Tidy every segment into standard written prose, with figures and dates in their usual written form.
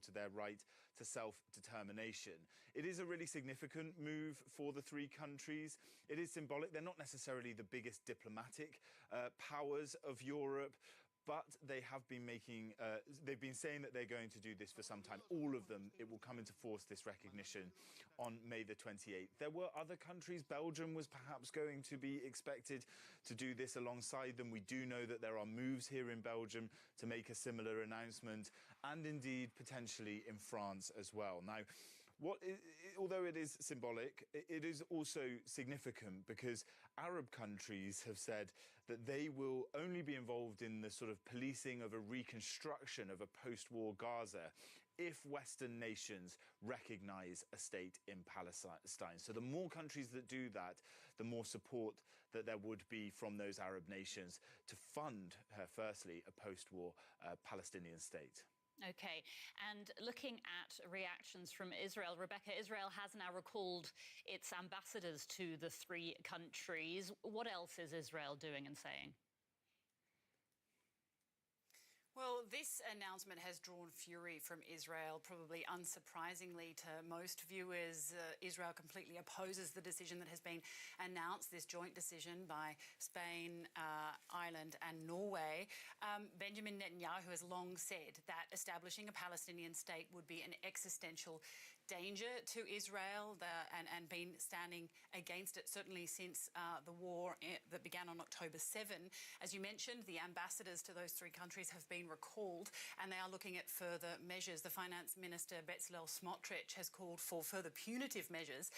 to their right to self-determination. It is a really significant move for the three countries. It is symbolic. They're not necessarily the biggest diplomatic powers of Europe, but they have been they've been saying that they're going to do this for some time. All of them, it will come into force, this recognition, on May the 28th. There were other countries. Belgium was perhaps going to be expected to do this alongside them. We do know that there are moves here in Belgium to make a similar announcement, and indeed potentially in France as well. Now, although it is symbolic, it is also significant because Arab countries have said that they will only be involved in the sort of policing of a reconstruction of a post-war Gaza if Western nations recognise a state in Palestine. So the more countries that do that, the more support that there would be from those Arab nations to fund, firstly, a post-war Palestinian state. OK. And looking at reactions from Israel, Rebecca, Israel has now recalled its ambassadors to the three countries. What else is Israel doing and saying? Well, this announcement has drawn fury from Israel, probably unsurprisingly to most viewers. Israel completely opposes the decision that has been announced, this joint decision by Spain, Ireland and Norway. Benjamin Netanyahu has long said that establishing a Palestinian state would be an existential danger to Israel and been standing against it, certainly since the war that began on October 7. As you mentioned, the ambassadors to those three countries have been recalled and they are looking at further measures. The Finance Minister, Bezalel Smotrich, has called for further punitive measures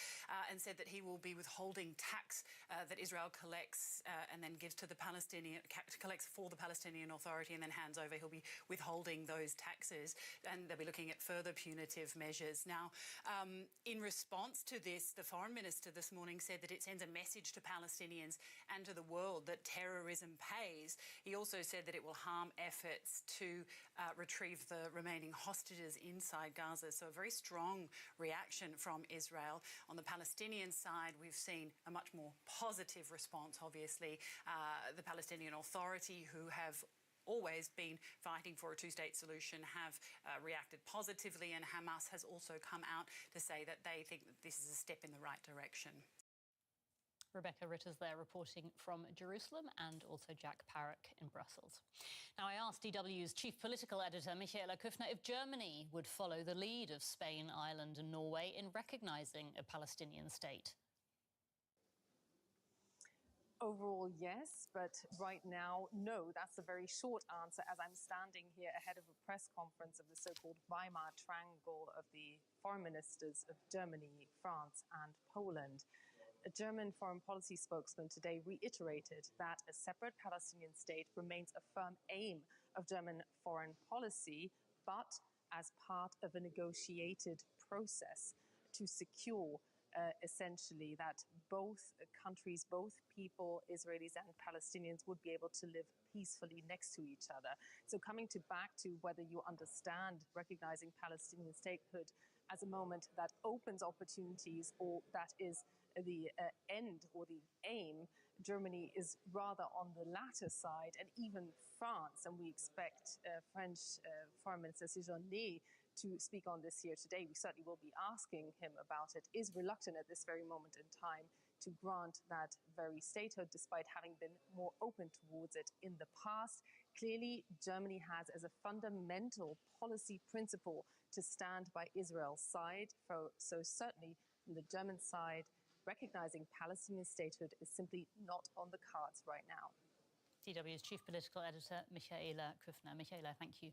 and said that he will be withholding tax that Israel collects and then gives to the collects for the Palestinian Authority and then hands over. He'll be withholding those taxes and they'll be looking at further punitive measures. Now, in response to this, the Foreign Minister this morning said that it sends a message to Palestinians and to the world that terrorism pays. He also said that it will harm efforts to retrieve the remaining hostages inside Gaza. So a very strong reaction from Israel. On the Palestinian side, we've seen a much more positive response, obviously. The Palestinian Authority, who have always been fighting for a two-state solution, have reacted positively, and Hamas has also come out to say that they think that this is a step in the right direction. Rebecca Ritters there reporting from Jerusalem, and also Jack Parrock in Brussels. Now, I asked DW's chief political editor, Michaela Kufner, if Germany would follow the lead of Spain, Ireland and Norway in recognising a Palestinian state. Overall, yes, but right now, no. That's a very short answer, as I'm standing here ahead of a press conference of the so-called Weimar Triangle of the foreign ministers of Germany, France and Poland. A German foreign policy spokesman today reiterated that a separate Palestinian state remains a firm aim of German foreign policy, but as part of a negotiated process to secure essentially that both countries, both people, Israelis and Palestinians, would be able to live peacefully next to each other. So coming back to whether you understand recognizing Palestinian statehood as a moment that opens opportunities or that is the end or the aim, Germany is rather on the latter side, and even France, and we expect French Foreign Minister Séjourné to speak on this here today. We certainly will be asking him about it, is reluctant at this very moment in time to grant that very statehood, despite having been more open towards it in the past. Clearly, Germany has as a fundamental policy principle to stand by Israel's side. So certainly from the German side, recognizing Palestinian statehood is simply not on the cards right now. DW's chief political editor, Michaela Kufner. Michaela, thank you.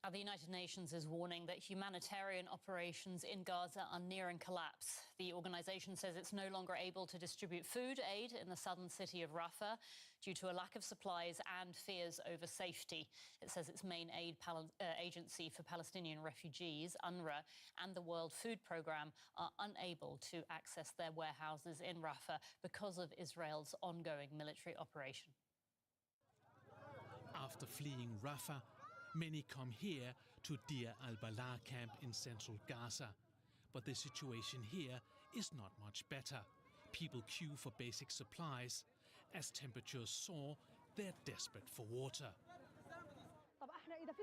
Now, the United Nations is warning that humanitarian operations in Gaza are nearing collapse. The organisation says it's no longer able to distribute food aid in the southern city of Rafah due to a lack of supplies and fears over safety. It says its main aid agency for Palestinian refugees, UNRWA, and the World Food Programme are unable to access their warehouses in Rafah because of Israel's ongoing military operation. After fleeing Rafah, many come here to Deir al-Balah camp in central Gaza. But the situation here is not much better. People queue for basic supplies. As temperatures soar, they're desperate for water.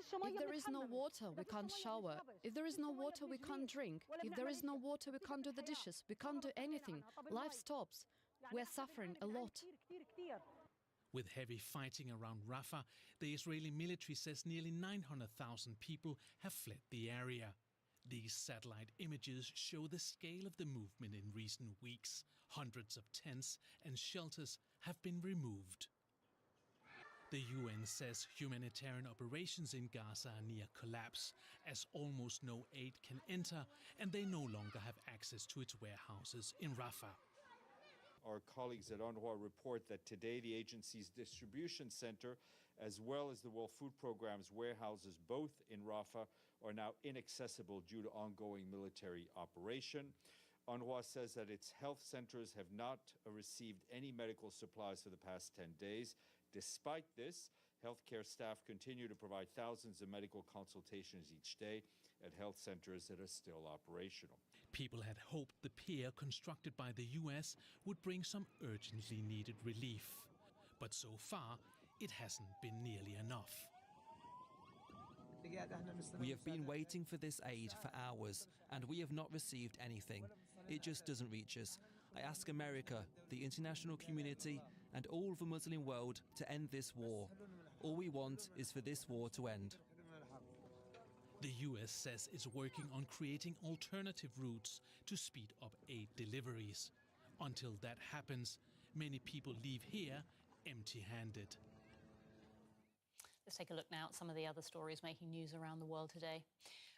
If there is no water, we can't shower. If there is no water, we can't drink. If there is no water, we can't do the dishes. We can't do anything. Life stops. We're suffering a lot. With heavy fighting around Rafah, the Israeli military says nearly 900,000 people have fled the area. These satellite images show the scale of the movement in recent weeks. Hundreds of tents and shelters have been removed. The UN says humanitarian operations in Gaza are near collapse, as almost no aid can enter and they no longer have access to its warehouses in Rafah. Our colleagues at UNRWA report that today the agency's distribution center, as well as the World Food Programme's warehouses, both in Rafah, are now inaccessible due to ongoing military operation. UNRWA says that its health centers have not received any medical supplies for the past 10 days. Despite this, healthcare staff continue to provide thousands of medical consultations each day at health centers that are still operational. People had hoped the pier constructed by the US would bring some urgently needed relief. But so far, it hasn't been nearly enough. We have been waiting for this aid for hours, and we have not received anything. It just doesn't reach us. I ask America, the international community, and all the Muslim world to end this war. All we want is for this war to end. The US says it's working on creating alternative routes to speed up aid deliveries. Until that happens, many people leave here empty-handed. Let's take a look now at some of the other stories making news around the world today.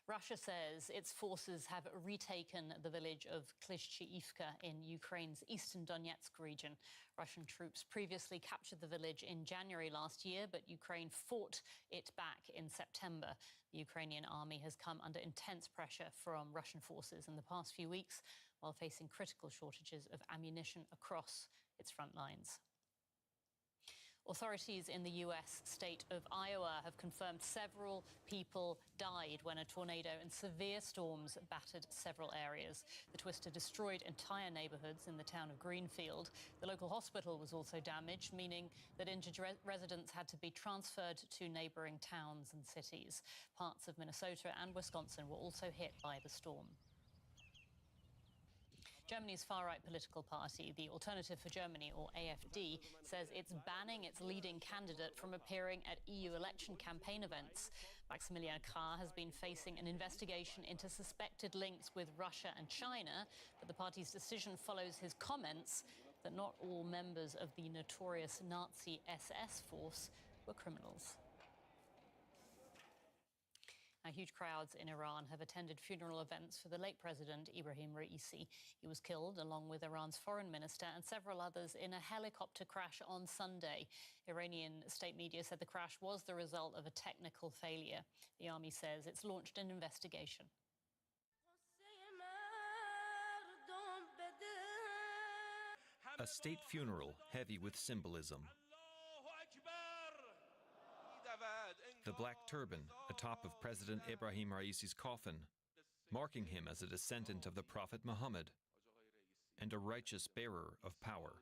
Russia says its forces have retaken the village of Klishchiivka in Ukraine's eastern Donetsk region. Russian troops previously captured the village in January last year, but Ukraine fought it back in September. The Ukrainian army has come under intense pressure from Russian forces in the past few weeks, while facing critical shortages of ammunition across its front lines. Authorities in the US state of Iowa have confirmed several people died when a tornado and severe storms battered several areas. The twister destroyed entire neighborhoods in the town of Greenfield. The local hospital was also damaged, meaning that injured residents had to be transferred to neighboring towns and cities. Parts of Minnesota and Wisconsin were also hit by the storm. Germany's far-right political party, the Alternative for Germany, or AfD, says it's banning its leading candidate from appearing at EU election campaign events. Maximilian Krah has been facing an investigation into suspected links with Russia and China, but the party's decision follows his comments that not all members of the notorious Nazi SS force were criminals. Now, huge crowds in Iran have attended funeral events for the late President Ibrahim Raisi. He was killed, along with Iran's foreign minister and several others, in a helicopter crash on Sunday. Iranian state media said the crash was the result of a technical failure. The army says it's launched an investigation. A state funeral heavy with symbolism. The black turban atop of President Ibrahim Raisi's coffin, marking him as a descendant of the Prophet Muhammad and a righteous bearer of power.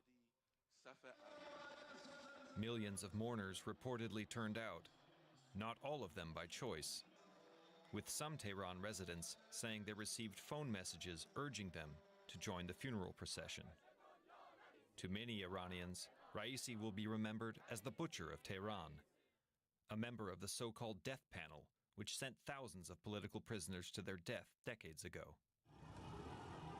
Millions of mourners reportedly turned out, not all of them by choice, with some Tehran residents saying they received phone messages urging them to join the funeral procession. To many Iranians, Raisi will be remembered as the Butcher of Tehran, a member of the so-called death panel, which sent thousands of political prisoners to their death decades ago.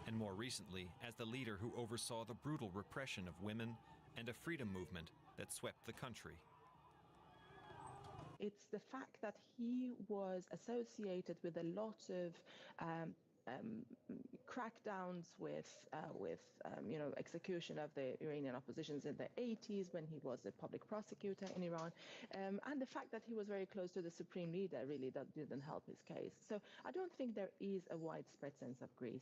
And more recently, as the leader who oversaw the brutal repression of women and a freedom movement that swept the country. It's the fact that he was associated with a lot of crackdowns with execution of the Iranian oppositions in the 80s when he was a public prosecutor in Iran, and the fact that he was very close to the supreme leader, really, that didn't help his case. So I don't think there is a widespread sense of grief.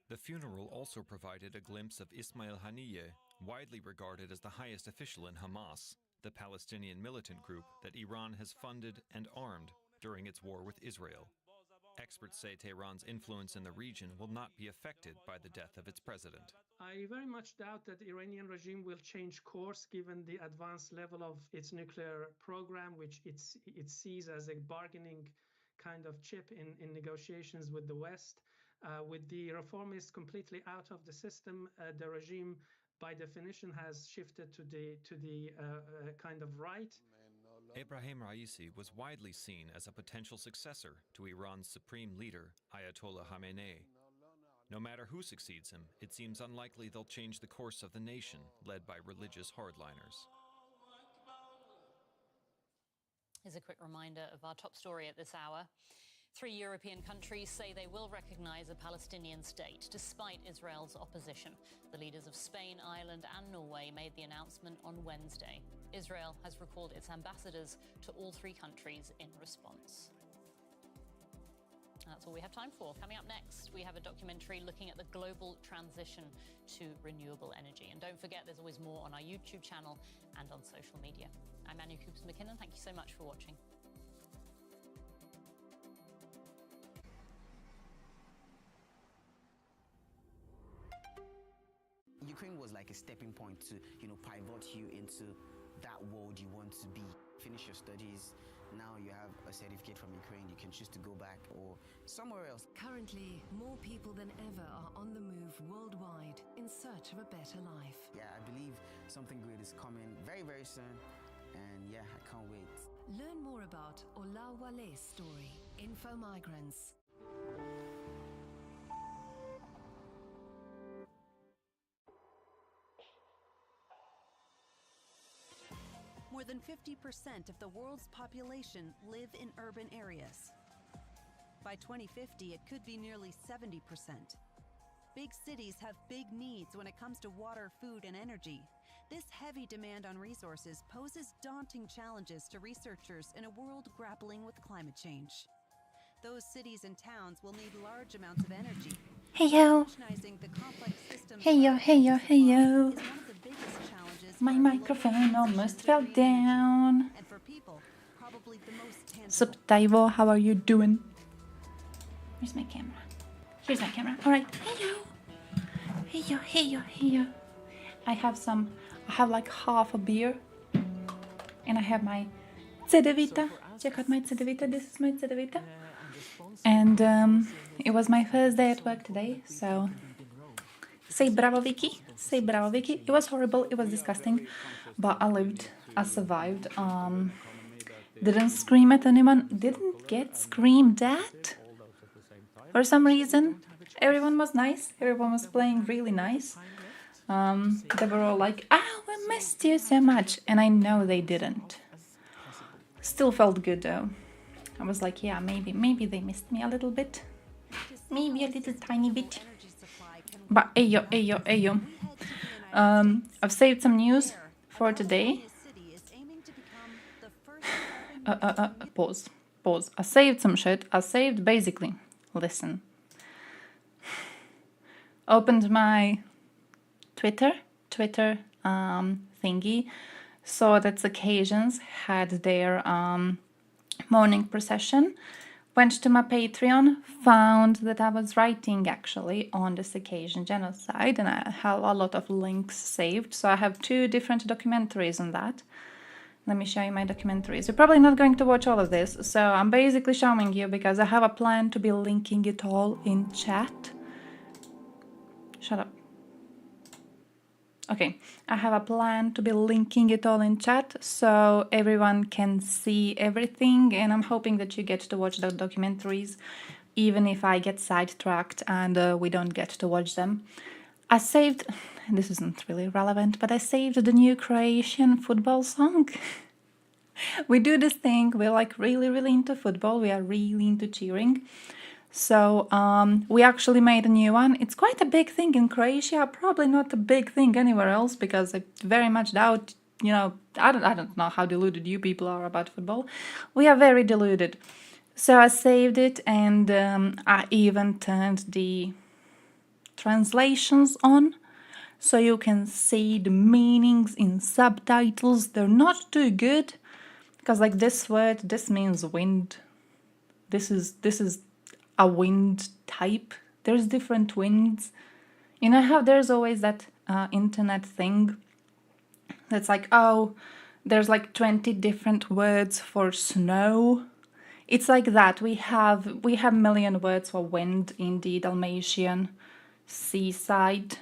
The funeral also provided a glimpse of Ismail Haniyeh, widely regarded as the highest official in Hamas, the Palestinian militant group that Iran has funded and armed during its war with Israel. Experts say Tehran's influence in the region will not be affected by the death of its president. I very much doubt that the Iranian regime will change course given the advanced level of its nuclear program, which it sees as a bargaining kind of chip in negotiations with the West. With the reformists completely out of the system, the regime, by definition, has shifted to the kind of right. Ebrahim Raisi was widely seen as a potential successor to Iran's supreme leader, Ayatollah Khamenei. No matter who succeeds him, it seems unlikely they'll change the course of the nation, led by religious hardliners. Here's a quick reminder of our top story at this hour. 3 European countries say they will recognize a Palestinian state, despite Israel's opposition. The leaders of Spain, Ireland and Norway made the announcement on Wednesday. Israel has recalled its ambassadors to all 3 countries in response. That's all we have time for. Coming up next, we have a documentary looking at the global transition to renewable energy. And don't forget, there's always more on our YouTube channel and on social media. I'm Anu Coops-McKinnon. Thank you so much for watching. Ukraine was like a stepping point to, pivot you into that world you want to be. Finish your studies. Now you have a certificate from Ukraine. You can choose to go back or somewhere else. Currently, more people than ever are on the move worldwide in search of a better life. Yeah, I believe something great is coming very, very soon. And yeah, I can't wait. Learn more about Ola Wale's story, Info Migrants. More than 50% of the world's population live in urban areas. By 2050, it could be nearly 70%. Big cities have big needs when it comes to water, food, and energy. This heavy demand on resources poses daunting challenges to researchers in a world grappling with climate change. Those cities and towns will need large amounts of energy. Hey yo! Hey yo, hey yo, hey yo! My microphone almost fell down. Sup, Taiwo, how are you doing? Where's my camera? Here's my camera. Alright, hey yo! Hey yo, hey yo, hey yo! I have like half a beer. And I have my cedevita. Check out my cedevita. This is my cedevita. And it was my first day at work today, so say bravo, Vicky. Say bravo, Vicky. It was horrible. It was disgusting, but I lived. I survived. Didn't scream at anyone. Didn't get screamed at. For some reason, everyone was nice. Everyone was playing really nice. They were all like, "Oh, we missed you so much," and I know they didn't. Still felt good though. I was like, yeah, maybe they missed me a little bit. Maybe a little tiny bit. But ayo, ayo, ayo. I've saved some news for today. Pause. I saved some shit. I saved basically, listen. Opened my Twitter thingy. Saw that occasions had their morning procession, went to my Patreon, found that I was writing actually on this occasion genocide, and I have a lot of links saved, so I have 2 different documentaries on that. Let me show you my documentaries. You're probably not going to watch all of this, so I'm basically showing you because I have a plan to be linking it all in chat. Shut up. Okay, I have a plan to be linking it all in chat so everyone can see everything, and I'm hoping that you get to watch the documentaries even if I get sidetracked and we don't get to watch them. I saved, this isn't really relevant, but I saved the new Croatian football song. We do this thing, we're like really into football, we are really into cheering. So we actually made a new one. It's quite a big thing in Croatia, probably not a big thing anywhere else because I very much doubt, I don't know how deluded you people are about football. We are very deluded. So I saved it and I even turned the translations on so you can see the meanings in subtitles. They're not too good because like this word, this means wind. This is a wind type. There's different winds. You know how there's always that internet thing that's like, oh, there's like 20 different words for snow. It's like that. We have a million words for wind in the Dalmatian seaside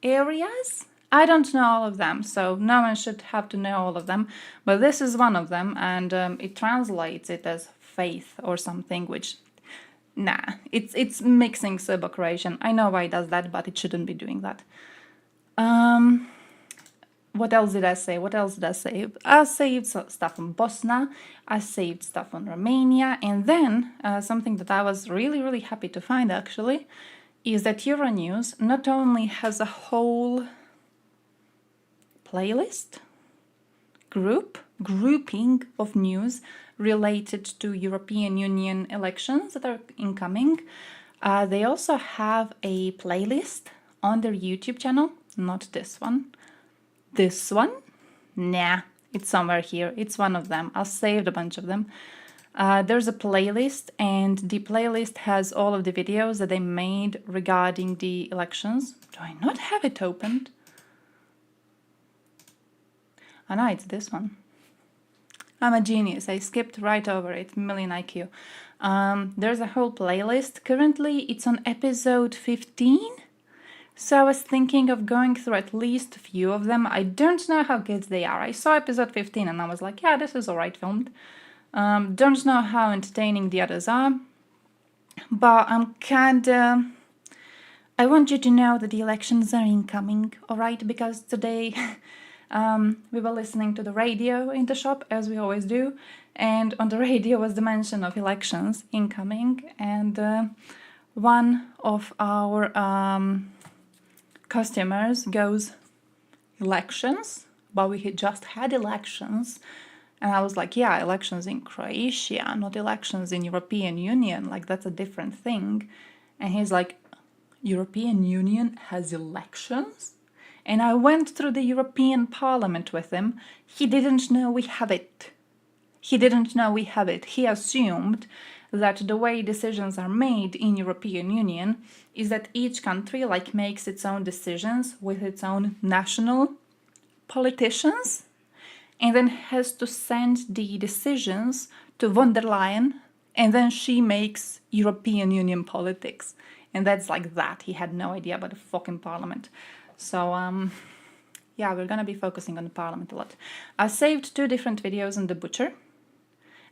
areas. I don't know all of them, so no one should have to know all of them, but this is one of them, and it translates it as faith or something, which, nah, it's mixing Serbo-Croatian. I know why it does that, but it shouldn't be doing that. What else did I say? I saved stuff on Bosnia, I saved stuff on Romania, and then something that I was really, really happy to find, actually, is that Euronews not only has a whole playlist, grouping of news related to European Union elections that are incoming, they also have a playlist on their YouTube channel, not this one. This one? Nah, it's somewhere here. It's one of them. I saved a bunch of them. There's a playlist, and the playlist has all of the videos that they made regarding the elections. Do I not have it opened? Oh no, it's this one. I'm a genius. I skipped right over it. Million IQ. There's a whole playlist. Currently, it's on episode 15. So I was thinking of going through at least a few of them. I don't know how good they are. I saw episode 15 and I was like, yeah, this is alright filmed. Don't know how entertaining the others are. But I'm kinda... I want you to know that the elections are incoming, alright? Because today we were listening to the radio in the shop, as we always do. And on the radio was the mention of elections incoming. And one of our... customers goes, elections? But we had just had elections. And I was like, yeah, elections in Croatia, not elections in European Union. Like, that's a different thing. And he's like, European Union has elections? And I went through the European Parliament with him. He didn't know we have it. He assumed that the way decisions are made in European Union is that each country like makes its own decisions with its own national politicians and then has to send the decisions to von der Leyen, and then she makes European Union politics. And that's like that. He had no idea about the fucking parliament. So yeah, we're gonna be focusing on the parliament a lot. I saved 2 different videos on the butcher.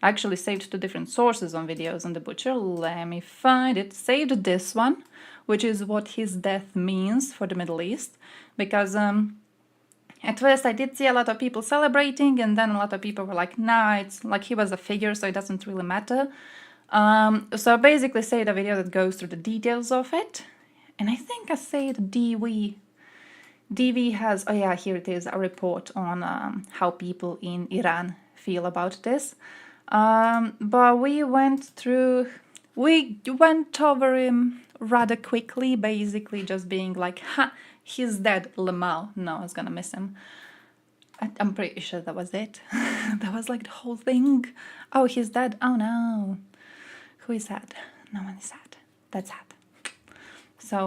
I actually saved 2 different sources on videos on the butcher. Let me find it. Saved this one, which is what his death means for the Middle East. Because at first I did see a lot of people celebrating, and then a lot of people were like, nah, it's like he was a figure, so it doesn't really matter. So I basically saved a video that goes through the details of it. And I think I saved DV. DV has, oh yeah, here it is, a report on how people in Iran feel about this. But we went over him rather quickly, basically just being like, ha, he's dead, Lamal. No, I was gonna miss him. I'm pretty sure that was it. That was like the whole thing. Oh, he's dead. Oh no. Who is sad? No one is sad. That's sad. So,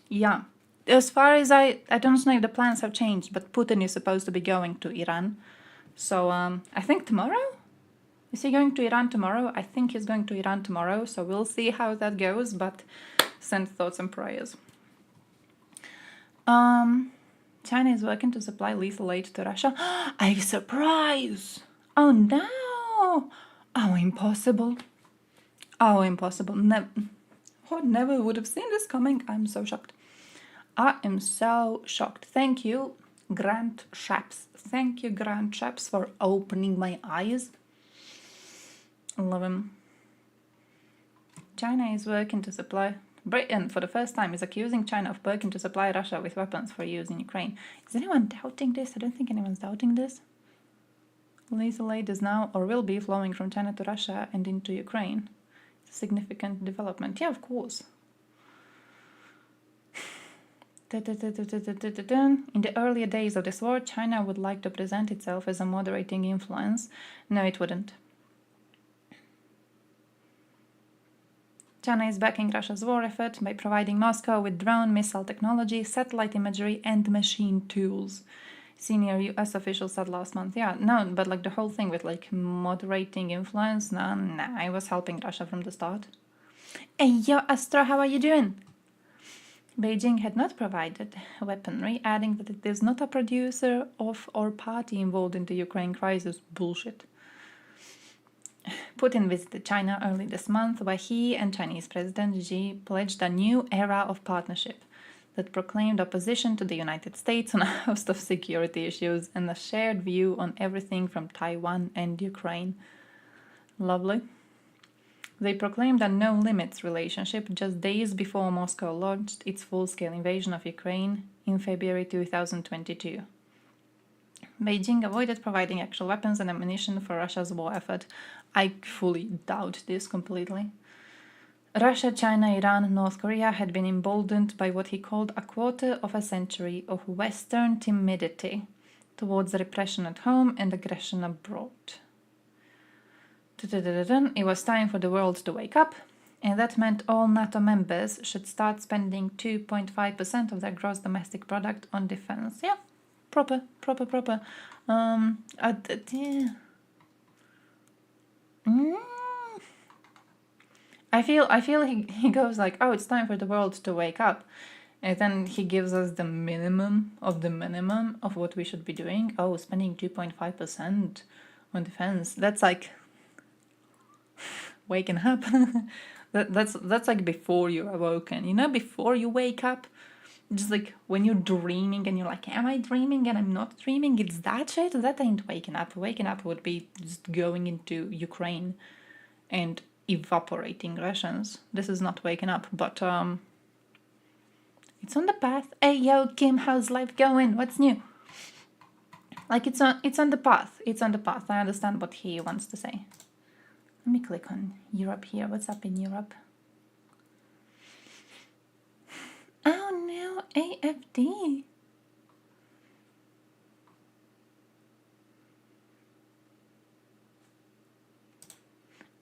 yeah. As far as I don't know if the plans have changed, but Putin is supposed to be going to Iran. So, I think tomorrow? Is he going to Iran tomorrow? I think he's going to Iran tomorrow, so we'll see how that goes, but send thoughts and prayers. China is working to supply lethal aid to Russia. I'm surprised! Oh no! Oh, impossible. Oh, impossible. Never would have seen this coming. I'm so shocked. I am so shocked. Thank you, Grant Chaps. Thank you, Grant Chaps, for opening my eyes. I love him. China is working to supply... Britain, for the first time, is accusing China of working to supply Russia with weapons for use in Ukraine. Is anyone doubting this? I don't think anyone's doubting this. Lethal aid is now or will be flowing from China to Russia and into Ukraine. It's a significant development. Yeah, of course. In the earlier days of this war, China would like to present itself as a moderating influence. No, it wouldn't. China is backing Russia's war effort by providing Moscow with drone missile technology, satellite imagery, and machine tools. Senior US official said last month. Yeah, no, but like the whole thing with like moderating influence, nah, I was helping Russia from the start. Hey, yo, Astra, how are you doing? Beijing had not provided weaponry, adding that it is not a producer of or party involved in the Ukraine crisis. Bullshit. Putin visited China early this month, where he and Chinese President Xi pledged a new era of partnership that proclaimed opposition to the United States on a host of security issues and a shared view on everything from Taiwan and Ukraine. Lovely. They proclaimed a no-limits relationship just days before Moscow launched its full-scale invasion of Ukraine in February 2022. Beijing avoided providing actual weapons and ammunition for Russia's war effort. I fully doubt this completely. Russia, China, Iran, and North Korea had been emboldened by what he called a quarter of a century of Western timidity towards repression at home and aggression abroad. It was time for the world to wake up, and that meant all NATO members should start spending 2.5% of their gross domestic product on defense. Yeah, proper. I feel he goes like, oh, it's time for the world to wake up. And then he gives us the minimum of what we should be doing. Oh, spending 2.5% on defense. That's like waking up. that's like before you're awoken. You know, before you wake up. Just like when you're dreaming and you're like, am I dreaming and I'm not dreaming? It's that shit. That ain't waking up. Waking up would be just going into Ukraine and evaporating Russians. This is not waking up, but it's on the path. Hey, yo, Kim, how's life going? What's new? Like it's on the path. It's on the path. I understand what he wants to say. Let me click on Europe here. What's up in Europe? Oh no, AFD.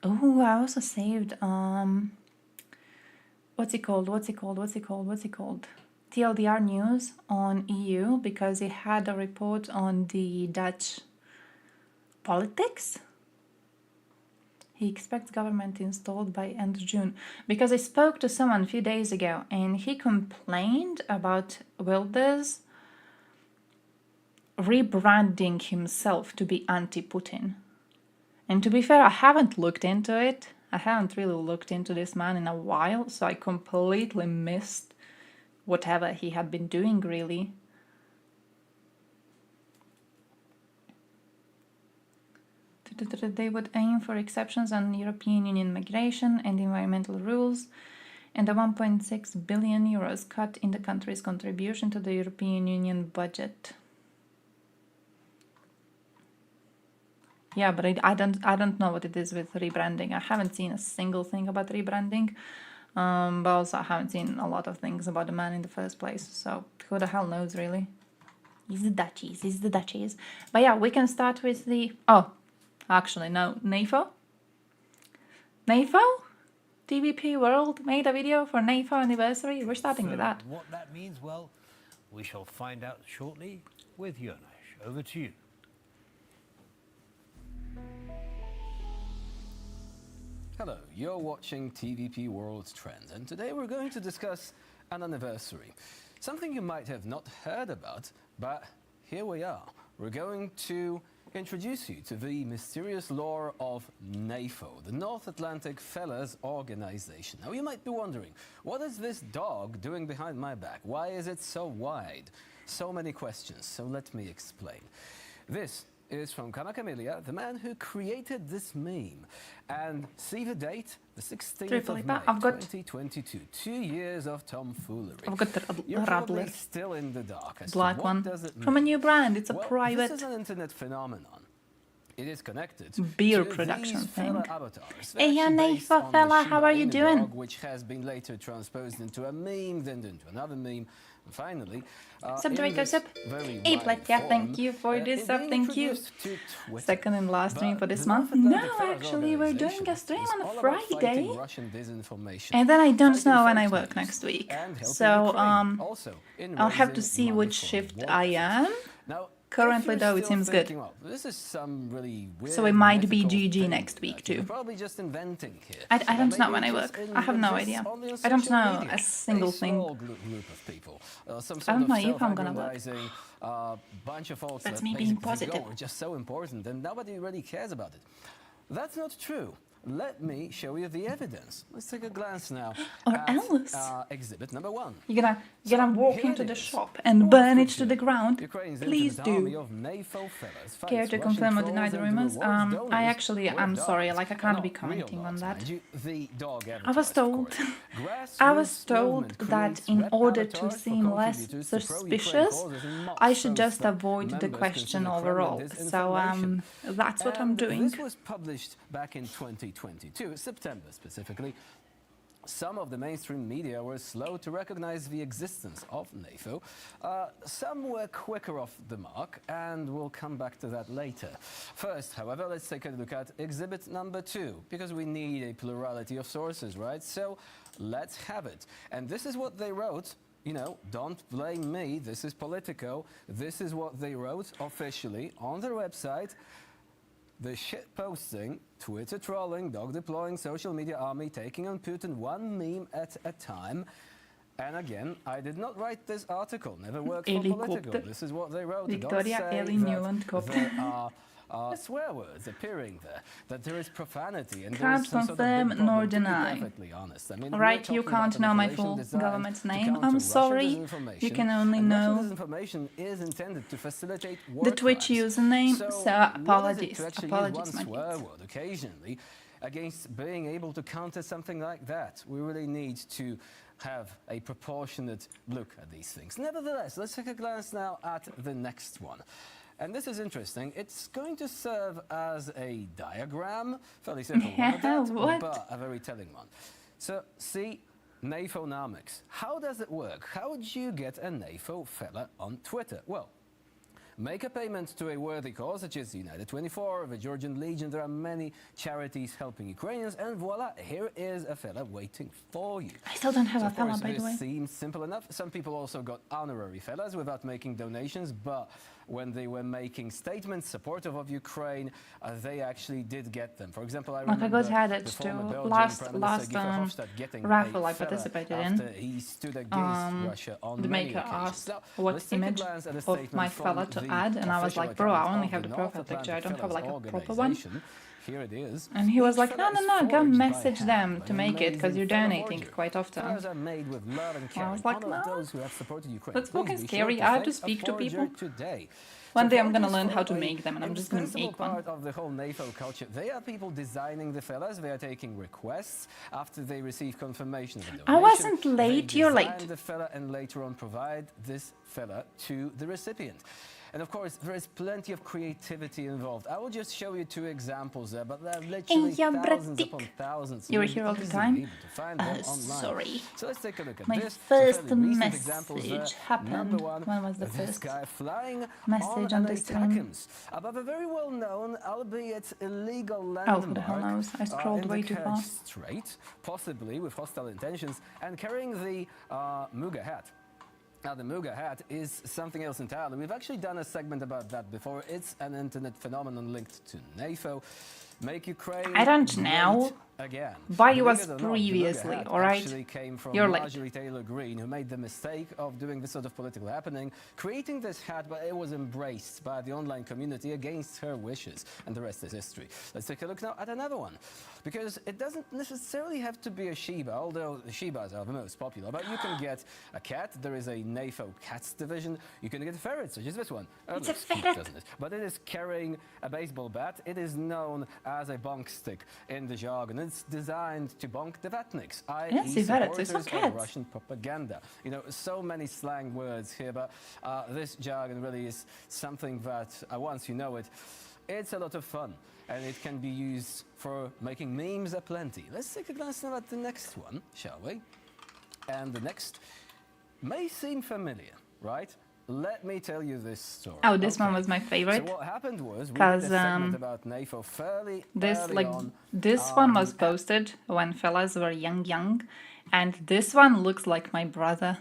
Oh, I also saved what's it called? TLDR News on EU because it had a report on the Dutch politics. He expects government installed by end of June. Because I spoke to someone a few days ago and he complained about Wilders rebranding himself to be anti-Putin. And to be fair, I haven't looked into it. I haven't really looked into this man in a while, so I completely missed whatever he had been doing, really. They would aim for exceptions on European Union migration and environmental rules, and a 1.6 billion euros cut in the country's contribution to the European Union budget. Yeah, but I don't know what it is with rebranding. I haven't seen a single thing about rebranding, but also I haven't seen a lot of things about the man in the first place. So who the hell knows, really? He's the Duchies. But yeah, we can start with the... Oh, actually, no. NAFO? TVP World made a video for NAFO anniversary. We're starting with that. What that means, well, we shall find out shortly with Jonas. Over to you. Hello, you're watching TVP World Trends, and today we're going to discuss an anniversary. Something you might have not heard about, but here we are. We're going to introduce you to the mysterious lore of NAFO, the North Atlantic Fellas Organization. Now you might be wondering, what is this dog doing behind my back? Why is it so wide? So many questions, so let me explain. This is from Kamakamelia, the man who created this meme. And see the date? The 16th of May, 2022. 2 years of tomfoolery. I've got the You're Rattler. probably still in the dark as Black to what one. does it mean? From a new brand. It's a well, private this is an internet phenomenon. It is connected beer to production these thing. fella avatars. Hey, They're actually based NAFO on fella, the how are Shiba you Inu doing? dog, which has been later transposed into a meme, then into another meme, Finally, Sub Draco Sub. Aplet, thank you for this sub, thank you. Second and last stream for this month. No, actually, we're doing a stream on a Friday. And then I don't know when I work next week. So, I'll have to see which shift I am. Currently, though, it seems good. This is some really weird, so it might be GG next week, too. Probably just inventing here. I don't know when I work. I have no idea. I don't know a single thing. Group of people. I don't know if I'm gonna work. Bunch of folks That's that me being positive. are just so important and nobody really cares about it. That's not true. Let me show you the evidence. Let's take a glance now at exhibit number 1. You're gonna walk into the shop and burn it to the ground. Please do. Care to confirm or deny the rumors? I'm sorry, like I can't be commenting on that. I was told that in order to seem less suspicious, I should just avoid the question overall. So that's what I'm doing. This was published back in 2022, September specifically. Some of the mainstream media were slow to recognize the existence of NAFO. Some were quicker off the mark, and we'll come back to that later. First, however, let's take a look at exhibit number 2, because we need a plurality of sources, right? So let's have it. And this is what they wrote. You know, don't blame me. This is Politico. This is what they wrote officially on their website. The shit posting, Twitter trolling, dog deploying, social media army taking on Putin one meme at a time. And again, I did not write this article, never worked for Politico. This is what they wrote. Victoria Ellie Newland there are swear words appearing there, that there is profanity. And can't confirm nor deny. I mean, right, you can't know my full government's name. I'm sorry, you can only know is intended to facilitate the Twitch username, so apologies. Apologies, my swear word occasionally against being able to counter something like that. We really need to have a proportionate look at these things. Nevertheless, let's take a glance now at the next one. And this is interesting. It's going to serve as a diagram, fairly simple one, but a very telling one. So, see, NAFOnomics. How does it work? How would you get a NAFO fella on Twitter? Well, make a payment to a worthy cause, such as United 24, the Georgian Legion. There are many charities helping Ukrainians, and voila, here is a fella waiting for you. I still don't have a fella, by the way. This seems simple enough. Some people also got honorary fellas without making donations, but when they were making statements supportive of Ukraine, they actually did get them. For example, I remember the last raffle I participated in. He stood against Russia on the maker asked what image of my fella to add, and I was like, bro, I only have the profile picture, I don't have like a proper one. Here it is. And he was like, no, go message them to make it, because you're donating quite often. I was like, no, that's fucking scary. I have to speak to people. One day I'm gonna learn how to make them, and I'm just gonna make one. Part of the whole NAFO culture. They are people designing the fellas. They are taking requests after they receive confirmation of the donation. I wasn't late. You're late. The fella and later on provide this fella to the recipient. And of course, there is plenty of creativity involved. I will just show you 2 examples there, but there are literally thousands upon thousands. You were here all the time? Sorry. So let's take a look at my this. first message happened. When was the first guy flying message on this stream? Above a very well-known, albeit illegal landmark. Oh, who the hell knows? I scrolled way too fast. Straight, possibly with hostile intentions, and carrying the Muga hat. Now, the Muga hat is something else entirely. We've actually done a segment about that before. It's an internet phenomenon linked to NAFO. Make Ukraine I don't know again. Why you was previously, all right? Came from You're Marjorie Taylor Greene, who made the mistake of doing this sort of political happening, creating this hat, but it was embraced by the online community against her wishes, and the rest is history. Let's take a look now at another one, because it doesn't necessarily have to be a Shiba, although the Shibas are the most popular, but you can get a cat. There is a NAFO cats division. You can get a ferret, such as this one. It's a ferret. Doesn't it? But it is carrying a baseball bat. It is known as a bonk stick in the jargon. It's designed to bonk the Vatniks, i.e. supporters of Russian propaganda. You know, so many slang words here, but this jargon really is something that once you know it, it's a lot of fun, and it can be used for making memes aplenty. Let's take a glance now at the next one, shall we? And the next may seem familiar, right? Let me tell you this story. Oh, this one was my favorite. So what happened was, we did Because a segment about NAFO fairly early on. This one was posted when fellas were young, and this one looks like my brother.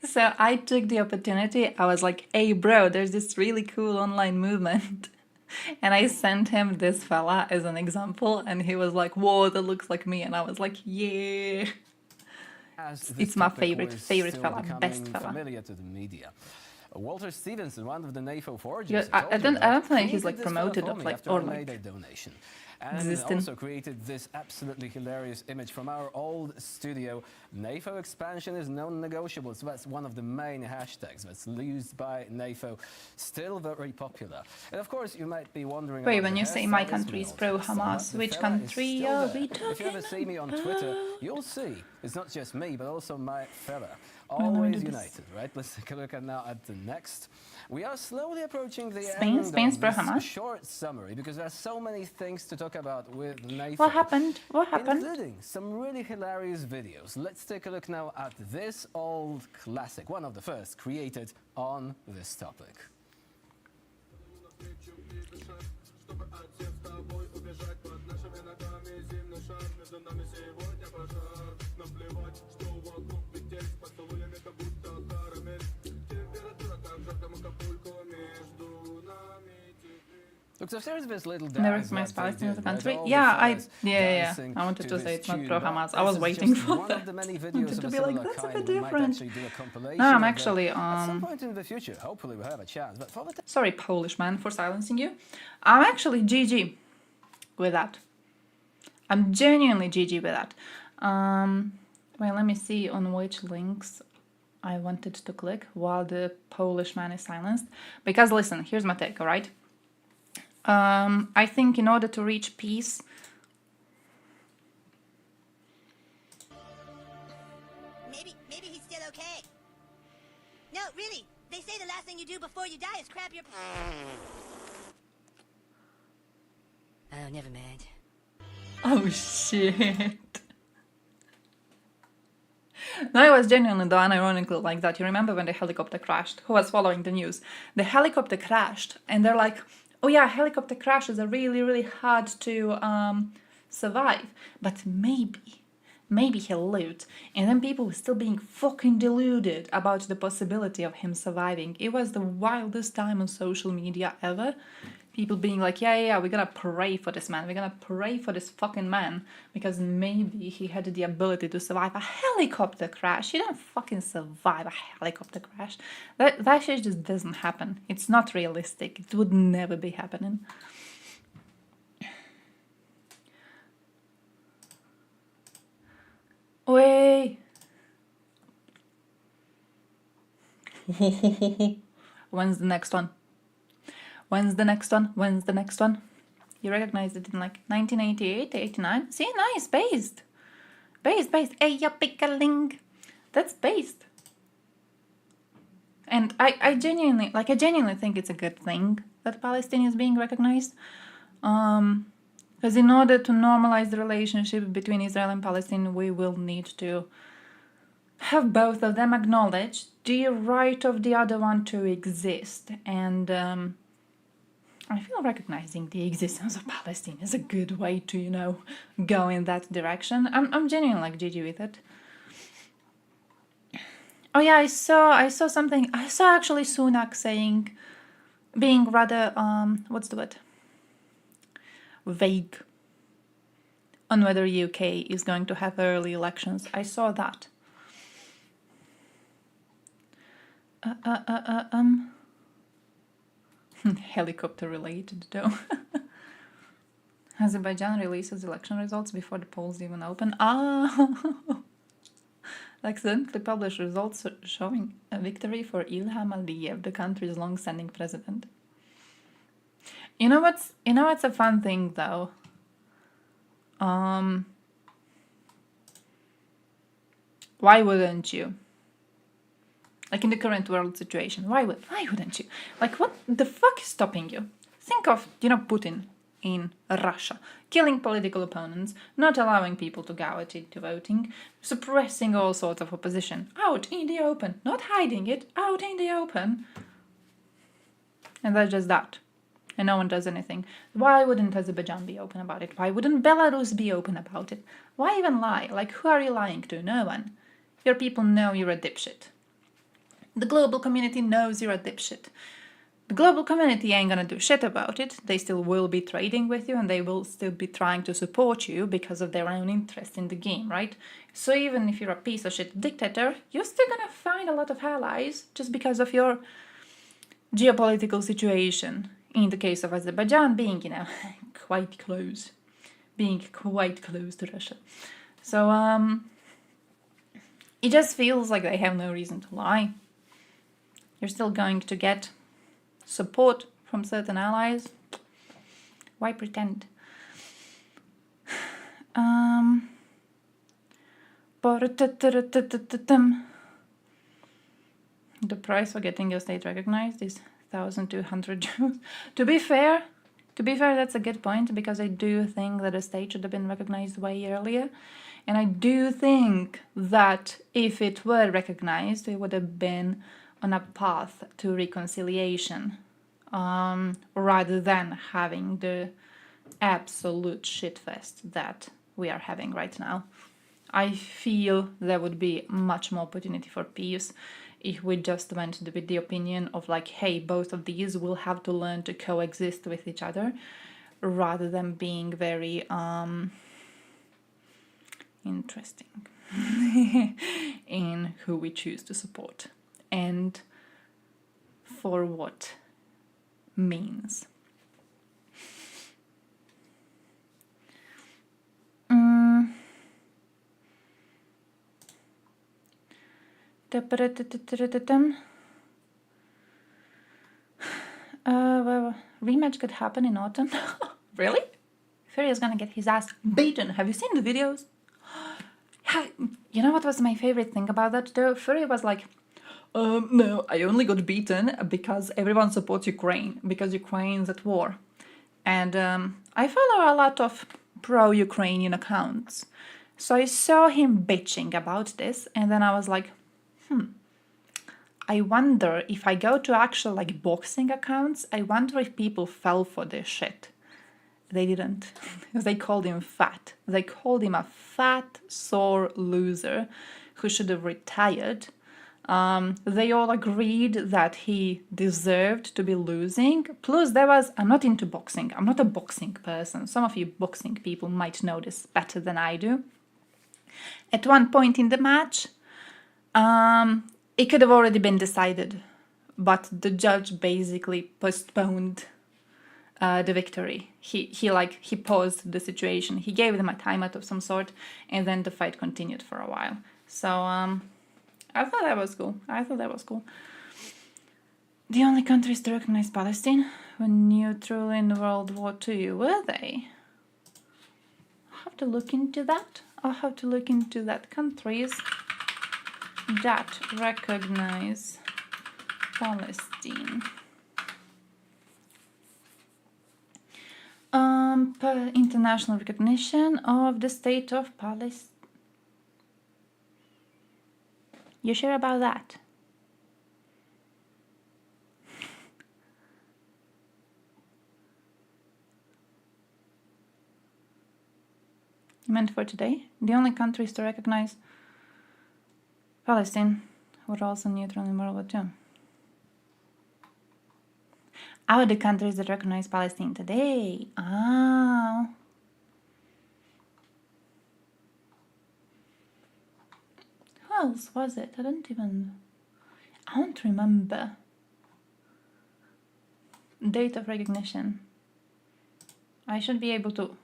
So I took the opportunity. I was like, hey bro, there's this really cool online movement. And I sent him this fella as an example, and he was like, whoa, that looks like me. And I was like, yeah. It's my favorite fella, best fella. Familiar to the media. Walter Stevenson, one of the NAFO foragers, I don't think he's like promoted of like or like a donation. And existing. also created this absolutely hilarious image from our old studio. NAFO expansion is non-negotiable. So that's one of the main hashtags that's used by NAFO. Still very popular. And of course, you might be wondering. Wait, when you say my country is pro-Hamas, which country are we talking about? If you ever see me on Twitter, you'll see it's not just me, but also my fella. Always united, right? Let's take a look now at the next. We are slowly approaching the end of this short summary because there are so many things to talk about with NAFO. What happened? What happened? Including some really hilarious videos. Let's take a look now at this old classic, one of the first created on this topic. Look, so there's this little dance my Palestine as a country. Yeah, yeah. I wanted to say it's not pro-Hamas. I was waiting for that. To be like, that's a bit different. No, I'm actually at some point in the future, hopefully we'll have a chance. But sorry, Polish man, for silencing you. I'm actually GG with that. I'm genuinely GG with that. Well, let me see on which links I wanted to click while the Polish man is silenced. Because listen, here's my take, all right? I think in order to reach peace, maybe he's still okay. No, really, they say the last thing you do before you die is crap your... Oh, never mind. Oh shit. No, it was genuinely done ironically like that. You remember when the helicopter crashed? Who was following the news? The helicopter crashed and they're like, oh yeah, helicopter crashes are really, really hard to survive. But maybe he lived. And then people were still being fucking deluded about the possibility of him surviving. It was the wildest time on social media ever. People being like, yeah, we're gonna pray for this man. We're gonna pray for this fucking man. Because maybe he had the ability to survive a helicopter crash. You don't fucking survive a helicopter crash. That shit just doesn't happen. It's not realistic. It would never be happening. Wait. When's the next one? When's the next one? When's the next one? You recognized it in like 1988, 89? See, nice, based. Based. Hey, you're pickling. That's based. And I genuinely think it's a good thing that Palestine is being recognized. Because in order to normalize the relationship between Israel and Palestine, we will need to have both of them acknowledge the right of the other one to exist. And I feel recognizing the existence of Palestine is a good way to, go in that direction. I'm genuinely like GG with it. Oh yeah, I saw something. I saw actually Sunak being rather what's the word? Vague on whether UK is going to have early elections. I saw that. Helicopter related though. Azerbaijan releases election results before the polls even open. Accidentally published results showing a victory for Ilham Aliyev, the country's long-standing president. You know what's a fun thing though? Why wouldn't you? Like in the current world situation, why wouldn't you? Like what the fuck is stopping you? Think of, Putin. in Russia, killing political opponents, not allowing people to go out into voting, suppressing all sorts of opposition, out in the open, not hiding it, out in the open. And that's just that. And no one does anything. Why wouldn't Azerbaijan be open about it? Why wouldn't Belarus be open about it? Why even lie? Like, who are you lying to? No one. Your people know you're a dipshit. The global community knows you're a dipshit. The global community ain't gonna do shit about it. They still will be trading with you and they will still be trying to support you because of their own interest in the game, right? So even if you're a piece of shit dictator, you're still gonna find a lot of allies just because of your geopolitical situation. In the case of Azerbaijan being, quite close. Being quite close to Russia. So, it just feels like they have no reason to lie. You're still going to get support from certain allies. Why pretend? The price for getting your state recognized is 1,200 euros. To be fair, that's a good point, because I do think that a state should have been recognized way earlier. And I do think that if it were recognized, it would have been on a path to reconciliation, rather than having the absolute shitfest that we are having right now. I feel there would be much more opportunity for peace if we just went with the opinion of like, hey, both of these will have to learn to coexist with each other, rather than being very interesting in who we choose to support and for what means. Well, rematch could happen in autumn. Really? Fury is gonna get his ass beaten. Have you seen the videos? You know what was my favorite thing about that though? Fury was like, no, I only got beaten because everyone supports Ukraine, because Ukraine's at war. And I follow a lot of pro-Ukrainian accounts. So I saw him bitching about this, and then I was like, I wonder if I go to actual like boxing accounts, I wonder if people fell for this shit. They didn't, because they called him fat. They called him a fat, sore loser who should have retired. They all agreed that he deserved to be losing. Plus there was, I'm not into boxing. I'm not a boxing person. Some of you boxing people might know this better than I do. At one point in the match, it could have already been decided, but the judge basically postponed the victory. He paused the situation. He gave them a timeout of some sort, and then the fight continued for a while. So I thought that was cool. The only countries to recognize Palestine were neutral in World War II, were they? I'll have to look into that. Countries that recognize Palestine. International recognition of the state of Palestine. You sure about that? Meant for today? The only countries to recognize Palestine were also neutral in World War II. Are the countries that recognize Palestine today? Ah. Who else was it? I don't remember. Date of recognition. I should be able to.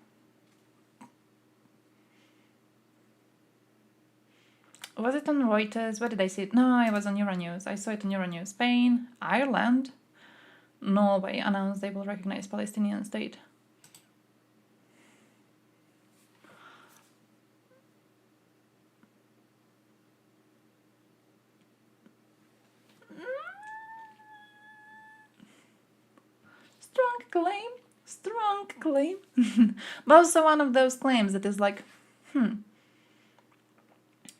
Was it on Reuters? Where did I see it? No, it was on Euronews. I saw it on Euronews. Spain, Ireland, Norway announced they will recognize Palestinian state. strong claim. But also one of those claims that is like,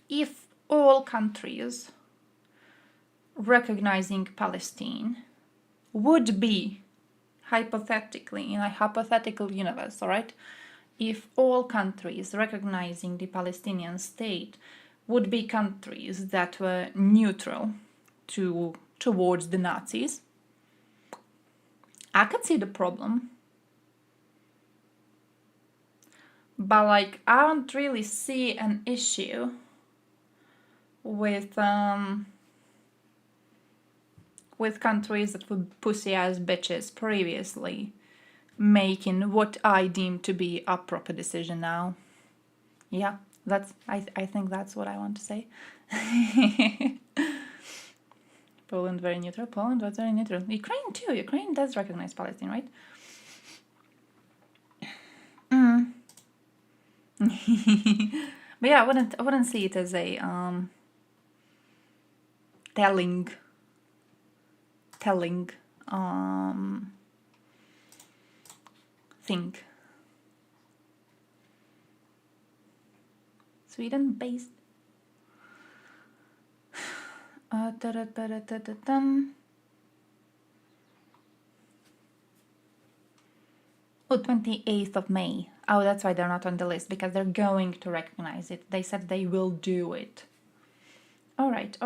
if all countries recognizing Palestine would be hypothetically in a hypothetical universe, all right? If all countries recognizing the Palestinian state would be countries that were neutral towards the Nazis, I could see the problem. But like, I don't really see an issue with countries that were pussy-ass bitches previously making what I deem to be a proper decision now. Yeah, I think that's what I want to say. Poland very neutral. Poland was very neutral. Ukraine too. Ukraine does recognize Palestine, right? But yeah, I wouldn't see it as a telling thing. Sweden based. Oh, 28th of May. Oh, that's why they're not on the list, because they're going to recognize it. They said they will do it. All right.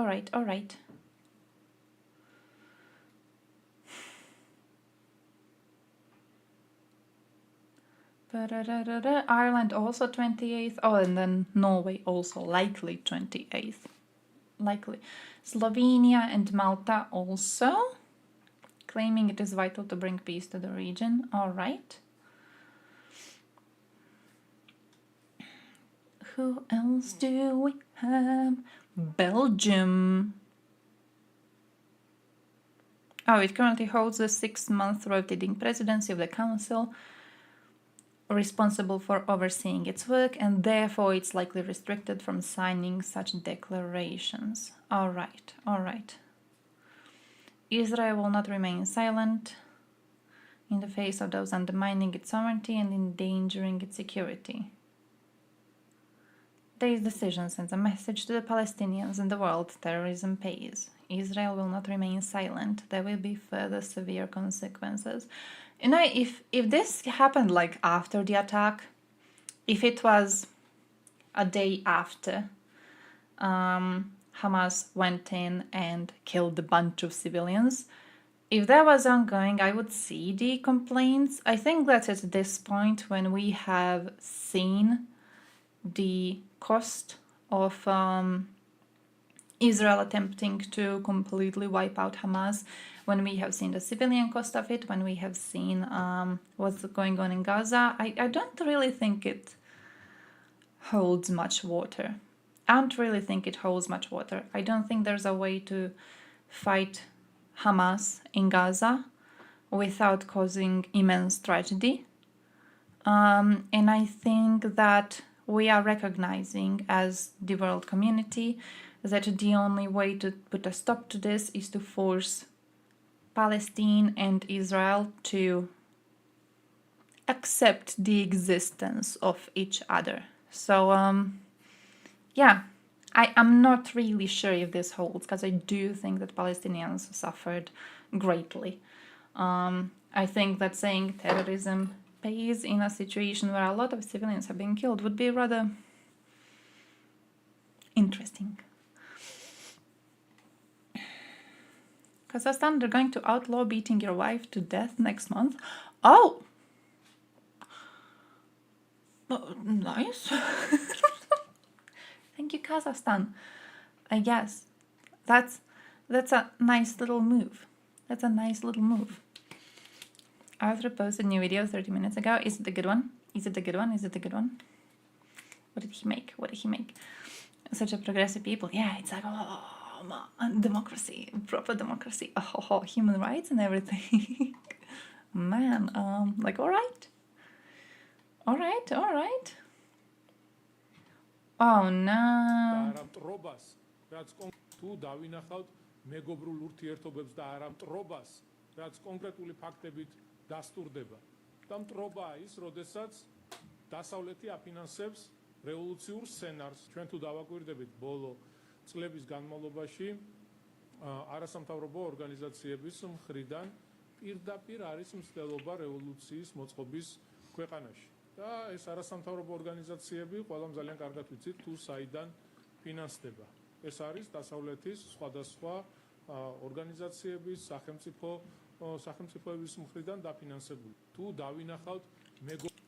Ireland also 28th. Oh, and then Norway also likely 28th. Likely. Slovenia and Malta also claiming it is vital to bring peace to the region. All right. Who else do we have? Belgium. Oh, it currently holds the 6-month rotating presidency of the Council, responsible for overseeing its work, and therefore it's likely restricted from signing such declarations. All right. Israel will not remain silent in the face of those undermining its sovereignty and endangering its security. Today's decision sends a message to the Palestinians and the world: terrorism pays. Israel will not remain silent. There will be further severe consequences. You know, if this happened like after the attack, if it was a day after Hamas went in and killed a bunch of civilians, if that was ongoing, I would see the complaints. I think that at this point, when we have seen the cost of Israel attempting to completely wipe out Hamas, when we have seen the civilian cost of it, when we have seen what's going on in Gaza, I don't really think it holds much water. I don't really think it holds much water. I don't think there's a way to fight Hamas in Gaza without causing immense tragedy. And I think that we are recognizing as the world community that the only way to put a stop to this is to force Palestine and Israel to accept the existence of each other. So, yeah, I'm not really sure if this holds, because I do think that Palestinians suffered greatly. I think that saying terrorism pays in a situation where a lot of civilians have been killed would be rather interesting. Kazakhstan, they're going to outlaw beating your wife to death next month. Oh! Nice. Thank you, Kazakhstan. I guess that's a nice little move. That's a nice little move. Arthur posted a new video 30 minutes ago. Is it a good one? Is it a good one? Is it a good one? What did he make? What did he make? Such a progressive people. Yeah, it's like, oh, man, democracy, proper democracy. Oh, human rights and everything. Man, like, all right. All right. Oh, no. და მტრობა ის, როდესაც დასავლეთი აფინანსებს რევოლუციურ სცენარს. ჩვენ თუ დავაკვირდებით ბოლო წლების განმავლობაში არასამთავრობო ორგანიზაციების მხრიდან პირდაპირ არის მცდელობა რევოლუციის მოწყობის ქვეყანაში. და ეს არასამთავრობო ორგანიზაციები ყველამ ძალიან კარგად ვიცით თუ საიდან ფინანსდება. ეს არის დასავლეთის სხვადასხვა ორგანიზაციების, სახელმწიფოების მხრიდან დაფინანსებული. თუ დავინახავთ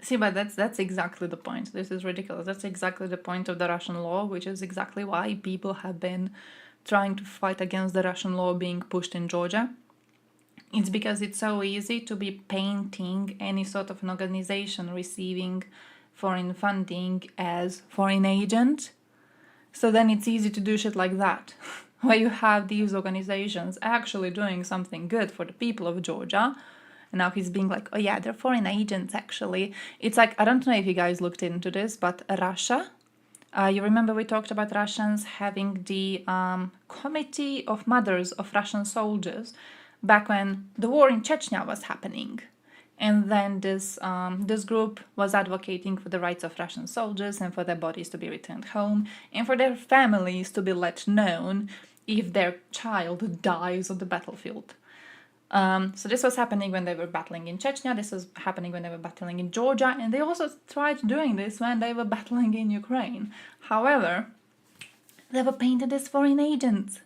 See, but that's exactly the point. This is ridiculous. That's exactly the point of the Russian law, which is exactly why people have been trying to fight against the Russian law being pushed in Georgia. It's because it's so easy to be painting any sort of an organization receiving foreign funding as foreign agent. So then it's easy to do shit like that, where you have these organizations actually doing something good for the people of Georgia. And now he's being like, oh yeah, they're foreign agents actually. It's like, I don't know if you guys looked into this, but Russia, you remember we talked about Russians having the Committee of Mothers of Russian Soldiers back when the war in Chechnya was happening. And then this group was advocating for the rights of Russian soldiers and for their bodies to be returned home and for their families to be let known if their child dies on the battlefield. So this was happening when they were battling in Chechnya, this was happening when they were battling in Georgia, and they also tried doing this when they were battling in Ukraine. However, they were painted as foreign agents.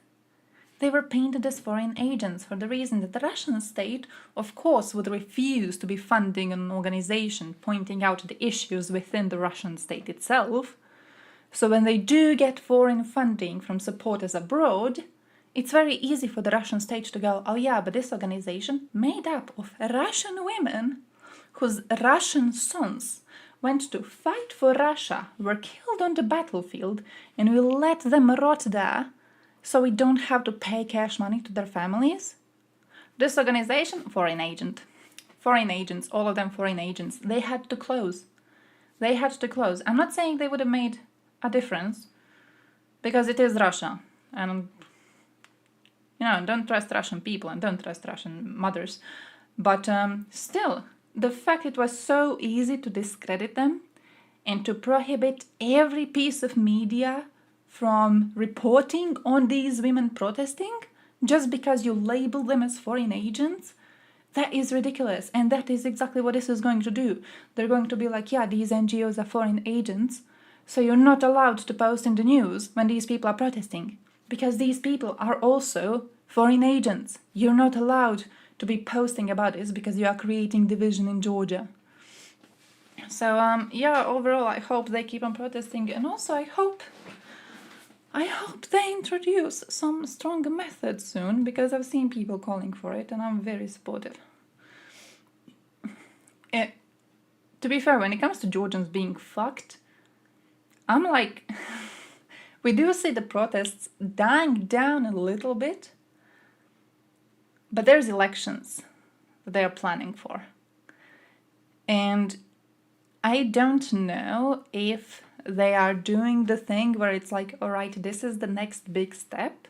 They were painted as foreign agents for the reason that the Russian state, of course, would refuse to be funding an organization pointing out the issues within the Russian state itself. So when they do get foreign funding from supporters abroad, it's very easy for the Russian state to go, oh yeah, but this organization made up of Russian women whose Russian sons went to fight for Russia, were killed on the battlefield, and we'll let them rot there so we don't have to pay cash money to their families. This organization, foreign agents, all of them foreign agents, they had to close. They had to close. I'm not saying they would have made a difference, because it is Russia, and don't trust Russian people and don't trust Russian mothers. But still, the fact it was so easy to discredit them and to prohibit every piece of media from reporting on these women protesting just because you label them as foreign agents, that is ridiculous. And that is exactly what this is going to do. They're going to be like, yeah, these NGOs are foreign agents, so you're not allowed to post in the news when these people are protesting, because these people are also foreign agents. You're not allowed to be posting about this because you are creating division in Georgia. So yeah, overall I hope they keep on protesting, and also I hope they introduce some stronger methods soon, because I've seen people calling for it and I'm very supportive. To be fair, when it comes to Georgians being fucked, I'm like, we do see the protests dying down a little bit, but there's elections that they are planning for. And I don't know if they are doing the thing where it's like, all right, this is the next big step,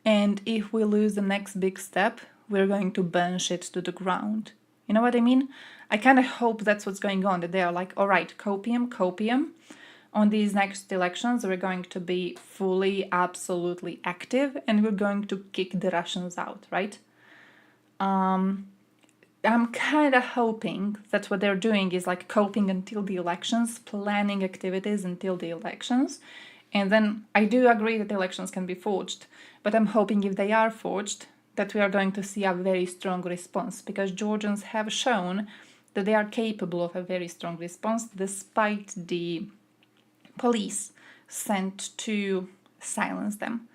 and if we lose the next big step, we're going to burn shit to the ground. You know what I mean? I kind of hope that's what's going on, that they are like, all right, copium. On these next elections, we're going to be fully, absolutely active, and we're going to kick the Russians out, right? I'm kind of hoping that what they're doing is like coping until the elections, planning activities until the elections. And then I do agree that the elections can be forged, but I'm hoping if they are forged, that we are going to see a very strong response, because Georgians have shown that they are capable of a very strong response despite the police sent to silence them.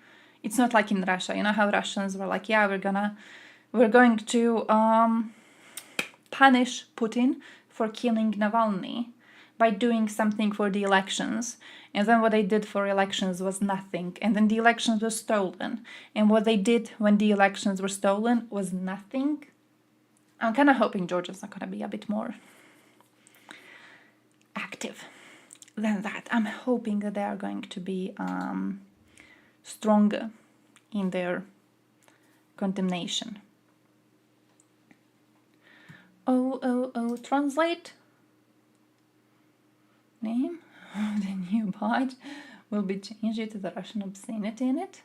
It's not like in Russia. You know how Russians were like, yeah, we're going to punish Putin for killing Navalny by doing something for the elections. And then what they did for elections was nothing. And then the elections were stolen. And what they did when the elections were stolen was nothing. I'm kind of hoping Georgia's not going to be a bit more active than that. I'm hoping that they are going to be stronger in their condemnation. Translate. Name of the new byte will be changed to the Russian obscenity in it.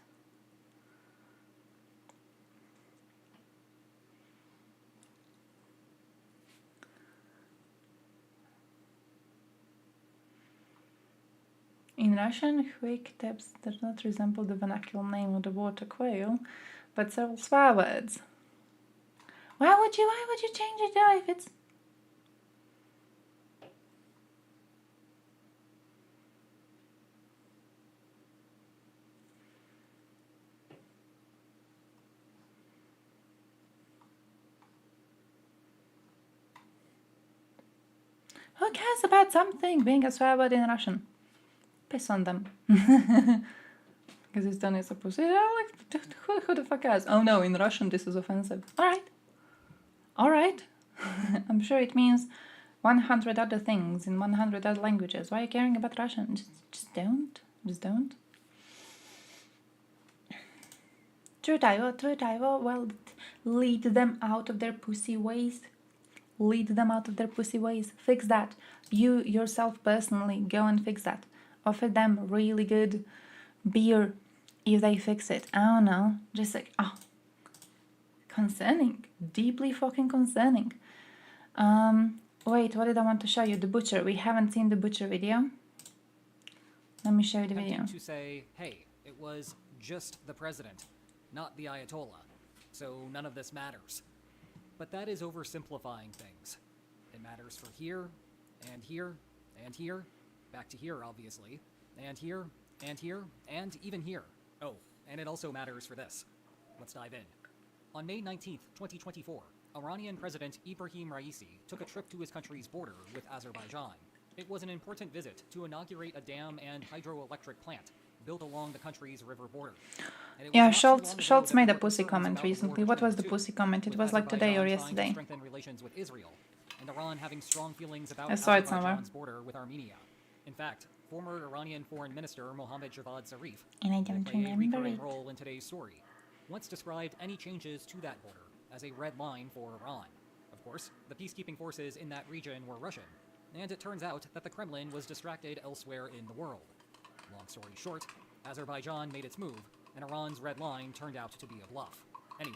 In Russian, quick text does not resemble the vernacular name of the water quail, but several swear words. Why would you change it though if it's... Who cares about something being a swear word in Russian? Piss on them. Kazakhstan is a pussy. Like, who the fuck cares? Oh no, in Russian this is offensive. Alright. I'm sure it means 100 other things in 100 other languages. Why are you caring about Russian? Just don't. Just don't. True Taiwo, well, lead them out of their pussy ways. Lead them out of their pussy ways. Fix that. You yourself personally go and fix that. Offer them really good beer if they fix it. I don't know. Just like, concerning. Deeply fucking concerning. Wait, what did I want to show you? The butcher. We haven't seen the butcher video. Let me show you the video. To say, hey, it was just the president, not the Ayatollah. So none of this matters. But that is oversimplifying things. It matters for here, and here, and here, back to here, obviously, and here, and here, and even here. Oh, and it also matters for this. Let's dive in. On May 19th, 2024, Iranian President Ibrahim Raisi took a trip to his country's border with Azerbaijan. It was an important visit to inaugurate a dam and hydroelectric plant built along the country's river border. Yeah, Schultz made a pussy comment recently. What was the pussy comment? It was like today or yesterday. Strengthen relations with Israel, and Iran having strong feelings about I saw it somewhere. Azerbaijan's border with Armenia. In fact, former Iranian Foreign Minister Mohammad Javad Zarif And I don't played a remember recurring it. role in today's story. Once described any changes to that border as a red line for Iran. Of course, the peacekeeping forces in that region were Russian, and it turns out that the Kremlin was distracted elsewhere in the world. Long story short, Azerbaijan made its move, and Iran's red line turned out to be a bluff. Anyway,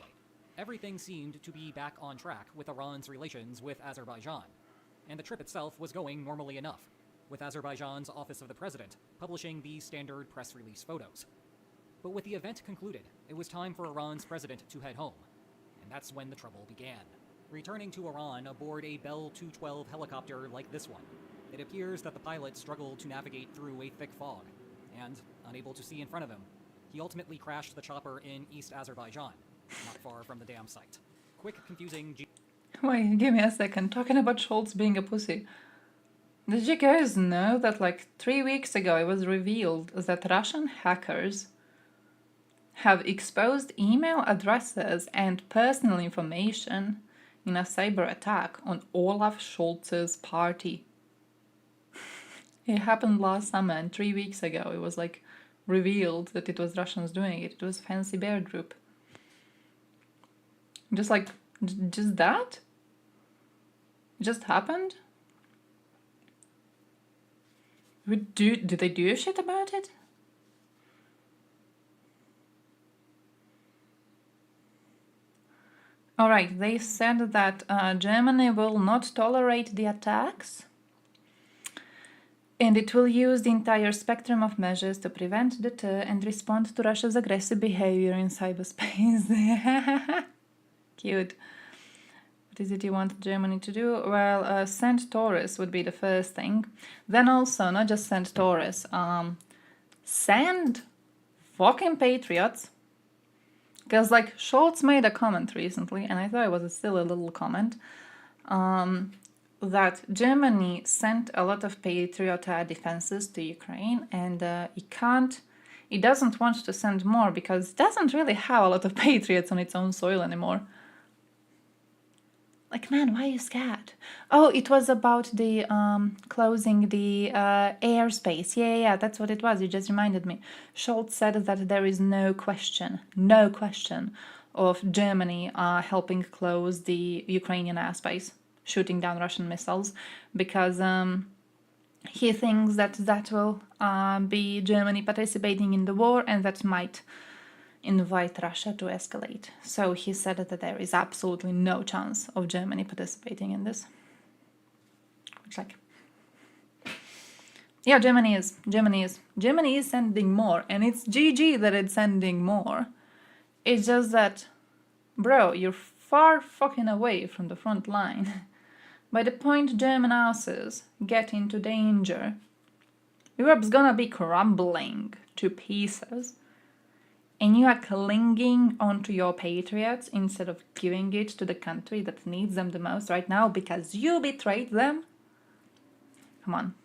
everything seemed to be back on track with Iran's relations with Azerbaijan, and the trip itself was going normally enough, with Azerbaijan's Office of the President publishing these standard press release photos. But with the event concluded, it was time for Iran's president to head home, and that's when the trouble began. Returning to Iran aboard a Bell 212 helicopter like this one, it appears that the pilot struggled to navigate through a thick fog, and, unable to see in front of him, he ultimately crashed the chopper in East Azerbaijan, not far from the dam site. Quick, confusing... Wait, give me a second. Talking about Schultz being a pussy. Did you guys know that like 3 weeks ago it was revealed that Russian hackers have exposed email addresses and personal information in a cyber attack on Olaf Scholz's party? It happened last summer, and 3 weeks ago it was like revealed that it was Russians doing it. It was Fancy Bear Group. Just like, just that? Just happened? Did they do shit about it? Alright, they said that Germany will not tolerate the attacks, and it will use the entire spectrum of measures to prevent, deter, and respond to Russia's aggressive behavior in cyberspace. Cute. What is it you want Germany to do? Well, send Taurus would be the first thing. Then also, not just send Taurus, send fucking Patriots. Because, like, Scholz made a comment recently, and I thought it was a silly little comment, that Germany sent a lot of Patriot defenses to Ukraine, and it doesn't want to send more because it doesn't really have a lot of Patriots on its own soil anymore. Like, man, why are you scared? Oh, it was about the closing the airspace. Yeah, that's what it was. You just reminded me. Scholz said that there is no question of Germany helping close the Ukrainian airspace. shooting down Russian missiles because he thinks that that will be Germany participating in the war, and that might invite Russia to escalate. So he said that there is absolutely no chance of Germany participating in this. Which, like, yeah, Germany is sending more, and it's GG that it's sending more. It's just that, bro, you're far fucking away from the front line. By the point German asses get into danger, Europe's gonna be crumbling to pieces. And you are clinging onto your patriots instead of giving it to the country that needs them the most right now because you betrayed them? Come on.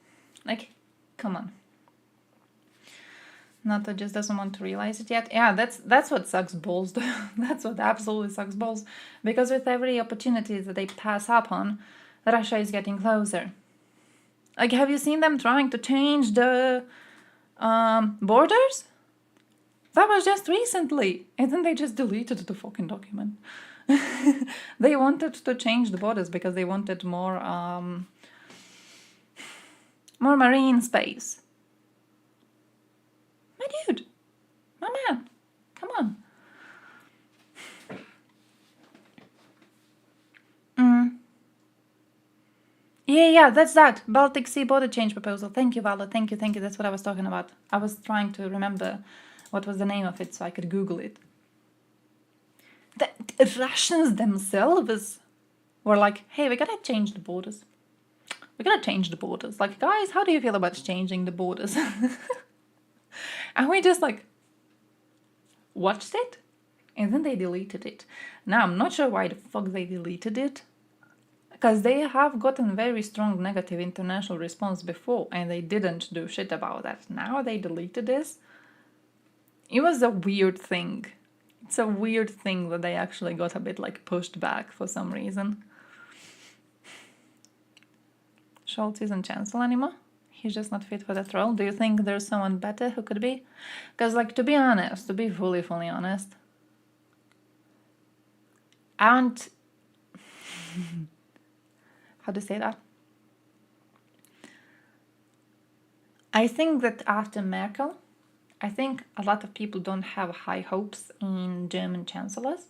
Like, come on. NATO just doesn't want to realize it yet. Yeah, that's what sucks balls, though. That's what absolutely sucks balls. Because with every opportunity that they pass up on, Russia is getting closer. Like, have you seen them trying to change the borders? That was just recently. And then they just deleted the fucking document. They wanted to change the borders because they wanted more marine space. My dude. My man. Come on. Yeah, that's that. Baltic Sea border change proposal. Thank you, Vala. Thank you. That's what I was talking about. I was trying to remember what was the name of it so I could Google it. The Russians themselves were like, hey, we gotta change the borders. Like, guys, how do you feel about changing the borders? And we just, like, watched it, and then they deleted it. Now, I'm not sure why the fuck they deleted it, because they have gotten very strong negative international response before, and they didn't do shit about that. Now they deleted this. It was a weird thing. It's a weird thing that they actually got a bit, like, pushed back for some reason. Scholz isn't chancellor anymore. He's just not fit for that role. Do you think there's someone better who could be? Because, like, to be honest, to be fully honest, and how to say that? I think that after Merkel, I think a lot of people don't have high hopes in German chancellors.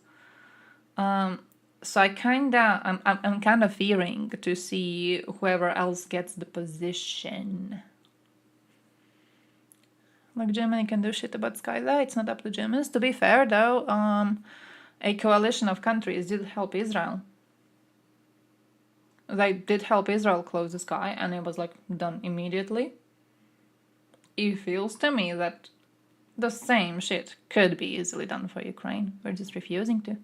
So I'm kind of fearing to see whoever else gets the position. Like, Germany can do shit about Skylar. It's not up to Germans. To be fair, though, a coalition of countries did help Israel. They did help Israel close the sky, and it was, like, done immediately. It feels to me that the same shit could be easily done for Ukraine. We're just refusing to.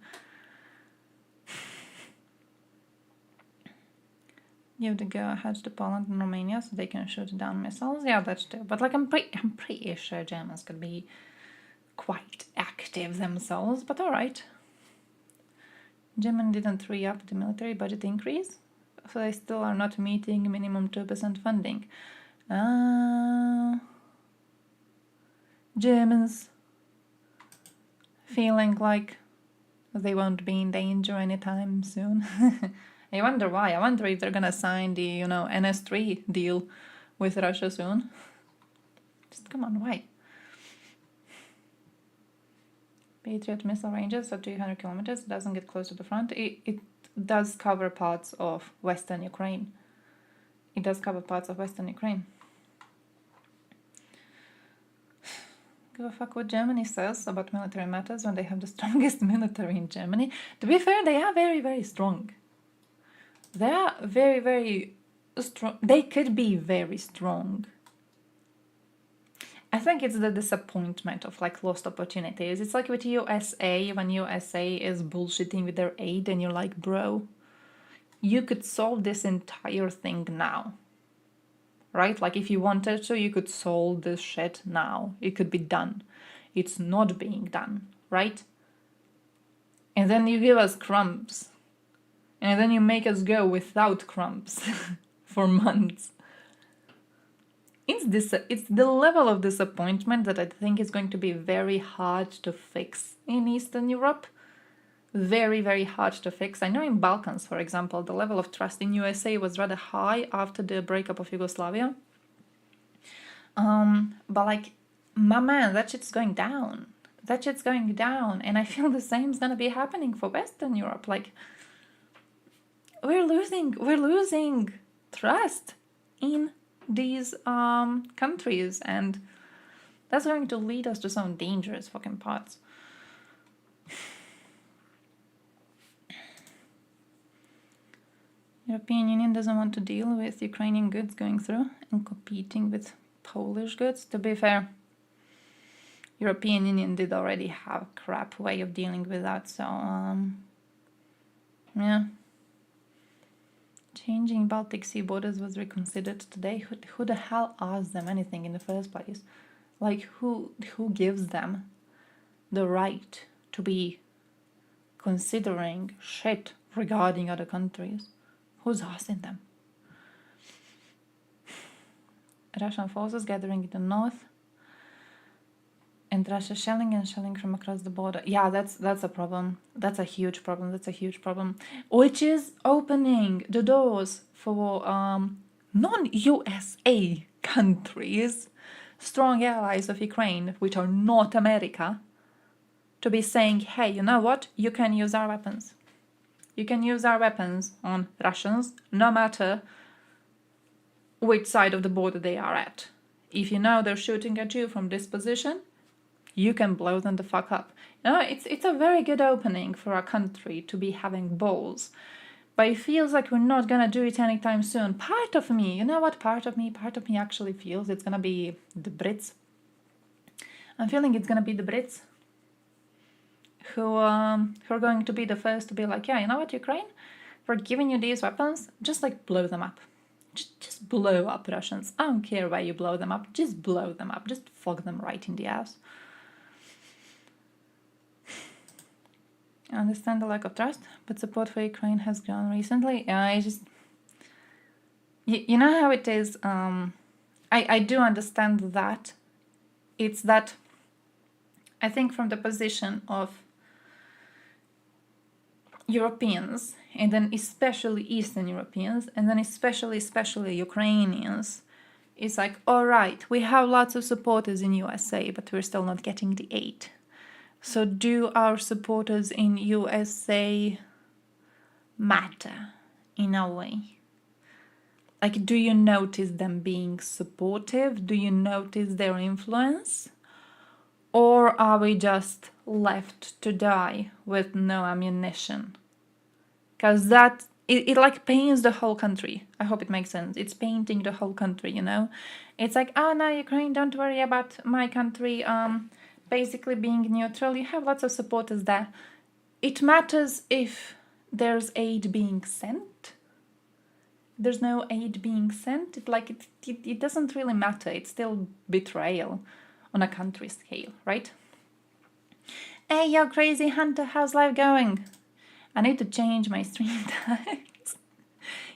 Give the go-ahead to Poland and Romania so they can shoot down missiles. Yeah, that's true. But, like, I'm pretty sure Germans could be quite active themselves. But all right. Germany didn't re-up the military budget increase, so they still are not meeting minimum 2% funding. Germans feeling like they won't be in danger anytime soon. I wonder why. I wonder if they're gonna sign the, NS3 deal with Russia soon. Just come on, why? Patriot missile ranges of 200 kilometers. It doesn't get close to the front. It does cover parts of Western Ukraine. Give a fuck what Germany says about military matters when they have the strongest military in Germany. To be fair, they are very, very strong. They are very, very strong. They could be very strong. I think it's the disappointment of, like, lost opportunities. It's like with USA, when USA is bullshitting with their aid, and you're like, bro, you could solve this entire thing now. Right? Like, if you wanted to, you could solve this shit now. It could be done. It's not being done, right? And then you give us crumbs. And then you make us go without crumbs for months. It's the level of disappointment that I think is going to be very hard to fix in Eastern Europe. very, very hard to fix. I know in Balkans, for example, the level of trust in USA was rather high after the breakup of Yugoslavia. But like, my man, that shit's going down. That shit's going down. And I feel the same is gonna be happening for Western Europe. Like, we're losing trust in these countries, and that's going to lead us to some dangerous fucking parts. European Union doesn't want to deal with Ukrainian goods going through and competing with Polish goods. To be fair, European Union did already have a crap way of dealing with that, so yeah. Changing Baltic Sea borders was reconsidered today. Who the hell asked them anything in the first place? Like, who gives them the right to be considering shit regarding other countries? Who's asking them? Russian forces gathering in the north, and Russia shelling from across the border. Yeah, that's a problem. That's a huge problem. That's a huge problem. Which is opening the doors for non-USA countries, strong allies of Ukraine, which are not America, to be saying, hey, you know what? You can use our weapons. You can use our weapons on Russians, no matter which side of the border they are at. If you know they're shooting at you from this position, you can blow them the fuck up. You know, it's a very good opening for our country to be having balls. But it feels like we're not gonna do it anytime soon. Part of me, you know what? Part of me actually feels it's gonna be the Brits. I'm feeling it's gonna be the Brits who are going to be the first to be like, yeah, you know what, Ukraine? We're giving you these weapons, just like blow them up. Just blow up Russians. I don't care why you blow them up. Just blow them up. Just fuck them right in the ass. I understand the lack of trust, but support for Ukraine has grown recently. You know how it is. I do understand that. It's that I think from the position of Europeans, and then especially Eastern Europeans, and then especially Ukrainians, it's like, all right, we have lots of supporters in USA, but we're still not getting the aid. So do our supporters in USA matter in a way? Like, do you notice them being supportive? Do you notice their influence? Or are we just left to die with no ammunition? Because that, it like paints the whole country. I hope it makes sense. It's painting the whole country, you know? It's like, oh no, Ukraine, don't worry about my country basically being neutral. You have lots of supporters there. It matters if there's aid being sent. There's no aid being sent. It doesn't really matter. It's still betrayal on a country scale, right? Hey, yo, crazy hunter, how's life going? I need to change my stream times.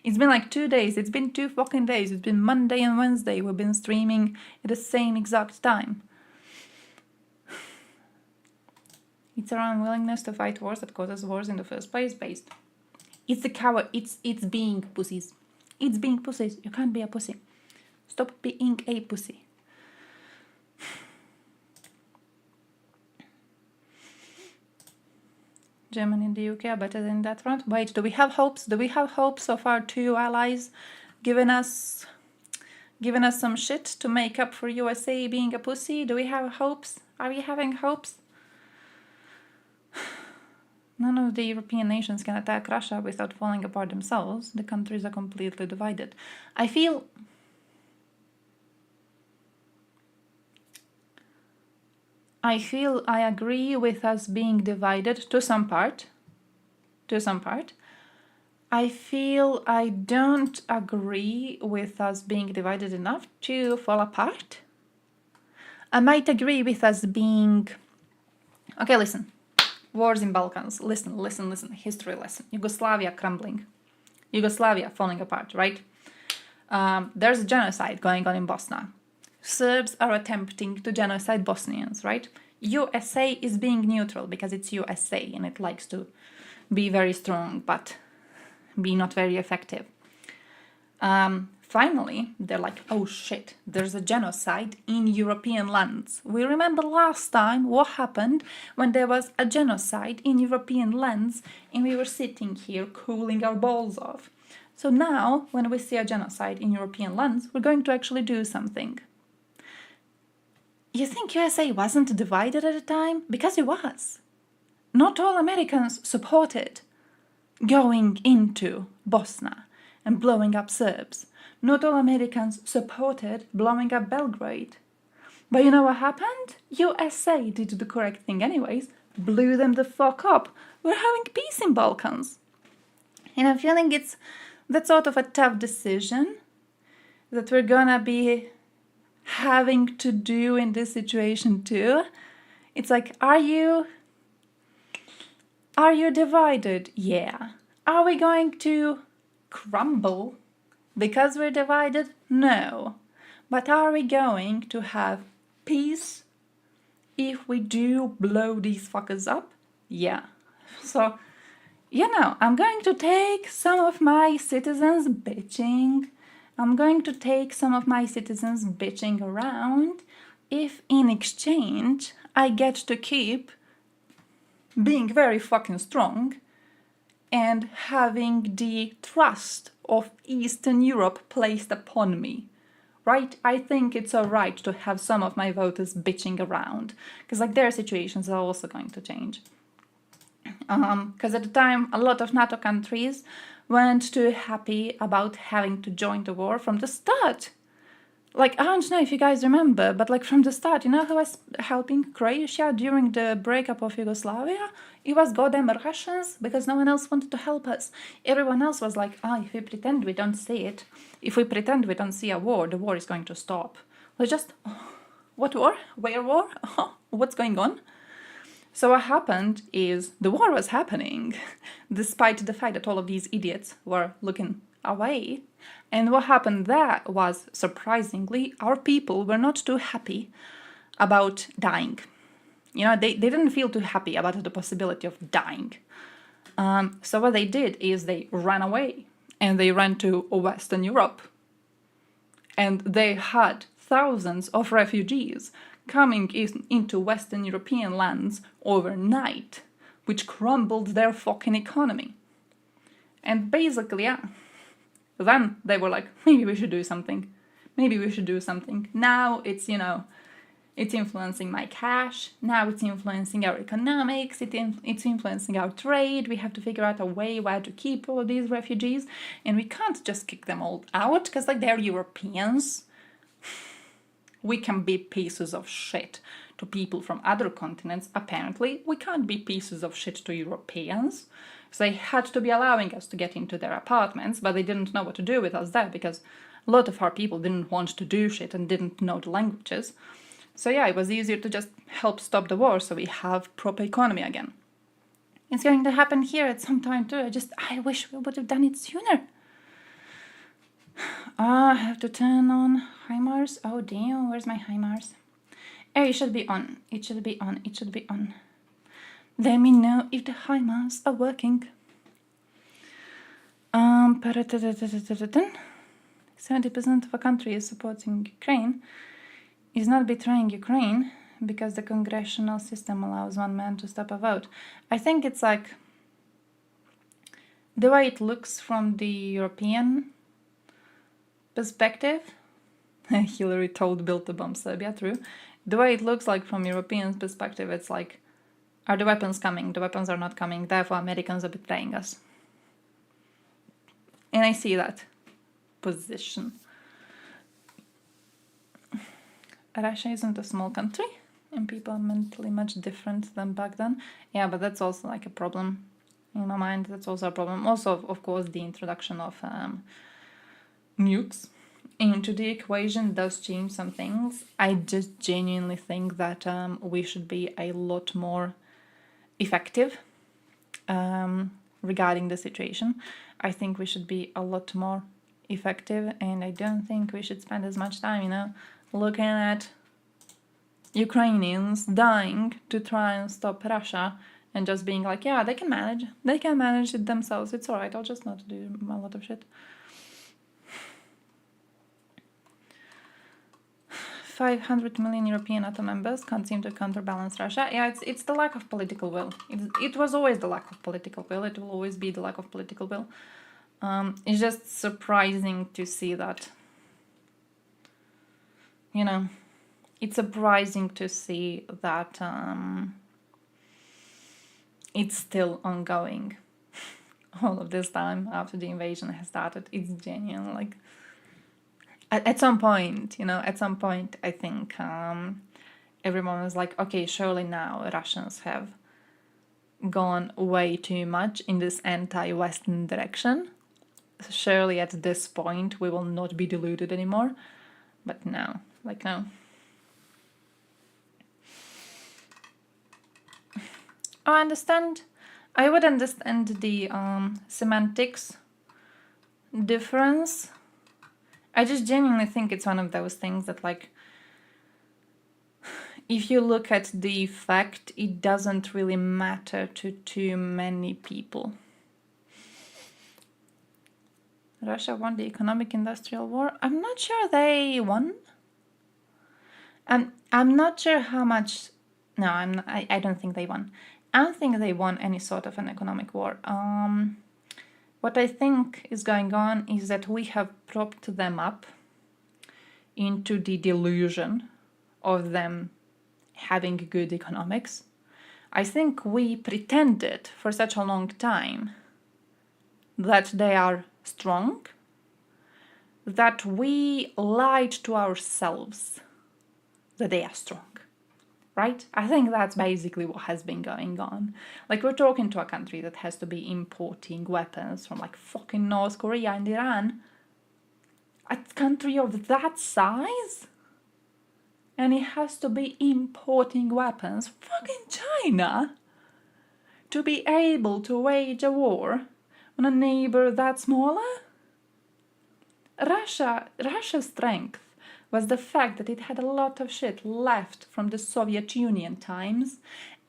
It's been like 2 days. It's been 2 fucking days. It's been Monday and Wednesday. We've been streaming at the same exact time. It's our unwillingness to fight wars that causes wars in the first place based. It's the coward. It's being pussies. It's being pussies. You can't be a pussy. Stop being a pussy. Germany and the UK are better than that front. Wait, do we have hopes? Do we have hopes of our 2 allies giving us some shit to make up for USA being a pussy? Do we have hopes? Are we having hopes? None of the European nations can attack Russia without falling apart themselves. The countries are completely divided. I feel I agree with us being divided to some part. I feel I don't agree with us being divided enough to fall apart. I might agree with us being... Okay, listen. Wars in Balkans. Listen. History lesson. Yugoslavia crumbling. Yugoslavia falling apart, right? There's a genocide going on in Bosnia. Serbs are attempting to genocide Bosnians, right? USA is being neutral because it's USA and it likes to be very strong but be not very effective. Finally, they're like, oh shit, there's a genocide in European lands. We remember last time what happened when there was a genocide in European lands and we were sitting here cooling our balls off. So now, when we see a genocide in European lands, we're going to actually do something. You think USA wasn't divided at the time? Because it was. Not all Americans supported going into Bosnia and blowing up Serbs. Not all Americans supported blowing up Belgrade. But you know what happened? USA did the correct thing anyways, blew them the fuck up. We're having peace in Balkans. And I'm feeling it's that sort of a tough decision that we're gonna be having to do in this situation too. It's like, are you divided? Yeah. Are we going to crumble because we're divided? No. But are we going to have peace if we do blow these fuckers up? Yeah. So, you know, I'm going to take some of my citizens bitching. I'm going to take some of my citizens bitching around if in exchange I get to keep being very fucking strong and having the trust of Eastern Europe placed upon me. Right? I think it's alright to have some of my voters bitching around because like their situations are also going to change. Because at the time a lot of NATO countries weren't too happy about having to join the war from the start. Like, I don't know if you guys remember, but like from the start, you know who was helping Croatia during the breakup of Yugoslavia? It was goddamn Russians, because no one else wanted to help us. Everyone else was like, if we pretend we don't see it, if we pretend we don't see a war, the war is going to stop. Let's just, what war? Where war? What's going on? So what happened is the war was happening, despite the fact that all of these idiots were looking away. And what happened there was, surprisingly, our people were not too happy about dying. You know, they didn't feel too happy about the possibility of dying. So what they did is they ran away and they ran to Western Europe. And they had thousands of refugees coming into Western European lands overnight, which crumbled their fucking economy. And basically, yeah, then they were like, maybe we should do something. Maybe we should do something. Now it's, you know, it's influencing my cash. Now it's influencing our economics. It's influencing our trade. We have to figure out a way where to keep all of these refugees. And we can't just kick them all out because, like, they're Europeans. We can be pieces of shit to people from other continents. Apparently, we can't be pieces of shit to Europeans. So they had to be allowing us to get into their apartments, but they didn't know what to do with us there because a lot of our people didn't want to do shit and didn't know the languages. So yeah, it was easier to just help stop the war so we have proper economy again. It's going to happen here at some time too. I wish we would have done it sooner. I have to turn on HIMARS. Oh damn, where's my HIMARS? Oh, it should be on. It should be on. It should be on. Let me know if the HIMARS are working. 70% of a country is supporting Ukraine. Is not betraying Ukraine because the congressional system allows one man to stop a vote. I think it's like the way it looks from the European perspective. Hillary told Bill to bomb Serbia, true. The way it looks like from European perspective, it's like, are the weapons coming? The weapons are not coming, therefore Americans are betraying us. And I see that position. Russia isn't a small country, and people are mentally much different than back then. Yeah, but that's also like a problem in my mind. That's also a problem. Also, of course, the introduction of nukes into the equation does change some things. I just genuinely think that we should be a lot more effective regarding the situation. I think we should be a lot more effective, and I don't think we should spend as much time, you know, looking at Ukrainians dying to try and stop Russia and just being like, yeah, they can manage it themselves, it's alright, I'll just not do a lot of shit. 500 million European NATO members can't seem to counterbalance Russia. Yeah, it's the lack of political will. It was always the lack of political will. It will always be the lack of political will. It's just surprising to see that. You know, it's surprising to see that it's still ongoing. All of this time after the invasion has started. It's genuine, like... At some point, I think everyone was like, okay, surely now Russians have gone way too much in this anti-Western direction. Surely at this point we will not be deluded anymore. But no, no. I would understand the semantics difference. I just genuinely think it's one of those things that, like, if you look at the fact, it doesn't really matter to too many people. Russia won the economic industrial war. I'm not sure they won. I'm not sure how much... No, I don't think they won. I don't think they won any sort of an economic war. What I think is going on is that we have propped them up into the delusion of them having good economics. I think we pretended for such a long time that they are strong, that we lied to ourselves that they are strong. Right? I think that's basically what has been going on. Like, we're talking to a country that has to be importing weapons from, like, fucking North Korea and Iran. A country of that size? And it has to be importing weapons. Fucking China! To be able to wage a war on a neighbor that smaller? Russia's strength was the fact that it had a lot of shit left from the Soviet Union times,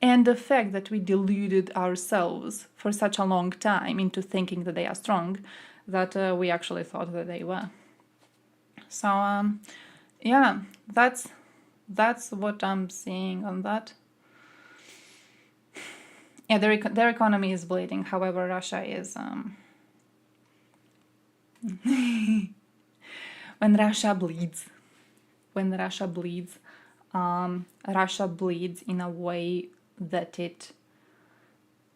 and the fact that we deluded ourselves for such a long time into thinking that they are strong, that we actually thought that they were. So, yeah, that's what I'm seeing on that. Yeah, their economy is bleeding, however, Russia is... When Russia bleeds, Russia bleeds in a way that it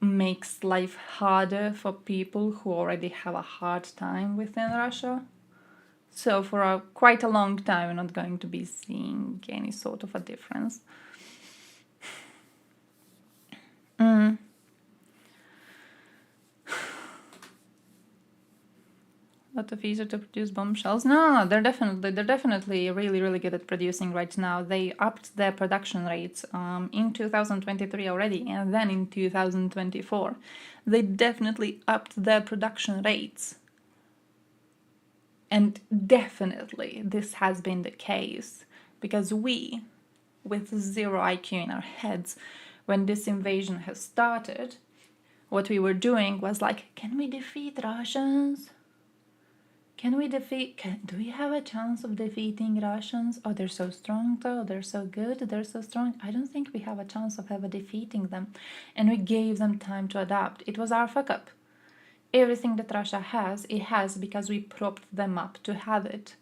makes life harder for people who already have a hard time within Russia. So for quite a long time we're not going to be seeing any sort of a difference. A lot of easier to produce bombshells. No, they're definitely really good at producing right now. They upped their production rates in 2023 already, and then in 2024. They definitely upped their production rates. And definitely this has been the case because we, with zero IQ in our heads, when this invasion has started, what we were doing was like, can we defeat Russians? Do we have a chance of defeating Russians? Oh, they're so strong though, they're so good, they're so strong. I don't think we have a chance of ever defeating them. And we gave them time to adapt. It was our fuck up. Everything that Russia has, it has because we propped them up to have it.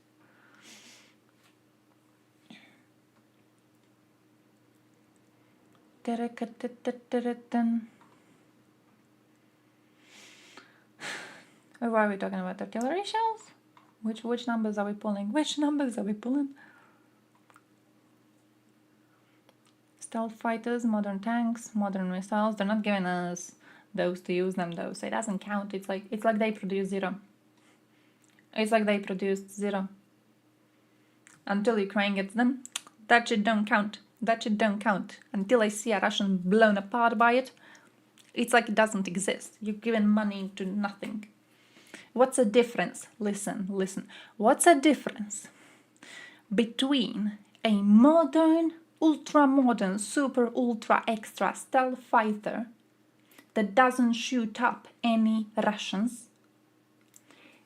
Why are we talking about artillery shells? Which numbers are we pulling? Stealth fighters, modern tanks, modern missiles. They're not giving us those to use them though, so it doesn't count. It's like they produce zero. It's like they produced zero. Until Ukraine gets them, that shit don't count. Until I see a Russian blown apart by it, it's like it doesn't exist. You're giving money to nothing. What's the difference? Listen. What's the difference between a modern ultra modern, super ultra extra stealth fighter that doesn't shoot up any Russians,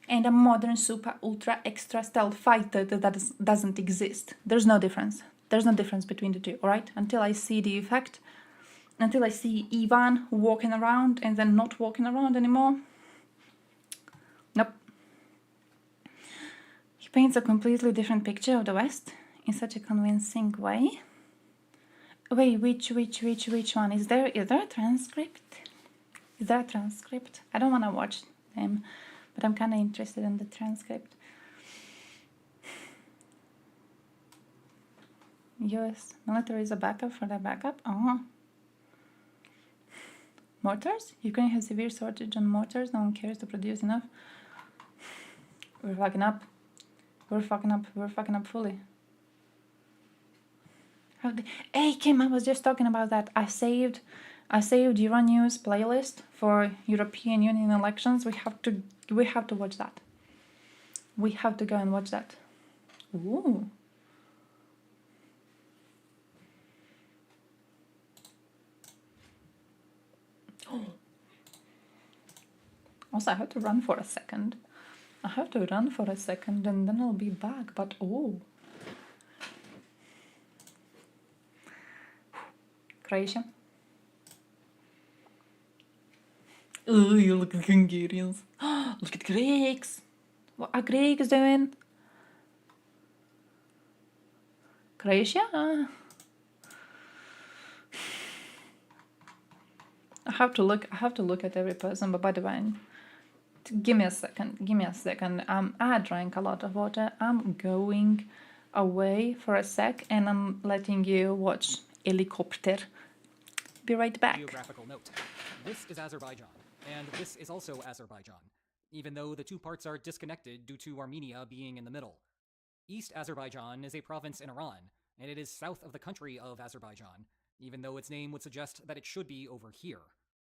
and a modern super ultra extra stealth fighter that doesn't exist. There's no difference. There's no difference between the two, alright? Until I see the effect, until I see Ivan walking around and then not walking around anymore. Nope. He paints a completely different picture of the West in such a convincing way. Wait, which one? Is there a transcript? Is there a transcript? I don't want to watch them, but I'm kind of interested in the transcript. US military is a backup for their backup? Mortars? Ukraine has severe shortage on mortars. No one cares to produce enough. We're fucking up. We're fucking up. We're fucking up fully. Hey Kim, I was just talking about that. I saved Euronews playlist for European Union elections. We have to watch that. We have to go and watch that. Ooh. Also, I have to run for a second. And then I'll be back. But oh. Croatia. Oh, you look at Hungarians. Look at Greeks. What are Greeks doing? Croatia? I have to look at every person, but by the way, give me a second. I drank a lot of water. I'm going away for a sec and I'm letting you watch Helicopter. Be right back. Geographical note. This is Azerbaijan, and this is also Azerbaijan, even though the two parts are disconnected due to Armenia being in the middle. East Azerbaijan is a province in Iran, and it is south of the country of Azerbaijan, even though its name would suggest that it should be over here.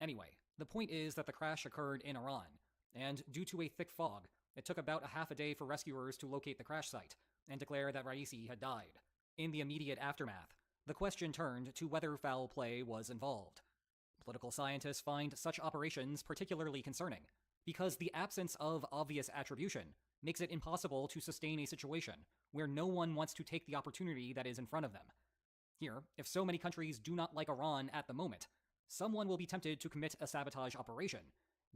Anyway, the point is that the crash occurred in Iran, and due to a thick fog, it took about a half a day for rescuers to locate the crash site and declare that Raisi had died. In the immediate aftermath, the question turned to whether foul play was involved. Political scientists find such operations particularly concerning, because the absence of obvious attribution makes it impossible to sustain a situation where no one wants to take the opportunity that is in front of them. Here, if so many countries do not like Iran at the moment, someone will be tempted to commit a sabotage operation,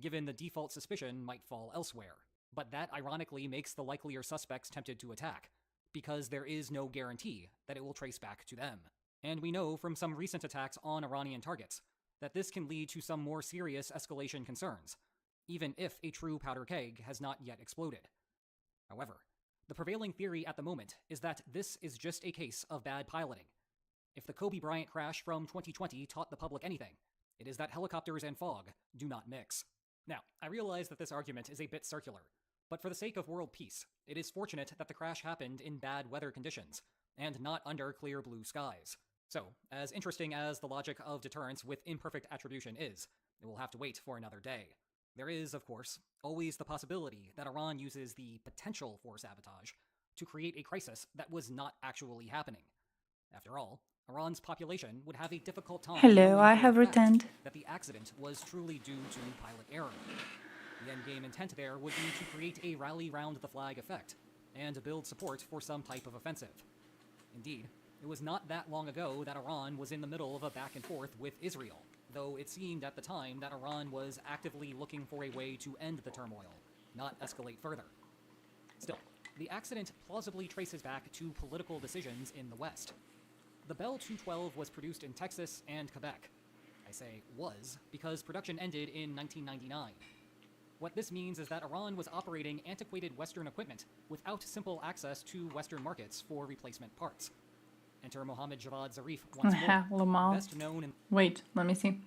given the default suspicion might fall elsewhere. But that ironically makes the likelier suspects tempted to attack, because there is no guarantee that it will trace back to them. And we know from some recent attacks on Iranian targets that this can lead to some more serious escalation concerns, even if a true powder keg has not yet exploded. However, the prevailing theory at the moment is that this is just a case of bad piloting. If the Kobe Bryant crash from 2020 taught the public anything, it is that helicopters and fog do not mix. Now, I realize that this argument is a bit circular, but for the sake of world peace, it is fortunate that the crash happened in bad weather conditions, and not under clear blue skies. So, as interesting as the logic of deterrence with imperfect attribution is, it will have to wait for another day. There is, of course, always the possibility that Iran uses the potential for sabotage to create a crisis that was not actually happening. After all, Iran's population would have a difficult time Hello, I have returned. That the accident was truly due to pilot error. The endgame intent there would be to create a rally round the flag effect and build support for some type of offensive. Indeed, it was not that long ago that Iran was in the middle of a back and forth with Israel, though it seemed at the time that Iran was actively looking for a way to end the turmoil, not escalate further. Still, the accident plausibly traces back to political decisions in the West. The Bell 212 was produced in Texas and Quebec. I say was because production ended in 1999. What this means is that Iran was operating antiquated Western equipment without simple access to Western markets for replacement parts. Enter Mohammad Javad Zarif once more, best known in... Wait, let me see.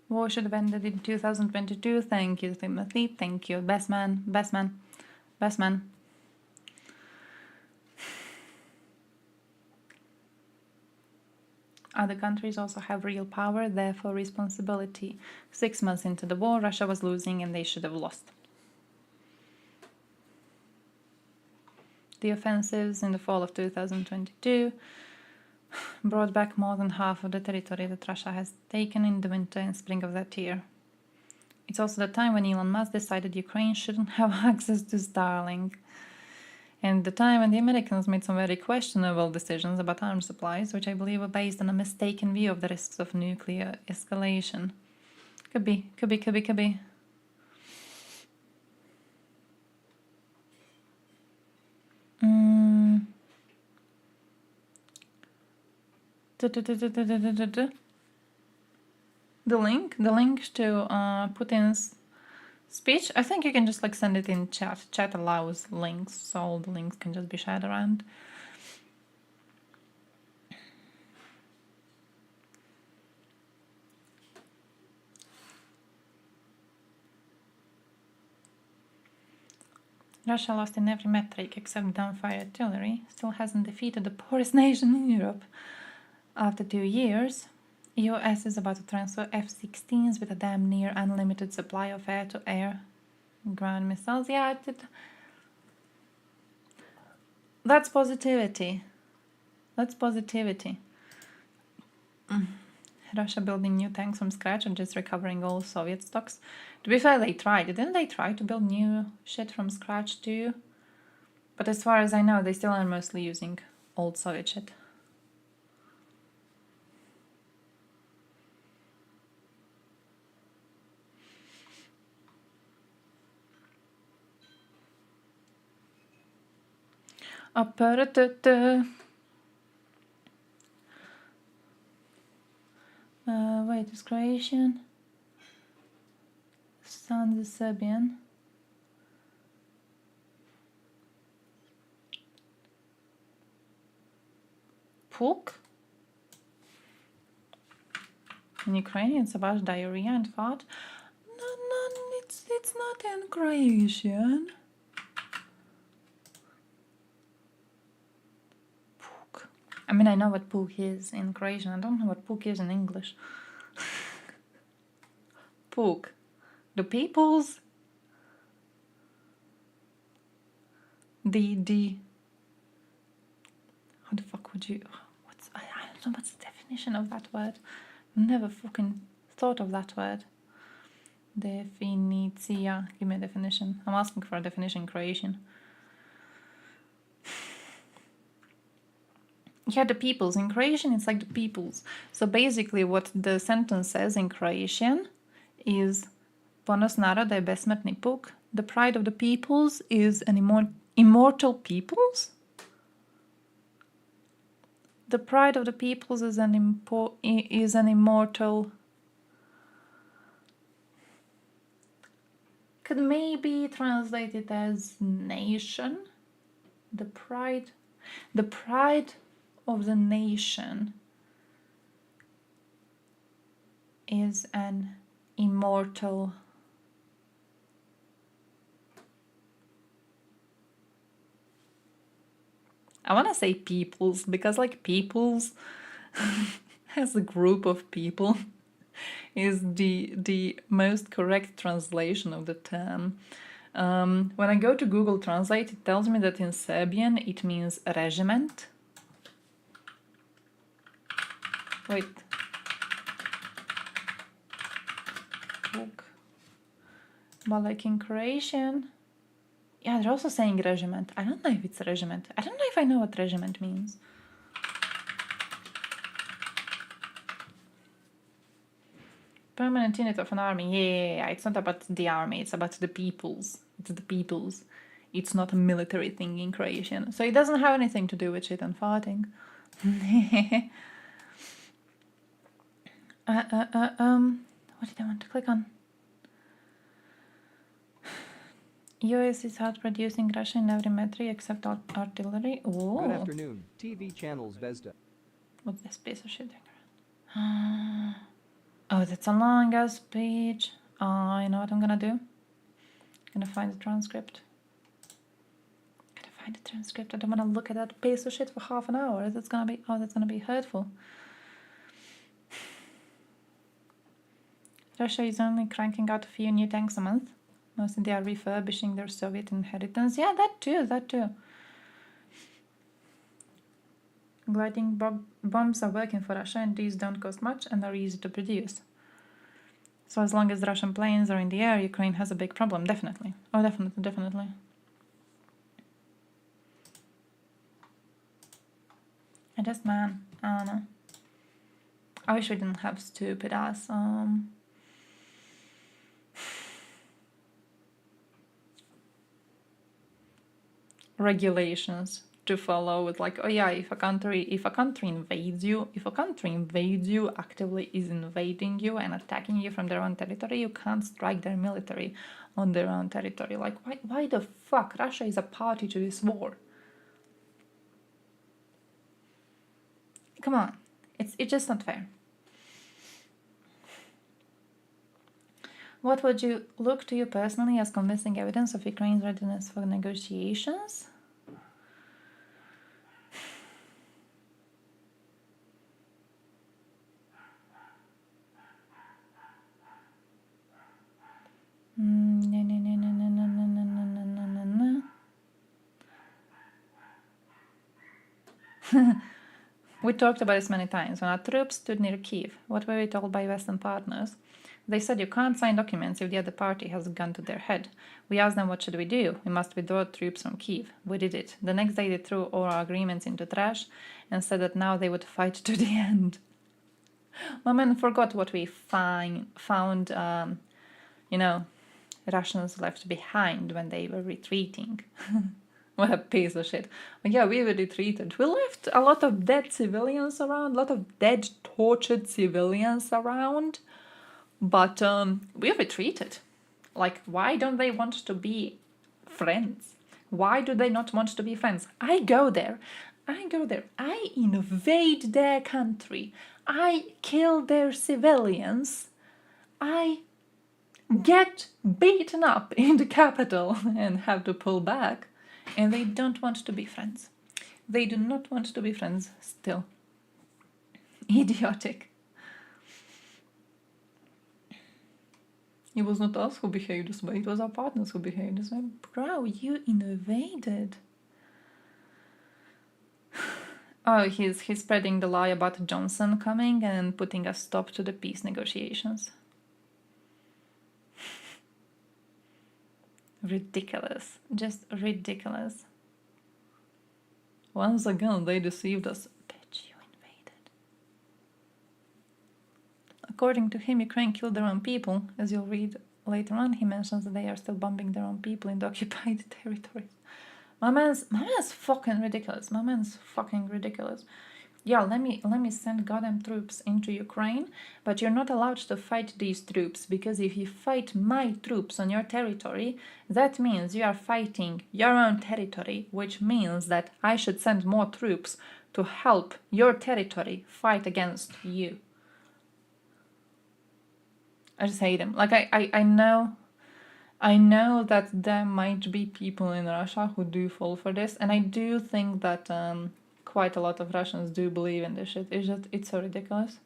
War should have ended in 2022. Thank you, Timothy. Thank you. Best man. Other countries also have real power, therefore responsibility. 6 months into the war, Russia was losing and they should have lost. the offensives in the fall of 2022 brought back more than half of the territory that Russia has taken in the winter and spring of that year. It's also the time when Elon Musk decided Ukraine shouldn't have access to Starlink. And the time when the Americans made some very questionable decisions about arms supplies, which I believe were based on a mistaken view of the risks of nuclear escalation. Could be. The link to Putin's speech, I think you can just like send it in chat. Chat allows links, so all the links can just be shared around. Russia lost in every metric except downfire artillery, still hasn't defeated the poorest nation in Europe. After 2 years, US is about to transfer F-16s with a damn near unlimited supply of air-to-air ground missiles. Yeah, that's positivity. That's positivity. Russia building new tanks from scratch or just recovering old Soviet stocks? To be fair, they tried. Didn't they try to build new shit from scratch too? But as far as I know, they still are mostly using old Soviet shit. Wait, is Croatian? Sounds Serbian. Puk? In Ukrainian, it's about diarrhea and fart. No, it's not in Croatian. Puk. I mean, I know what puk is in Croatian. I don't know what puk is in English. Puk. The peoples. How the fuck would you... I don't know what's the definition of that word. I've never fucking thought of that word. Definicija. Give me a definition. I'm asking for a definition in Croatian. Yeah, the peoples. In Croatian, it's like the peoples. So basically what the sentence says in Croatian is Ponos naroda je besmrtni puk. The pride of the peoples is an immortal peoples? The pride of the peoples is an immortal... Could maybe translate it as nation? The pride of the nation is an immortal... I want to say peoples, because like peoples as a group of people is the most correct translation of the term. When I go to Google Translate, it tells me that in Serbian it means regiment. Wait. But like in Croatian... Yeah, they're also saying regiment. I don't know if it's a regiment. I don't know if I know what regiment means. Permanent unit of an army. Yeah. It's not about the army. It's about the peoples. It's the peoples. It's not a military thing in Croatian. So it doesn't have anything to do with shit and farting. What did I want to click on? US is outproducing Russia in every metric except artillery. Ooh. Good afternoon. TV channels Vezda. What's this piece of shit? Oh, that's a long ass speech. You know what I'm gonna do? I'm gonna find the transcript. I don't wanna look at that piece of shit for half an hour. That's gonna be hurtful. Russia is only cranking out a few new tanks a month. Mostly they are refurbishing their Soviet inheritance. Yeah, that too. Gliding bombs are working for Russia, and these don't cost much and are easy to produce. So as long as Russian planes are in the air, Ukraine has a big problem, definitely. Oh, definitely, definitely. I just, man, I don't know. I wish we didn't have stupid ass, regulations to follow. With like, oh yeah, if a country invades you, actively is invading you and attacking you from their own territory, you can't strike their military on their own territory. Like, why the fuck? Russia is a party to this war. Come on, it's just not fair. What would you look to you personally as convincing evidence of Ukraine's readiness for negotiations? We talked about this many times. When our troops stood near Kyiv, what were we told by Western partners? They said you can't sign documents if the other party has a gun to their head. We asked them what should we do. We must withdraw troops from Kyiv. We did it. The next day they threw all our agreements into trash and said that now they would fight to the end. My man forgot what we found, Russians left behind when they were retreating. What a piece of shit. But yeah, we were retreated. We left a lot of dead civilians around, a lot of dead, tortured civilians around. But we retreated. Like, why don't they want to be friends? Why do they not want to be friends? I go there. I invade their country. I kill their civilians. I get beaten up in the capital and have to pull back. And they don't want to be friends. They do not want to be friends still. Idiotic. It was not us who behaved this way, it was our partners who behaved this way. Bro, you invaded. Oh, he's spreading the lie about Johnson coming and putting a stop to the peace negotiations. Ridiculous. Just ridiculous. Once again, they deceived us. Bitch, you invaded. According to him, Ukraine killed their own people. As you'll read later on, he mentions that they are still bombing their own people in the occupied territories. My man's fucking ridiculous. My man's fucking ridiculous. Yeah, let me send goddamn troops into Ukraine, but you're not allowed to fight these troops, because if you fight my troops on your territory, that means you are fighting your own territory, which means that I should send more troops to help your territory fight against you. I just hate him. Like, I know that there might be people in Russia who do fall for this, and I do think that quite a lot of Russians do believe in this shit. It's so ridiculous.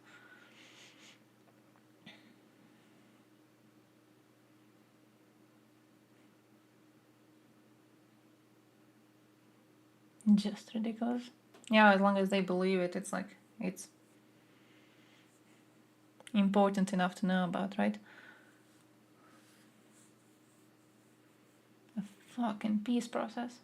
Just ridiculous. Yeah, as long as they believe it, it's like, it's important enough to know about, right? A fucking peace process.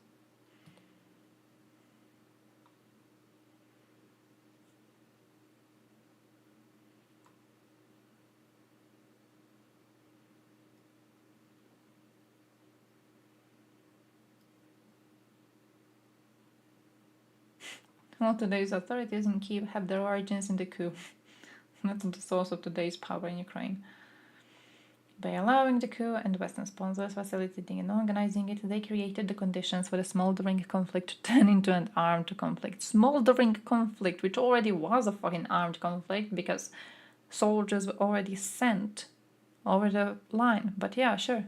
Well, today's authorities in Kyiv have their origins in the coup. That's the source of today's power in Ukraine. By allowing the coup and Western sponsors facilitating and organizing it, they created the conditions for the smoldering conflict to turn into an armed conflict. Smoldering conflict, which already was a fucking armed conflict because soldiers were already sent over the line. But yeah, sure.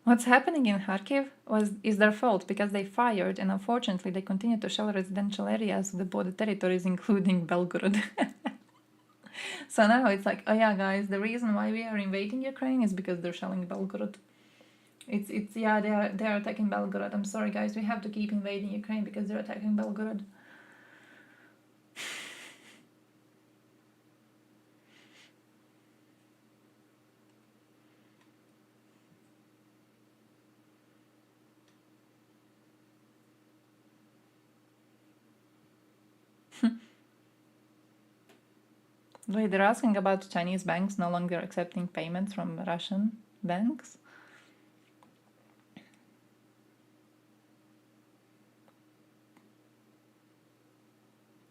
What's happening in Kharkiv is their fault because they fired, and unfortunately they continue to shell residential areas of the border territories, including Belgorod. So now it's like, oh yeah, guys, the reason why we are invading Ukraine is because they're shelling Belgorod. It's yeah, they are attacking Belgorod. I'm sorry, guys, we have to keep invading Ukraine because they're attacking Belgorod. Wait, they're asking about Chinese banks no longer accepting payments from Russian banks?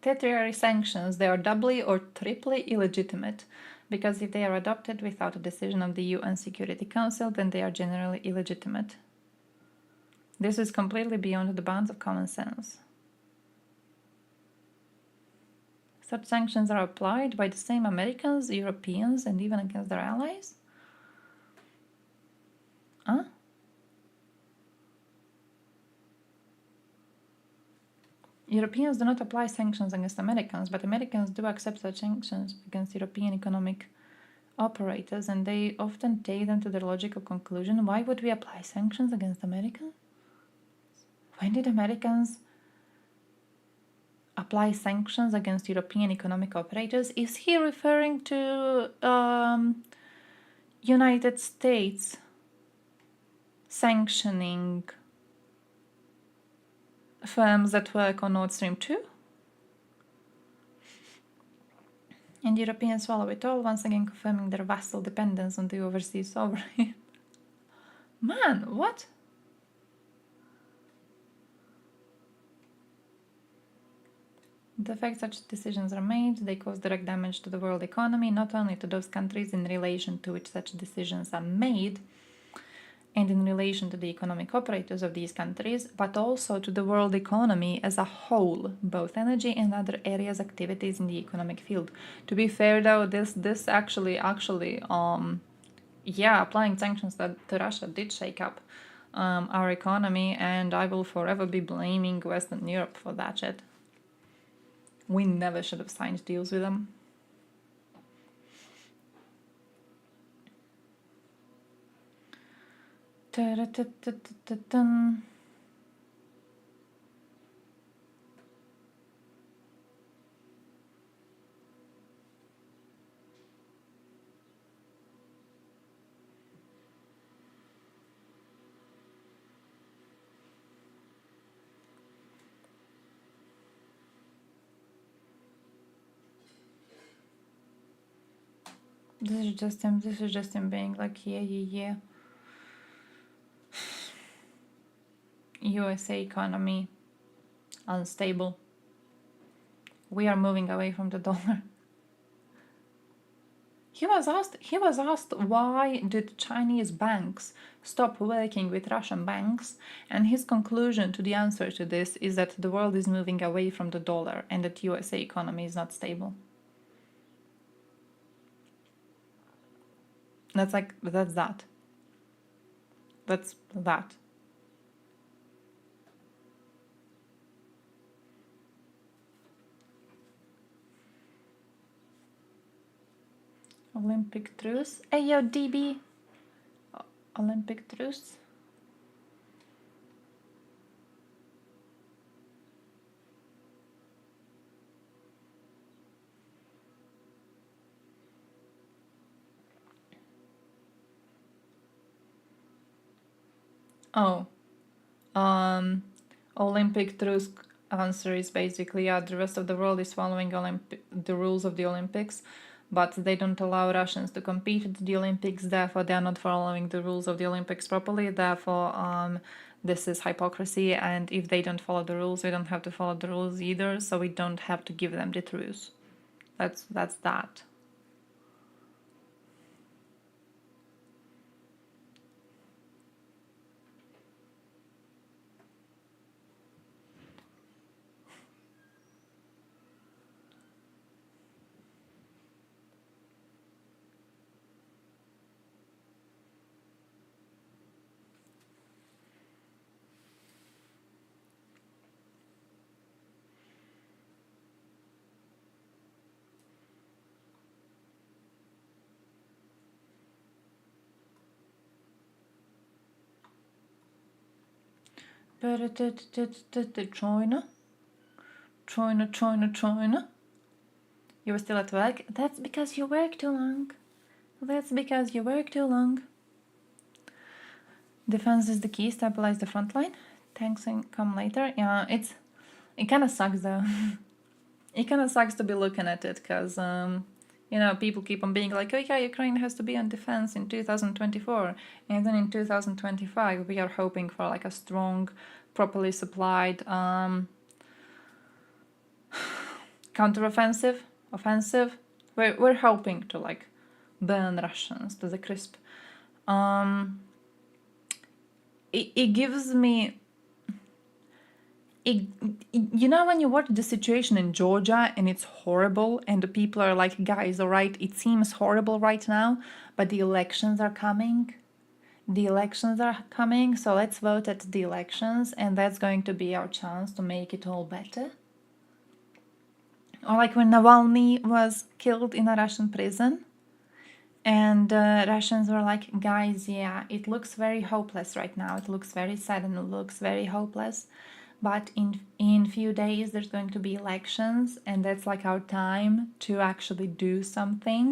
Tertiary sanctions, they are doubly or triply illegitimate, because if they are adopted without a decision of the UN Security Council, then they are generally illegitimate. This is completely beyond the bounds of common sense. Such sanctions are applied by the same Americans, Europeans, and even against their allies? Huh? Europeans do not apply sanctions against Americans, but Americans do accept such sanctions against European economic operators, and they often take them to their logical conclusion. Why would we apply sanctions against Americans? When did Americans apply sanctions against European economic operators? Is he referring to United States sanctioning firms that work on Nord Stream 2? And Europeans follow it all, once again confirming their vassal dependence on the overseas sovereign. Man, what? The fact such decisions are made, they cause direct damage to the world economy, not only to those countries in relation to which such decisions are made, and in relation to the economic operators of these countries, but also to the world economy as a whole, both energy and other areas activities in the economic field. To be fair though, this actually, yeah, applying sanctions to Russia did shake up our economy, and I will forever be blaming Western Europe for that shit. We never should have signed deals with them. This is just him being like, yeah. USA economy unstable. We are moving away from the dollar. He was asked why did Chinese banks stop working with Russian banks, and his conclusion to the answer to this is that the world is moving away from the dollar and that USA economy is not stable. That's that. That's that. Olympic truce. Hey yo, DB. Olympic truce. Oh. Olympic truce answer is basically, yeah, the rest of the world is following the rules of the Olympics, but they don't allow Russians to compete at the Olympics, therefore they are not following the rules of the Olympics properly, therefore this is hypocrisy, and if they don't follow the rules, we don't have to follow the rules either, so we don't have to give them the truce. That's that. China. You were still at work? That's because you work too long. That's because you work too long. Defense is the key. Stabilize the front line. Tanks come later. Yeah, it kind of sucks though. It kind of sucks to be looking at it because, you know, people keep on being like, oh yeah, Ukraine has to be on defense in 2024. And then in 2025, we are hoping for like a strong, properly supplied counteroffensive, offensive. We're hoping to like burn Russians to the crisp. It gives me... you know when you watch the situation in Georgia and it's horrible and the people are like, guys, all right, it seems horrible right now, but the elections are coming. The elections are coming, so let's vote at the elections and that's going to be our chance to make it all better. Or like when Navalny was killed in a Russian prison and Russians were like, guys, yeah, it looks very hopeless right now. It looks very sad and it looks very hopeless. But in few days there's going to be elections and that's like our time to actually do something.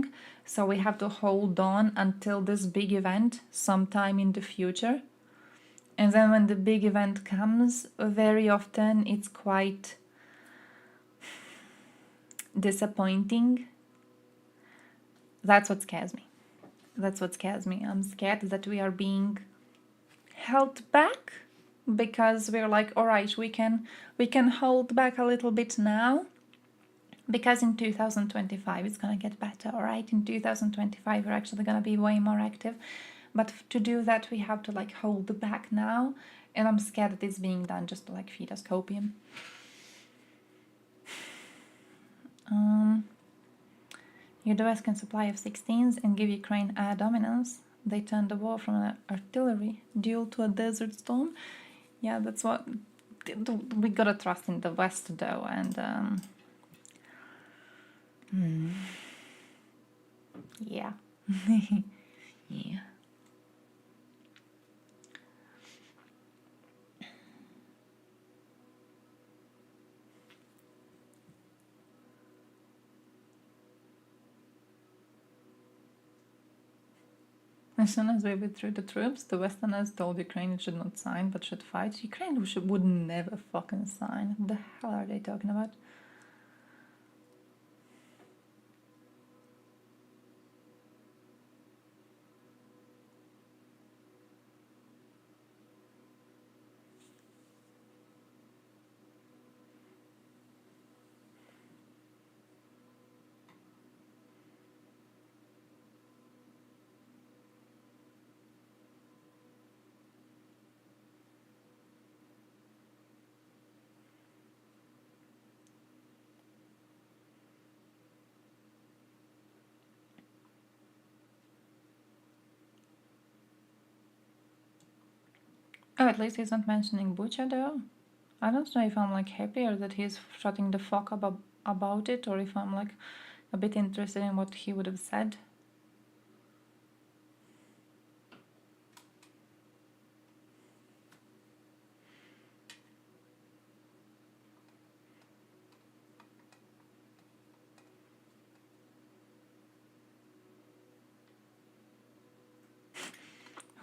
So we have to hold on until this big event sometime in the future. And then when the big event comes, very often it's quite disappointing. That's what scares me. That's what scares me. I'm scared that we are being held back. Because we're like, all right, we can hold back a little bit now because in 2025 it's gonna get better, all right? In 2025 we're actually gonna be way more active, but to do that we have to like hold back now, and I'm scared that it's being done just to like feed us copium. US can supply F-16s and give Ukraine air dominance. They turned the war from an artillery duel to a desert storm. Yeah, that's what we gotta trust in the West, though, and yeah, yeah. As soon as we withdrew the troops, the Westerners told Ukraine it should not sign but should fight. Ukraine would never fucking sign. What the hell are they talking about? Oh, at least he's not mentioning Bucha though. I don't know if I'm like happier that he's shutting the fuck up about it, or if I'm like a bit interested in what he would have said.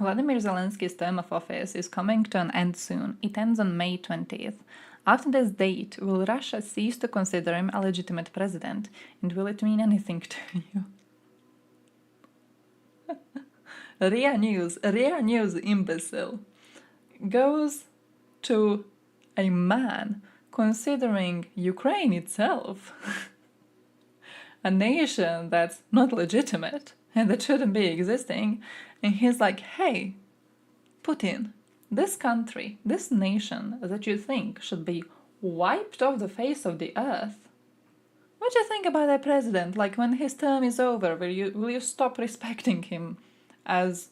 Vladimir Zelensky's term of office is coming to an end soon. It ends on May 20th. After this date, will Russia cease to consider him a legitimate president? And will it mean anything to you? Ria News imbecile goes to a man considering Ukraine itself a nation that's not legitimate and that shouldn't be existing, and he's like, hey, Putin, this country, this nation that you think should be wiped off the face of the earth, what do you think about that president? Like, when his term is over, will you stop respecting him as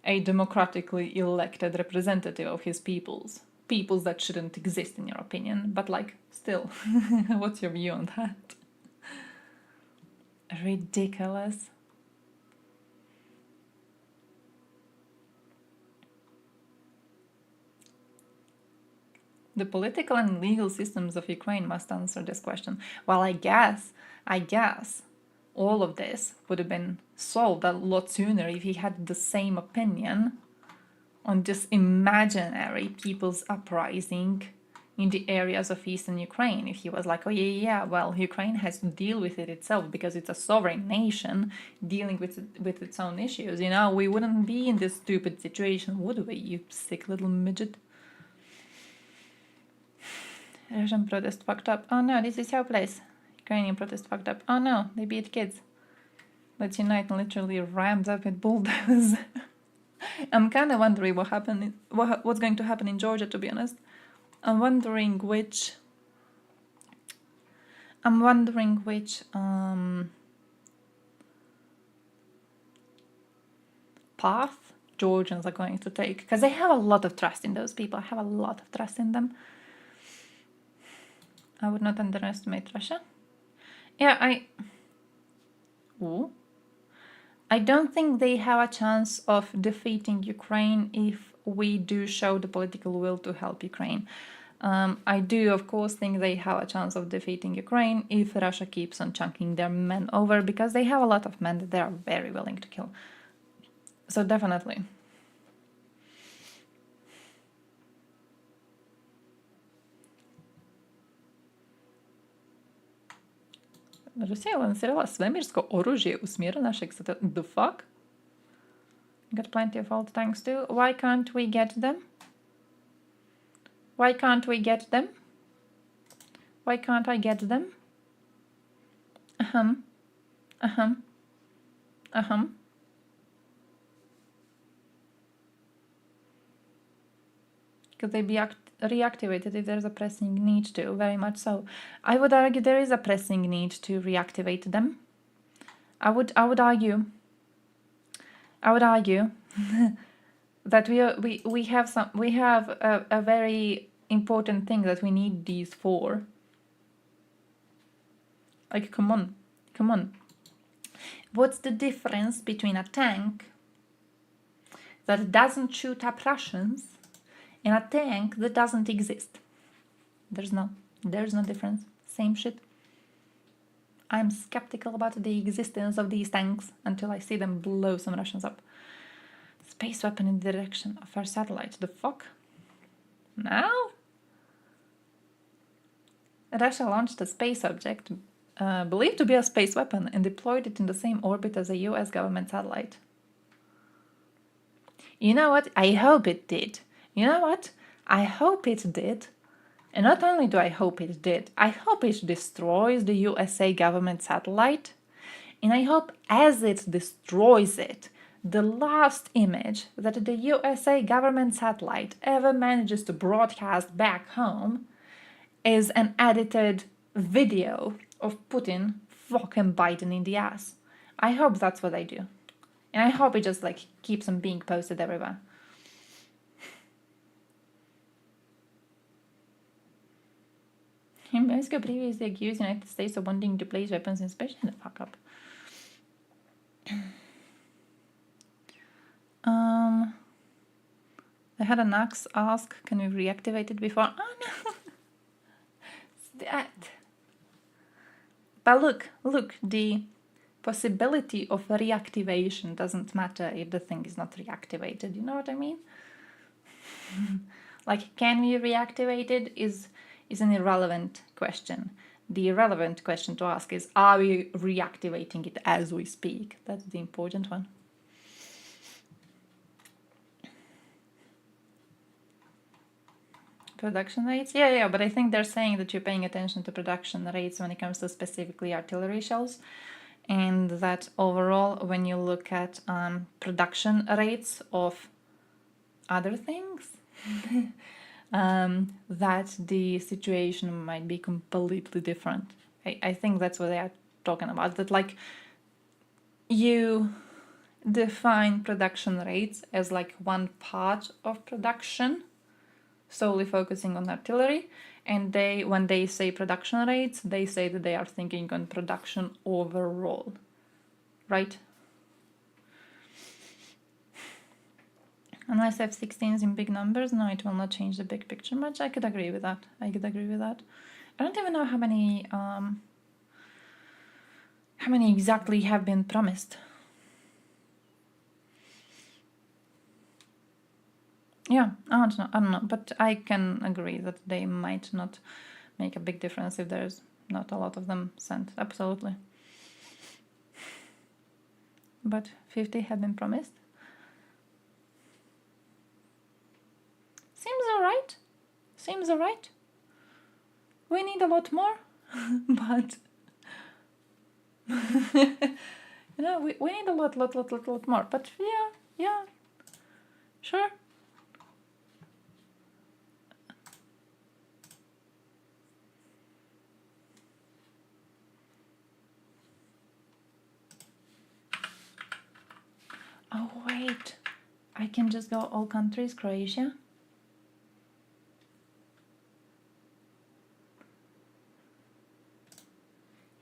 a democratically elected representative of his peoples that shouldn't exist in your opinion, but like, still, what's your view on that? Ridiculous. The political and legal systems of Ukraine must answer this question. Well, I guess all of this would have been solved a lot sooner if he had the same opinion on this imaginary people's uprising in the areas of eastern Ukraine. If he was like, oh yeah, well, Ukraine has to deal with it itself because it's a sovereign nation dealing with its own issues, you know, we wouldn't be in this stupid situation, would we, you sick little midget? Russian protest fucked up. Oh no, this is our place. Ukrainian protest fucked up. Oh no, they beat kids. Let's unite and literally rammed up with bulldozers. I'm kind of wondering what's going to happen in Georgia, to be honest. I'm wondering which path Georgians are going to take, because I have a lot of trust in those people. I have a lot of trust in them. I would not underestimate Russia. Yeah, I don't think they have a chance of defeating Ukraine if we do show the political will to help Ukraine. I do, of course, think they have a chance of defeating Ukraine if Russia keeps on chunking their men over, because they have a lot of men that they are very willing to kill. So definitely. Rusija lansirala svemirsko oružje u smjeru našeg satelita. The fuck? Got plenty of old tanks too. Why can't we get them? Why can't we get them? Why can't I get them? Could they be reactivated if there's a pressing need to? Very much so. I would argue there is a pressing need to reactivate them. I would argue that we have a very important thing that we need these for. Like, come on. What's the difference between a tank that doesn't shoot up Russians and a tank that doesn't exist? There's no difference. Same shit. I'm skeptical about the existence of these tanks until I see them blow some Russians up. Space weapon in the direction of our satellite. The fuck? Now? Russia launched a space object believed to be a space weapon and deployed it in the same orbit as a US government satellite. You know what? I hope it did. You know what? I hope it did. And not only do I hope it did, I hope it destroys the USA government satellite. And I hope as it destroys it, the last image that the USA government satellite ever manages to broadcast back home is an edited video of Putin fucking Biden in the ass. I hope that's what I do. And I hope it just keeps on being posted everywhere. Moscow previously accused the United States of wanting to place weapons in space. Shut the fuck up. I had an ask, can we reactivate it before? Oh no! That. But look, the possibility of reactivation doesn't matter if the thing is not reactivated. You know what I mean? Can we reactivate it is an irrelevant question. The irrelevant question to ask is, are we reactivating it as we speak? That's the important one. Production rates? Yeah, but I think they're saying that you're paying attention to production rates when it comes to specifically artillery shells, and that overall, when you look at production rates of other things, that the situation might be completely different. I think that's what they are talking about, that you define production rates as one part of production, solely focusing on artillery, and when they say production rates, they say that they are thinking on production overall, right? Unless F-16s in big numbers, no, it will not change the big picture much. I could agree with that. I could agree with that. I don't even know how many exactly have been promised. Yeah, I don't know, but I can agree that they might not make a big difference if there's not a lot of them sent. Absolutely. But 50 have been promised. Seems alright. Seems alright. We need a lot more, but you know, we need a lot more. But yeah, sure. Oh wait, I can just go all countries, Croatia.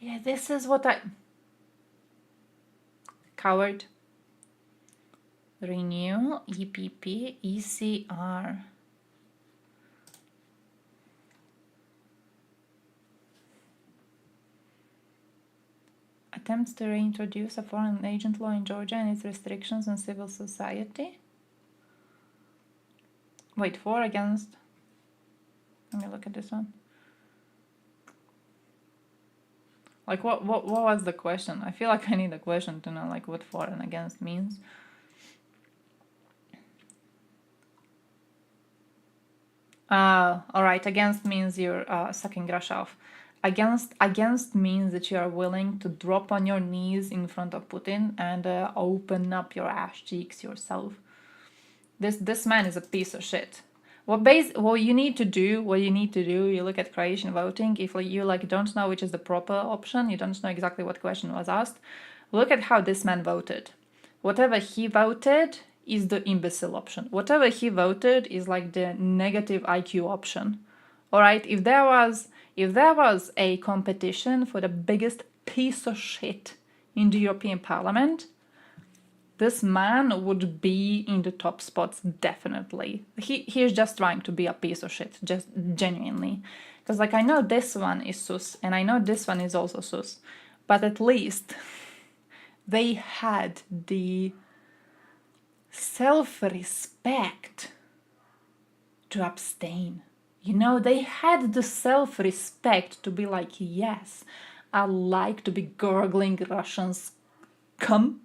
Yeah, this is what I... Coward. Renew, EPP, ECR. Attempts to reintroduce a foreign agent law in Georgia and its restrictions on civil society. Wait, for, against... Let me look at this one. Like, what was the question? I feel like I need a question to know, like, what for and against means. Alright, against means you're sucking Russia off. Against means that you are willing to drop on your knees in front of Putin and open up your ass cheeks yourself. This man is a piece of shit. What you need to do, you look at Croatian voting. If you don't know which is the proper option, you don't know exactly what question was asked, look at how this man voted. Whatever he voted is the imbecile option. Whatever he voted is like the negative IQ option. All right, if there was a competition for the biggest piece of shit in the European Parliament, this man would be in the top spots, definitely. He's just trying to be a piece of shit, just genuinely. Because, like, I know this one is sus, and I know this one is also sus, but at least they had the self-respect to abstain. You know, they had the self-respect to be like, yes, I like to be gurgling Russians cum,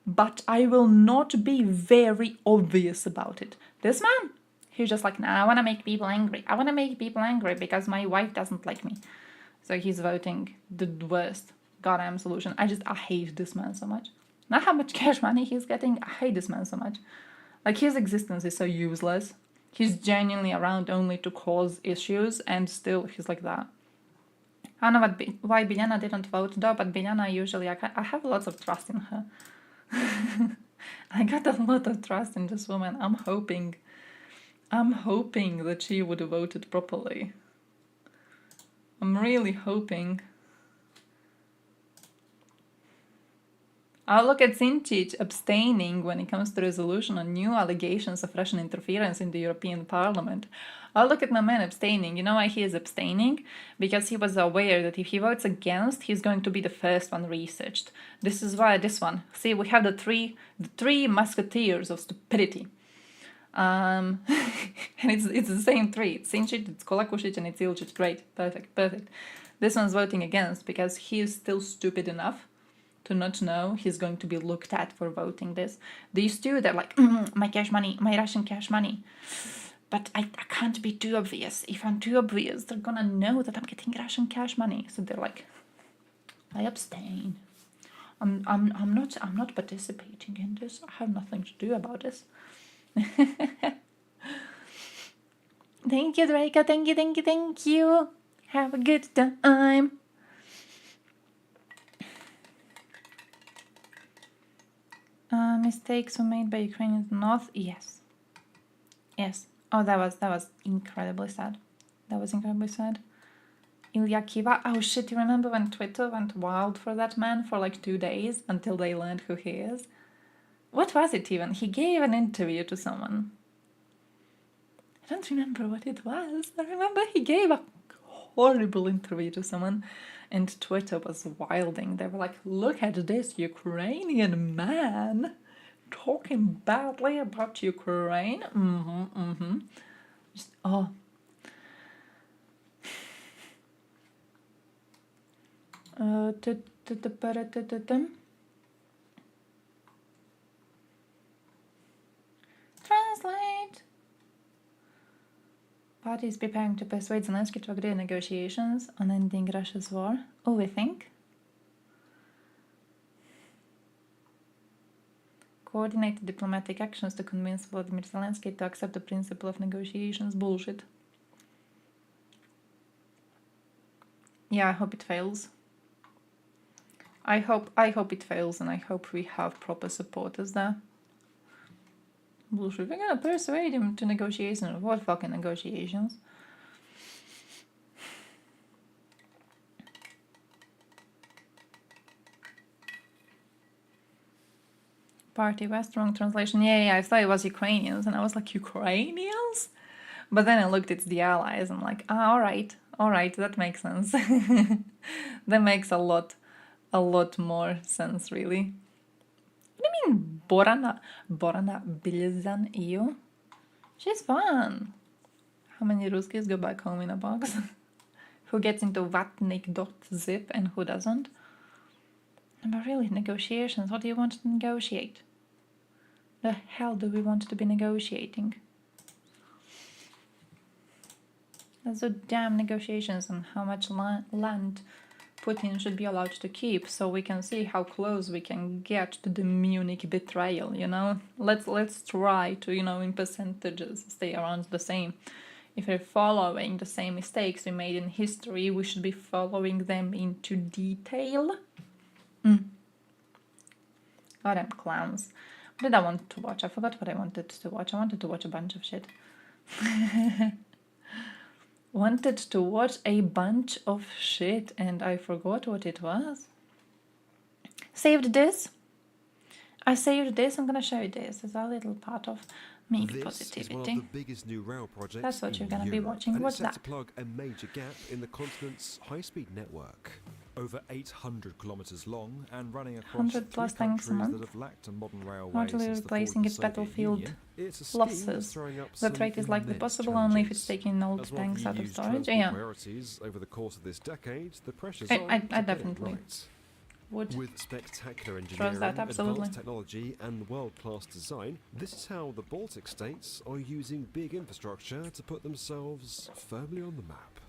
but I will not be very obvious about it. This man, he's just like, nah, I want to make people angry. I want to make people angry because my wife doesn't like me. So he's voting the worst goddamn solution. I hate this man so much. Not how much cash money he's getting, I hate this man so much. Like, his existence is so useless. He's genuinely around only to cause issues, and still he's like that. I don't know why Biljana didn't vote though, but Biljana usually, I have lots of trust in her. I got a lot of trust in this woman. I'm hoping that she would have voted properly. I'm really hoping. I'll look at Sinčić abstaining when it comes to resolution on new allegations of Russian interference in the European Parliament. I'll look at my man abstaining. You know why he is abstaining? Because he was aware that if he votes against, he's going to be the first one researched. This is why this one. See, we have the three musketeers of stupidity. And it's the same three. It's Sinčić, it's Kolakušić, and it's Ilčić. Great, perfect. This one's voting against because he is still stupid enough to not know he's going to be looked at for voting this. These two, they're like, my cash money, my Russian cash money. But I can't be too obvious. If I'm too obvious, they're gonna know that I'm getting Russian cash money. So they're like, I abstain. I'm not participating in this. I have nothing to do about this. Thank you, Draco. Thank you. Have a good time. Mistakes were made by Ukrainians North. Yes. Oh, that was incredibly sad. Ilya Kiva. Oh shit! You remember when Twitter went wild for that man for like 2 days until they learned who he is? What was it even? He gave an interview to someone. I don't remember what it was. I remember he gave a horrible interview to someone, and Twitter was wilding. They were like, look at this Ukrainian man talking badly about Ukraine. Just, oh. Translate. Party is preparing to persuade Zelensky to agree on negotiations on ending Russia's war. Oh, we think? Coordinate diplomatic actions to convince Vladimir Zelensky to accept the principle of negotiations. Bullshit. Yeah, I hope it fails. I hope it fails, and I hope we have proper supporters there. Bullshit. We're gonna persuade him to negotiations. What fucking negotiations? Party West, wrong translation. Yeah, I thought it was Ukrainians, and I was like, Ukrainians? But then I looked, it's the Allies, and I'm like, alright, that makes sense. That makes a lot more sense, really. What do you mean, Borana Bilzan EU? She's fun. How many Ruskies go back home in a box? Who gets into vatnik.zip and who doesn't? But really, negotiations, what do you want to negotiate? The hell do we want to be negotiating? Let's do damn negotiations on how much land Putin should be allowed to keep, so we can see how close we can get to the Munich betrayal, you know? Let's try to, you know, in percentages, stay around the same. If we're following the same mistakes we made in history, we should be following them into detail. Goddamn clowns. What did I want to watch? I forgot what I wanted to watch. I wanted to watch a bunch of shit. Wanted to watch a bunch of shit and I forgot what it was. Saved this. I saved this. I'm gonna show you this. It's a little part of me positivity. Is one of the biggest new rail projects. That's what you're gonna Europe, be watching. What's and it's that? set to plug a major gap in the continent's high-speed network. Over 800 kilometres long and running across 100 plus three tanks a countries month. that have lacked a modern railway Largely since the fall of replacing the its Soviet battlefield Union. It's a scheme that's losses. throwing up That some rate is likely immense possible only if it's challenges. taking old As one of tanks the out of EU's storage. transport Yeah. priorities over the course of this decade, the pressures I on to get it definitely right. would. With spectacular Trust engineering, that, absolutely. advanced technology and world-class design, this is how the Baltic states are using big infrastructure to put themselves firmly on the map.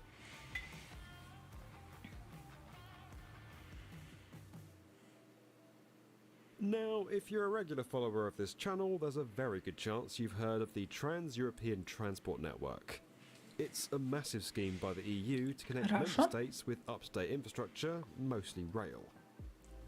Now, if you're a regular follower of this channel, there's a very good chance you've heard of the Trans-European Transport Network. It's a massive scheme by the EU to connect member states with up-to-date infrastructure, mostly rail.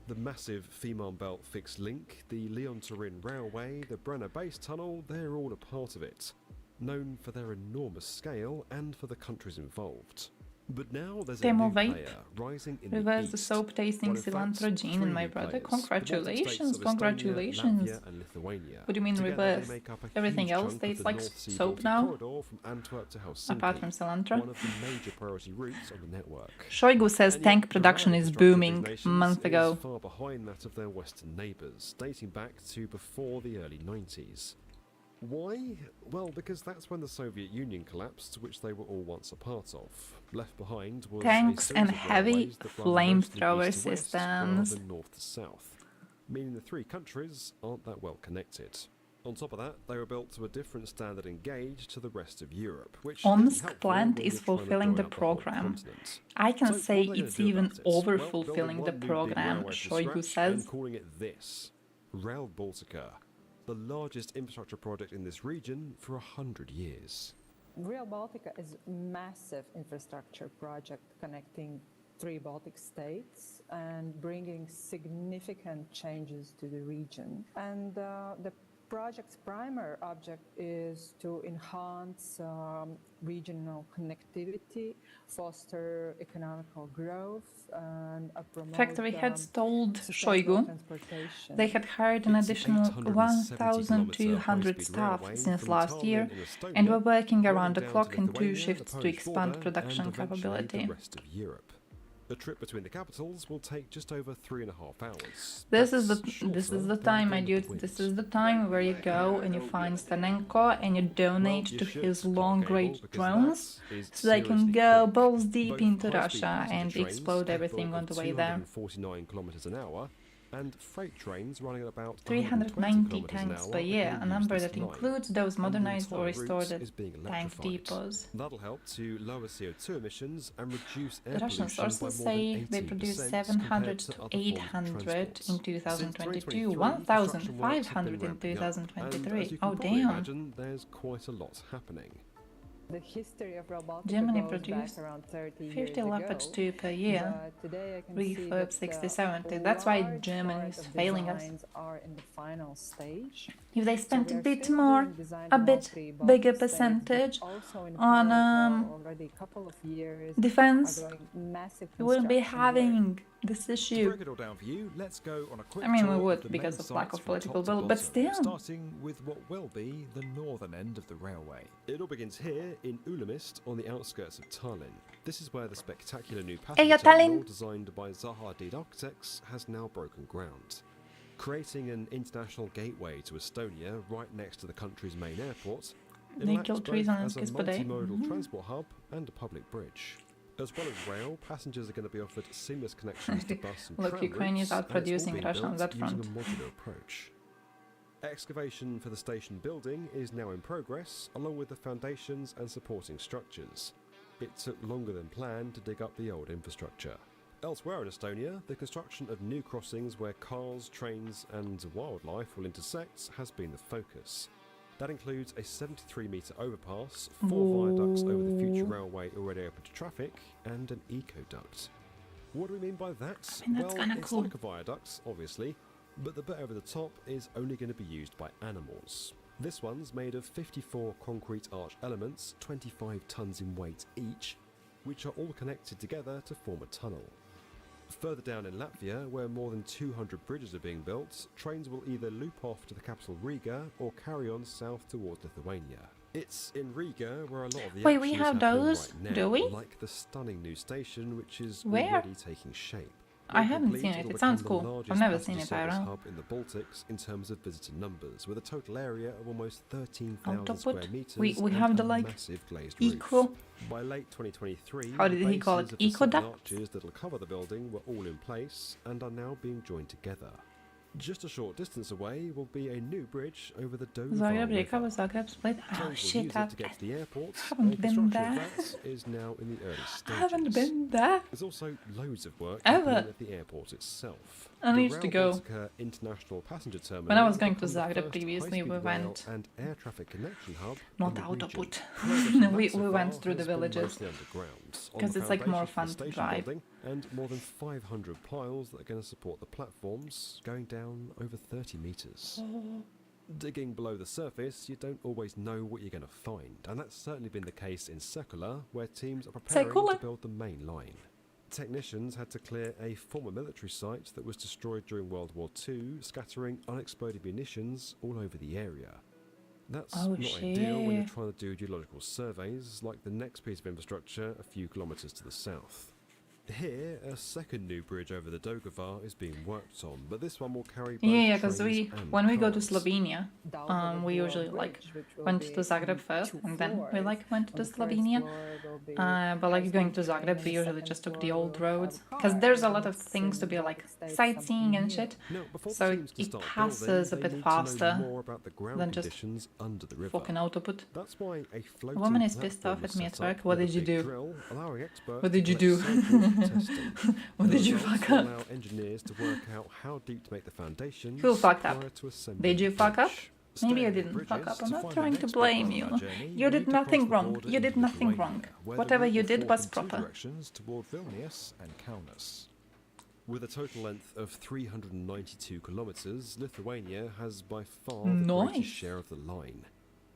The massive Fehmarn Belt Fixed Link, the Lyon-Turin Railway, the Brenner Base Tunnel, they're all a part of it, known for their enormous scale and for the countries involved. But now there's a new player rising in Reverse the the east. soap-tasting Well, in fact, cilantro gene in three my new brother. players. The Baltic states Congratulations, of Estonia, congratulations. Latvia and Lithuania. What do you mean Together, reverse? they make up a Everything huge else chunk of tastes the like North Sea soap Baltic now? corridor from Antwerp to Helsinki, Apart from cilantro. one of the major priority routes on the network. Shoigu says And tank yet, the production rail is infrastructure of booming these a month nations ago. is far behind that of their western neighbours, dating back to before the early 90s. Why? Well, because that's when the Soviet Union collapsed, which they were all once a part of. Left behind was Tanks a and series of heavy railways that run mostly flamethrower east to west rather systems. than north to south, meaning the three countries aren't that well connected. On top of that, they were built to a different standard and gauge to the rest of Europe, which isn't Omsk helpful plant when is you're trying to fulfilling the join up whole program. continent. I can So say what are they it's gonna do even about it? over Well, fulfilling building the one new big program, railway from Shoigu scratch says. and calling it this, Rail Baltica, the largest infrastructure project in this region for 100 years. Rail Baltica is a massive infrastructure project connecting three Baltic states and bringing significant changes to the region. And the project's primary object is to enhance regional connectivity, foster economical growth, and promote Factory heads told sustainable Shoigu transportation. they had hired an additional 1,200 staff since last year and were working around the clock in 2 shifts to expand production capability. The rest of Europe. A trip between the capitals will take just over 3.5 hours. This is the time, my dude. This is the time where you go and you find Stanenko and you donate to his long-range drones so they can go balls deep into Russia and explode everything on the way there. 249 kilometers an hour, and freight trains running at about 390 tanks per year, a number that includes those modernized or restored tank depots. That'll help to lower CO2 emissions and reduce air The Russian sources say they produced 700 to 800 in 2022, 1,500 in 2023. Oh damn! Imagine, there's quite a lot happening. The history of robotics Germany goes produced back around 30 50 years Leopard ago, 2 per year, but today I can see refurb that, 6070. That's why large Germany part is of failing us. designs are in the final stage. If they spent So a we are bit still more, doing design a bit mostly bigger box states, but percentage also in on parallel, already a couple of years defense, are going massive we wouldn't be construction having this To issue. break it all down for you, let's go on a quick I mean, we tour would of the because main of lack sites of from political top to will, but bottom, still. starting with what will be the northern end of the railway. It all begins here in Ulamist on the outskirts of Tallinn. This is where the spectacular new passenger terminal designed by Zaha Hadid Architects has now broken ground. Creating an international gateway to Estonia right next to the country's main airport, it They acts killed both 3 as a Zelensky's per day. multimodal transport hub and a public bridge. As well as rail, passengers are going to be offered seamless connections to bus and Look, tram Ukraine is routes, and it's all outproducing being Russia on built that using front. a modular approach. Excavation for the station building is now in progress, along with the foundations and supporting structures. It took longer than planned to dig up the old infrastructure. Elsewhere in Estonia, the construction of new crossings where cars, trains and wildlife will intersect has been the focus. That includes a 73-metre overpass, 4 viaducts over the future railway already open to traffic, and an eco-duct. What do we mean by that? I mean, that's well, kinda it's cool. like a viaduct, obviously, but the bit over the top is only going to be used by animals. This one's made of 54 concrete arch elements, 25 tons in weight each, which are all connected together to form a tunnel. Further down in Latvia, where more than 200 bridges are being built, trains will either loop off to the capital Riga or carry on south towards Lithuania. It's in Riga where a lot of the Wait, action we is have happening those? right now, Do we? like the stunning new station which is Where? already taking shape. I When haven't complete, seen it. it'll It sounds become the cool. largest I've never passenger seen it service around. hub in the Baltics in terms of visitor numbers, with a total area of almost 13,000 Output? square meters We and have the a like massive glazed eco. roof. By late 2023, How did the he call bases it? of the seven Eco-duct? arches that'll cover the building were all in place and are now being joined together. Just a short distance away will be a new bridge over the Dover Zagreb, River. Riga, Zagreb, Split. Oh Trains will shit, use it to get to the airport. haven't and been construction there. of that is now in the early stages. haven't been there. There's also loads of work Ever. happening at the airport itself. I The need to Rail go. Baltica International Passenger Terminal When I was will going to become the Zagreb first previously, we high-speed rail went and air traffic connection hub not in the output. region. No, Progress we so went far through the has been villages mostly underground, on because the it's like more foundations for the fun to station drive. building, and more than 500 piles that are going to support the platforms, going down over 30 metres. Digging below the surface, you don't always know what you're going to find, and that's certainly been the case in Sekula, where teams are preparing Sekula? to build the main line. Technicians had to clear a former military site that was destroyed during World War II, scattering unexploded munitions all over the area. That's Oh, not ideal when you're shit. trying to do geological surveys, like the next piece of infrastructure a few kilometres to the south. Here, a second new bridge over the Dogovar is being worked on, but this one will carry both Yeah, because trains and when we go to cars. Slovenia, we usually like went to Zagreb first, and then we like went to Slovenia. But like going to Zagreb, we usually just took the old roads because there's a lot of things to be like sightseeing and shit. Now, before the So teams can it start passes a building, bit they need to know faster more about the ground than just conditions under the river. fucking autoput. That's why a A floating woman is pissed platform off at is me at set up work. What with did a you big do? drill, allowing experts What did to you collect do? samples for testing. What The did you results fuck will up? allow engineers to work out how deep to make the foundations. Who fucked up? prior to assembling Did you the fuck up? bridge. Maybe I Staying with didn't fuck bridges, up. I'm to not find trying the to next blame bit you. on our journey, You we did need to cross nothing the wrong. border You did into nothing Lithuania, wrong. where the Whatever route you will did fork was in two proper. directions toward Vilnius and Kaunas. With a total length of 392 kilometers, Lithuania has by far the Nice. greatest share of the line.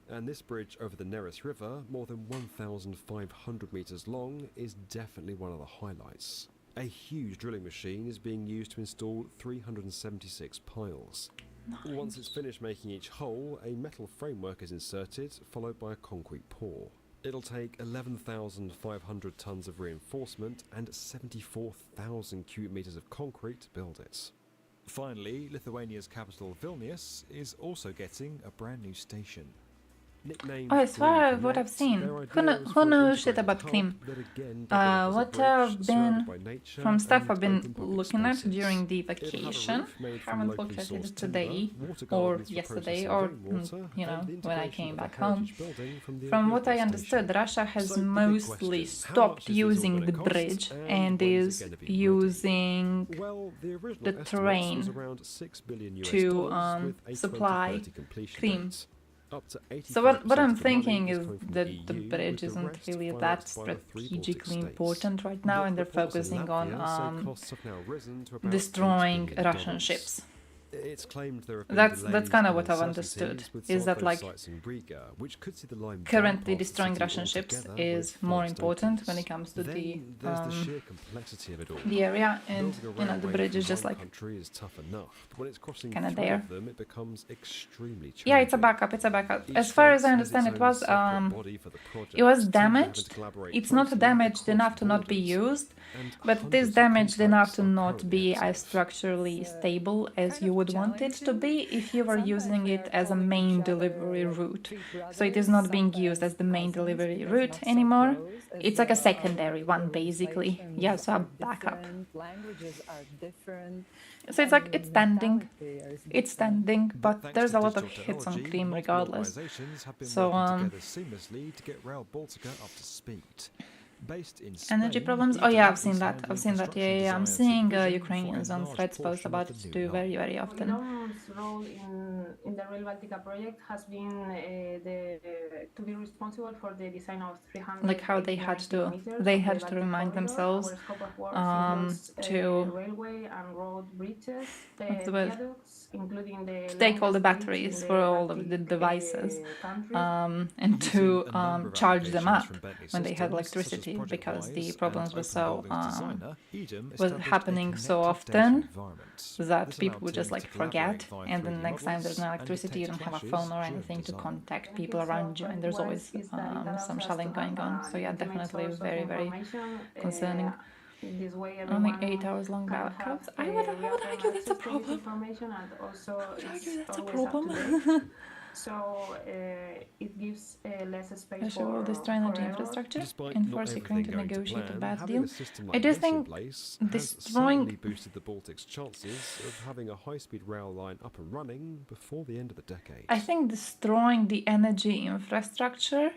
And this bridge over the Neris River, more than 1,500 meters long, is definitely one of the highlights. A huge drilling machine is being used to install 376 piles. Nice. Once it's finished making each hole, a metal framework is inserted, followed by a concrete pour. It'll take 11,500 tons of reinforcement and 74,000 cubic meters of concrete to build it. Finally, Lithuania's capital Vilnius is also getting a brand new station. Nicknamed Oh, as far as Green what I've Connect, seen, their who idea is for knows shit integrated about hub Klim? that again doubles as a What bridge I've surrounded by been nature from stuff and I've been open public looking at spaces. during the It'll have a vacation. roof made from Haven't locally looked at sourced it today timber, water or gardens for yesterday processing or rainwater, you know, and the when I integration came of a back home. heritage building from the From old what I airport understood, station. Russia has So the big mostly question, how stopped much is this all using gonna the cost, bridge and and when is it is gonna be ready? using Well, the original the estimates terrain was around $6 billion to with a supply 2030 completion Klim. date. Up to So what 85% I'm of the money thinking is is coming from that EU, the with bridge the isn't rest really that financed by the three Baltic strategically states. important right now, But and they're reports in focusing Latvia on say costs have now risen to about destroying $8 billion. Russian ships. It's claimed there have been That's delays kind of and what I've understood. uncertainties with Is some of that those like sites in Riga, which could see the line currently bypass the destroying city Russian ships altogether is with more fast important openings. when it comes to Then there's the sheer complexity of it all. the area, and Building a you know the railway bridge from is just one like country is tough enough, but when it's crossing kinda three there. of them, it becomes extremely challenging. yeah, it's a backup. It's a backup. Each As far as state I has understand, its it own was separate body for the it was project, teams having to damaged. collaborate It's not closely damaged across enough to not be borders, used, and but it hundreds is of damaged enough contracts to are not currently be active. as structurally stable as you would want it to be if you were using it as a main delivery route. So it is not being used as the main delivery route anymore. It's like a secondary one, basically. Yeah, so a backup. Languages are different. So it's like it's standing, but Thanks there's to a lot of digital hits on technology, Klim multiple regardless. organisations have been So working together seamlessly to get Rail Baltica up to speed. Based in energy Spain, problems. Oh yeah, I've Eden seen is that. handling I've seen that. construction Yeah. I'm design seeing supervision for Ukrainians a on large threads post portion of about the it new too line. very often. Iran's role in the Rail Baltica project has been to be responsible for the design of 300 Like how they had to remind themselves to railway and road bridges, what's the word? viaducts, including the To take all the longest batteries bridge in for the all of the Baltic, devices countries. and to Using a number of charge them up applications from Bentley when they had Systems, such as electricity, Project because the Wise problems and were Open so Buildings Designer, Eden was established a happening so connected data often environment. that This people allowed would just teams like to collaborate forget, via and then 3D next time there's no models and electricity, you detect don't have a clashes phone or during anything to design. contact people around you, and there's always some shelling going on. So yeah, definitely very, very concerning. This way Only everyone 8 hours long can have, backups. I would argue that's a problem. information, and also I would argue that's a always problem. up to date. So it gives less space Russia will destroy energy infrastructure Despite and not force everything Ukraine to going to negotiate a plan, bad having deal. a system I like do this in think place has destroying certainly boosted the Baltic's chances of having a high-speed rail line up and running before the end of the decade. I think destroying the energy infrastructure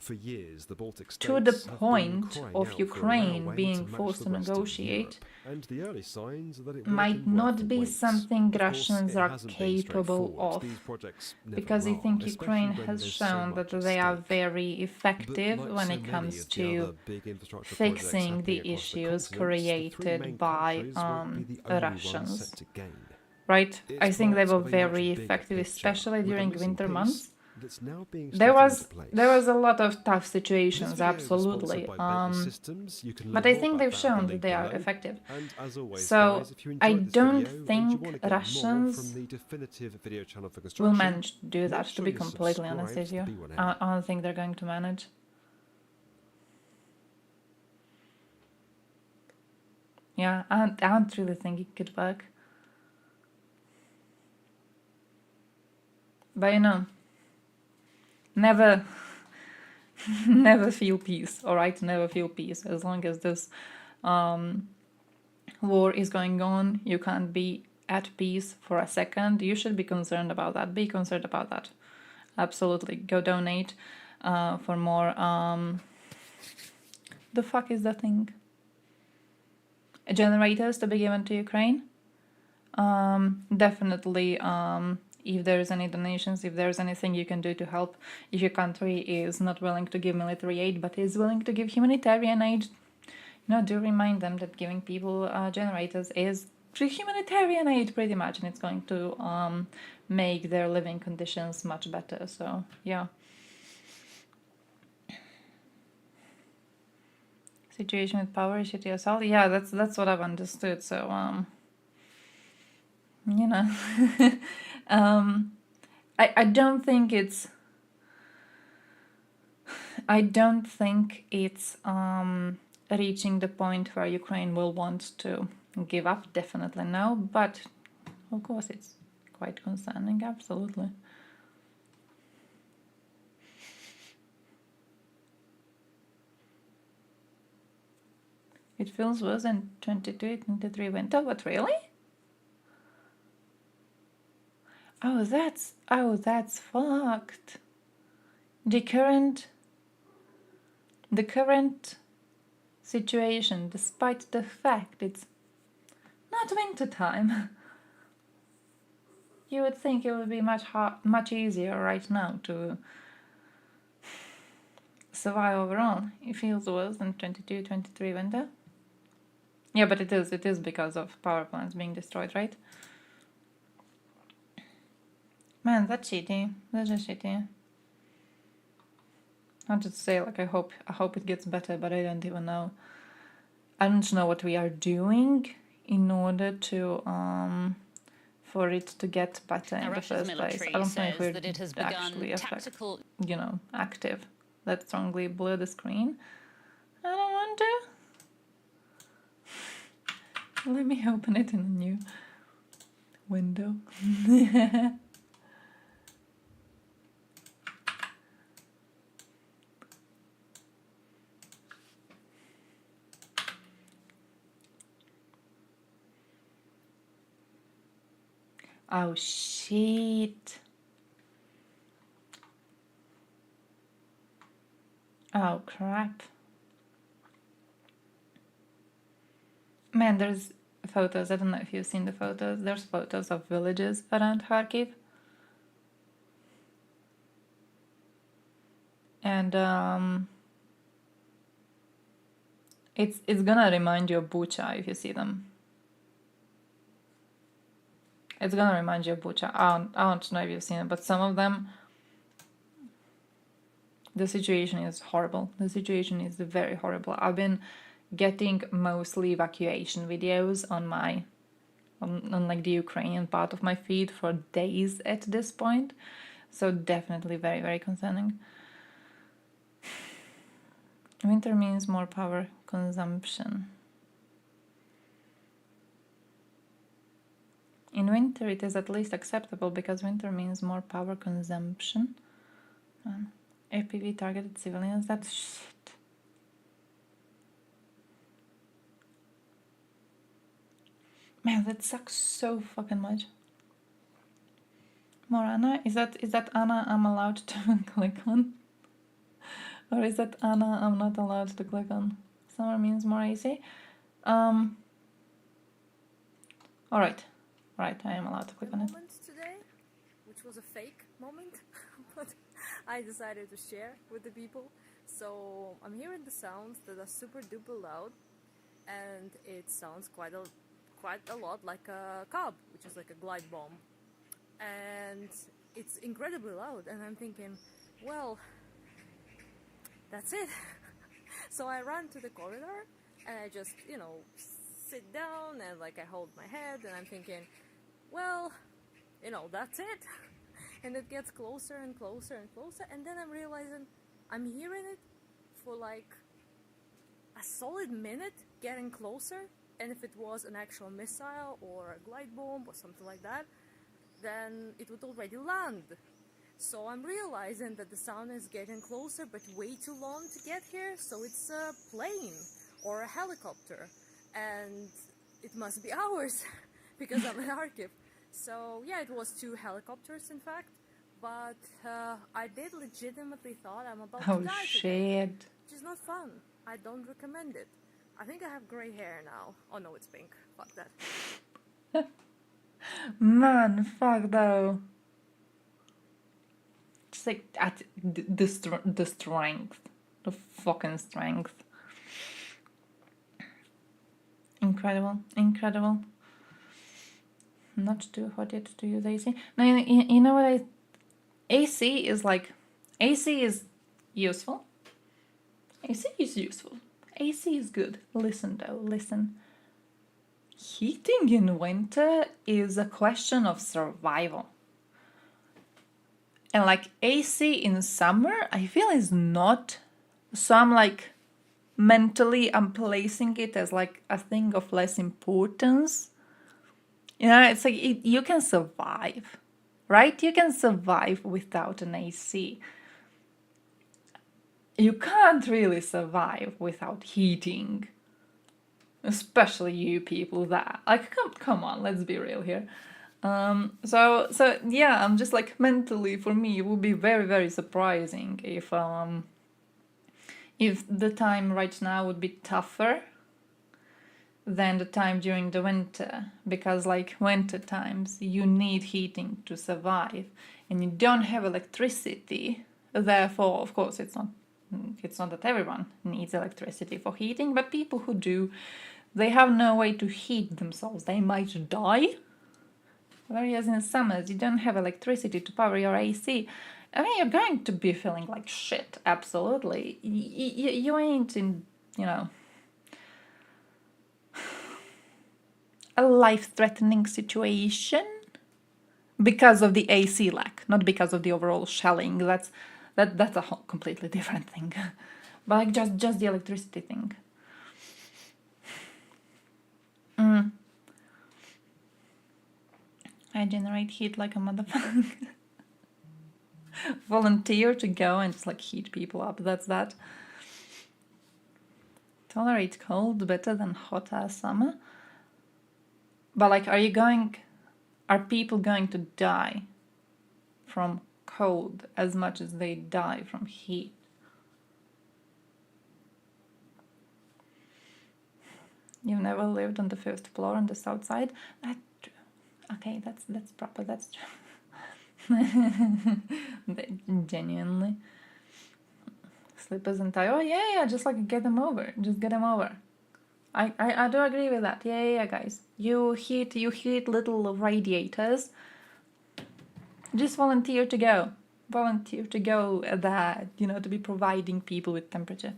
For years, the Baltic states to the have been point crying of out for a Ukraine railway being to match forced the to rest of negotiate Europe, and the early signs are that it will might be not worth the be wait. something Of course, Russians it are hasn't been capable straightforward. of, These projects never because I are, think especially Ukraine when has there's so shown that much at they are stake. very effective But like when so it many comes of the to other big infrastructure projects fixing happening the across the issues continent, the three created main by countries won't be the only ones Russians. set to gain. Right? It's I think they part were of a much very bigger effective, picture, especially with a during missing winter piece months. that's now being There slotted was into place. there was a lot of tough This situations, video is absolutely. sponsored by Bentley Systems. You can But learn I more think about they've that at shown the that link they are below. effective. And as always, So guys, if you I enjoyed this don't video and you think want to get Russians more from the definitive video channel for will construction, manage to do that, make to sure be you're completely honest subscribed with to you. the B1M. I don't think they're going to manage. Yeah, I don't really think it could work. But you know, never feel peace, alright? Never feel peace. As long as this war is going on, you can't be at peace for a second. You should be concerned about that. Be concerned about that. Absolutely. Go donate for more. The fuck is that thing? Generators to be given to Ukraine. Definitely. If there's any donations, if there's anything you can do to help, if your country is not willing to give military aid but is willing to give humanitarian aid, No, do remind them that giving people generators is humanitarian aid pretty much, and it's going to make their living conditions much better. So yeah. Situation with power issue to yourself. Yeah, that's what I've understood. So you know, I don't think it's reaching the point where Ukraine will want to give up. Definitely no, but of course it's quite concerning. Absolutely. It feels worse than 22, 23 winter. What, really? Oh, that's fucked. The current situation, despite the fact it's not winter time, you would think it would be much easier right now to survive overall. It feels worse than 22, 23 winter. Yeah, but it is because of power plants being destroyed, right? Man, that's shitty. That's just shitty. I wanted to say, like, I hope it gets better, but I don't even know. I don't know what we are doing in order to for it to get better in the first place. I don't know if we're actually tactical, active. Let's strongly blur the screen. I don't want to. Let me open it in a new window. Oh shit. Oh crap. Man, there's photos. I don't know if you've seen the photos. There's photos of villages around Kharkiv. And it's gonna remind you of Bucha if you see them. It's gonna remind you of Bucha. I don't know if you've seen it, but some of them, the situation is horrible. The situation is very horrible. I've been getting mostly evacuation videos on like the Ukrainian part of my feed for days at this point. So definitely very, very concerning. Winter means more power consumption. In winter it is at least acceptable because winter means more power consumption. APV targeted civilians, that's shit. Man, that sucks so fucking much. Morana, is that Anna I'm allowed to click on? Or is that Anna I'm not allowed to click on? Summer means more easy. Alright, I am allowed to click on it. Today, which was a fake moment, but I decided to share with the people. So I'm hearing the sounds that are super duper loud, and it sounds quite a lot like a Cobb, which is like a glide bomb, and it's incredibly loud. And I'm thinking, well, that's it. So I ran to the corridor and I just, sit down and like I hold my head and I'm thinking, well, that's it. And it gets closer and closer and closer, and then I'm realizing I'm hearing it for like a solid minute getting closer, and if it was an actual missile or a glide bomb or something like that, then it would already land. So I'm realizing that the sound is getting closer but way too long to get here, so it's a plane or a helicopter, and it must be ours because I'm in Kharkiv. So yeah, it was 2 helicopters in fact, but I did legitimately thought I'm about to die today, which is not fun. I don't recommend it. I think I have grey hair now. Oh no, it's pink. Fuck that. Man, fuck though. Just like the strength, the fucking strength. Incredible, incredible. Not too hot yet to use AC. No, you know what AC is like... AC is useful. AC is useful. AC is good. Listen though, listen. Heating in winter is a question of survival. And like AC in summer, I feel is not. So I'm like, mentally, I'm placing it as like a thing of less importance. You know, it's like you can survive, right? You can survive without an AC. You can't really survive without heating. Especially you people that like come on, let's be real here. So yeah, I'm just like mentally, for me it would be very, very surprising if the time right now would be tougher than the time during the winter, because like winter times you need heating to survive and you don't have electricity, therefore of course it's not that everyone needs electricity for heating, but people who do, they have no way to heat themselves. They might die. Whereas in summers, you don't have electricity to power your AC. I mean, you're going to be feeling like shit, absolutely. You ain't in, you know, a life-threatening situation because of the AC lack, not because of the overall shelling. That's a whole completely different thing. But like just the electricity thing. I generate heat like a motherfucker. Volunteer to go and just like heat people up. That's that. Tolerate cold better than hot ass summer. But like, are people going to die from cold as much as they die from heat? You've never lived on the first floor on the south side? Okay, that's proper, that's true. Genuinely. Slippers and tie. Oh yeah, just like get them over. Just get them over. I do agree with that. Yeah, guys. You heat little radiators. Just volunteer to go. Volunteer to go at that, you know, to be providing people with temperature.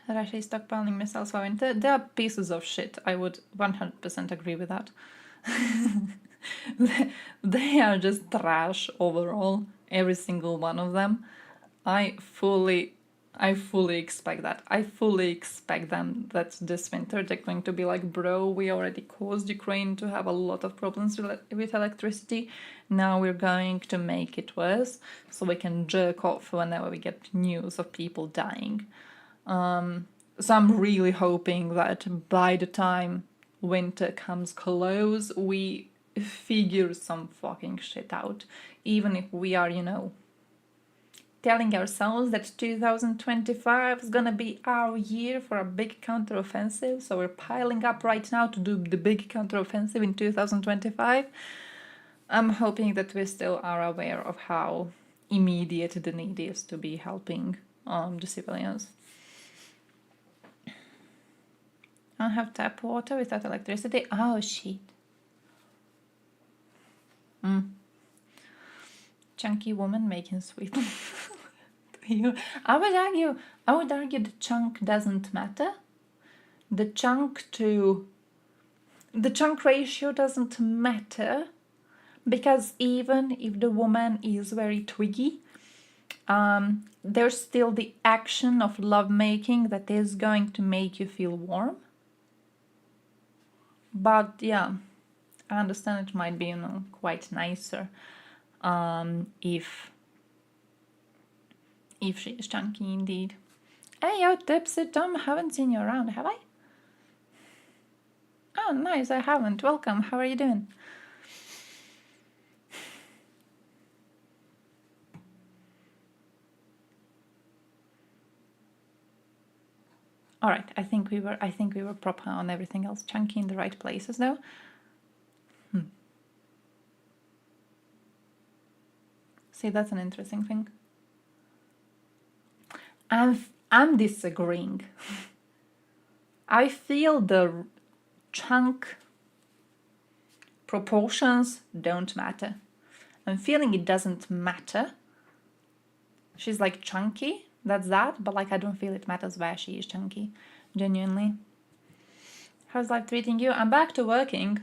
Russia is stockpiling missiles for winter. They are pieces of shit. I would 100% agree with that. They are just trash overall. Every single one of them. I fully expect that. I fully expect them that this winter they're going to be like, bro, we already caused Ukraine to have a lot of problems with electricity. Now we're going to make it worse so we can jerk off whenever we get news of people dying. So I'm really hoping that by the time winter comes close, we figure some fucking shit out. Even if we are, you know, telling ourselves that 2025 is gonna be our year for a big counteroffensive, so we're piling up right now to do the big counteroffensive in 2025. I'm hoping that we still are aware of how immediate the need is to be helping the civilians. I don't have tap water without electricity. Oh shit. Chunky woman making sweet. I would argue the chunk doesn't matter. The chunk ratio doesn't matter, because even if the woman is very twiggy, there's still the action of lovemaking that is going to make you feel warm. But yeah, I understand it might be, you know, quite nicer if she is chunky indeed. Hey, yo, Tipsy Tom, haven't seen you around, have I? Oh, nice, I haven't. Welcome, how are you doing? All right, I think we were proper on everything else. Chunky in the right places, though. See, that's an interesting thing. I'm disagreeing. I feel the chunk proportions don't matter. I'm feeling it doesn't matter. She's like chunky, that's that, but like I don't feel it matters where she is chunky, genuinely. How's life treating you? I'm back to working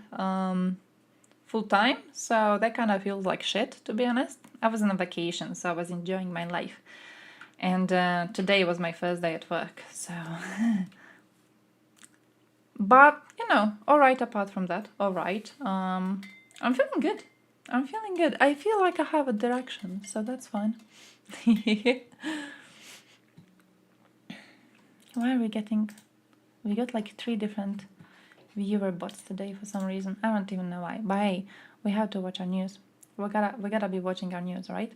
full time, so that kind of feels like shit, to be honest. I was on a vacation, so I was enjoying my life. And today was my first day at work, so... But, you know, alright apart from that, alright. I'm feeling good. I'm feeling good. I feel like I have a direction, so that's fine. Why are we getting... We got like 3 different viewer bots today for some reason. I don't even know why. But hey, we have to watch our news. We gotta be watching our news, right?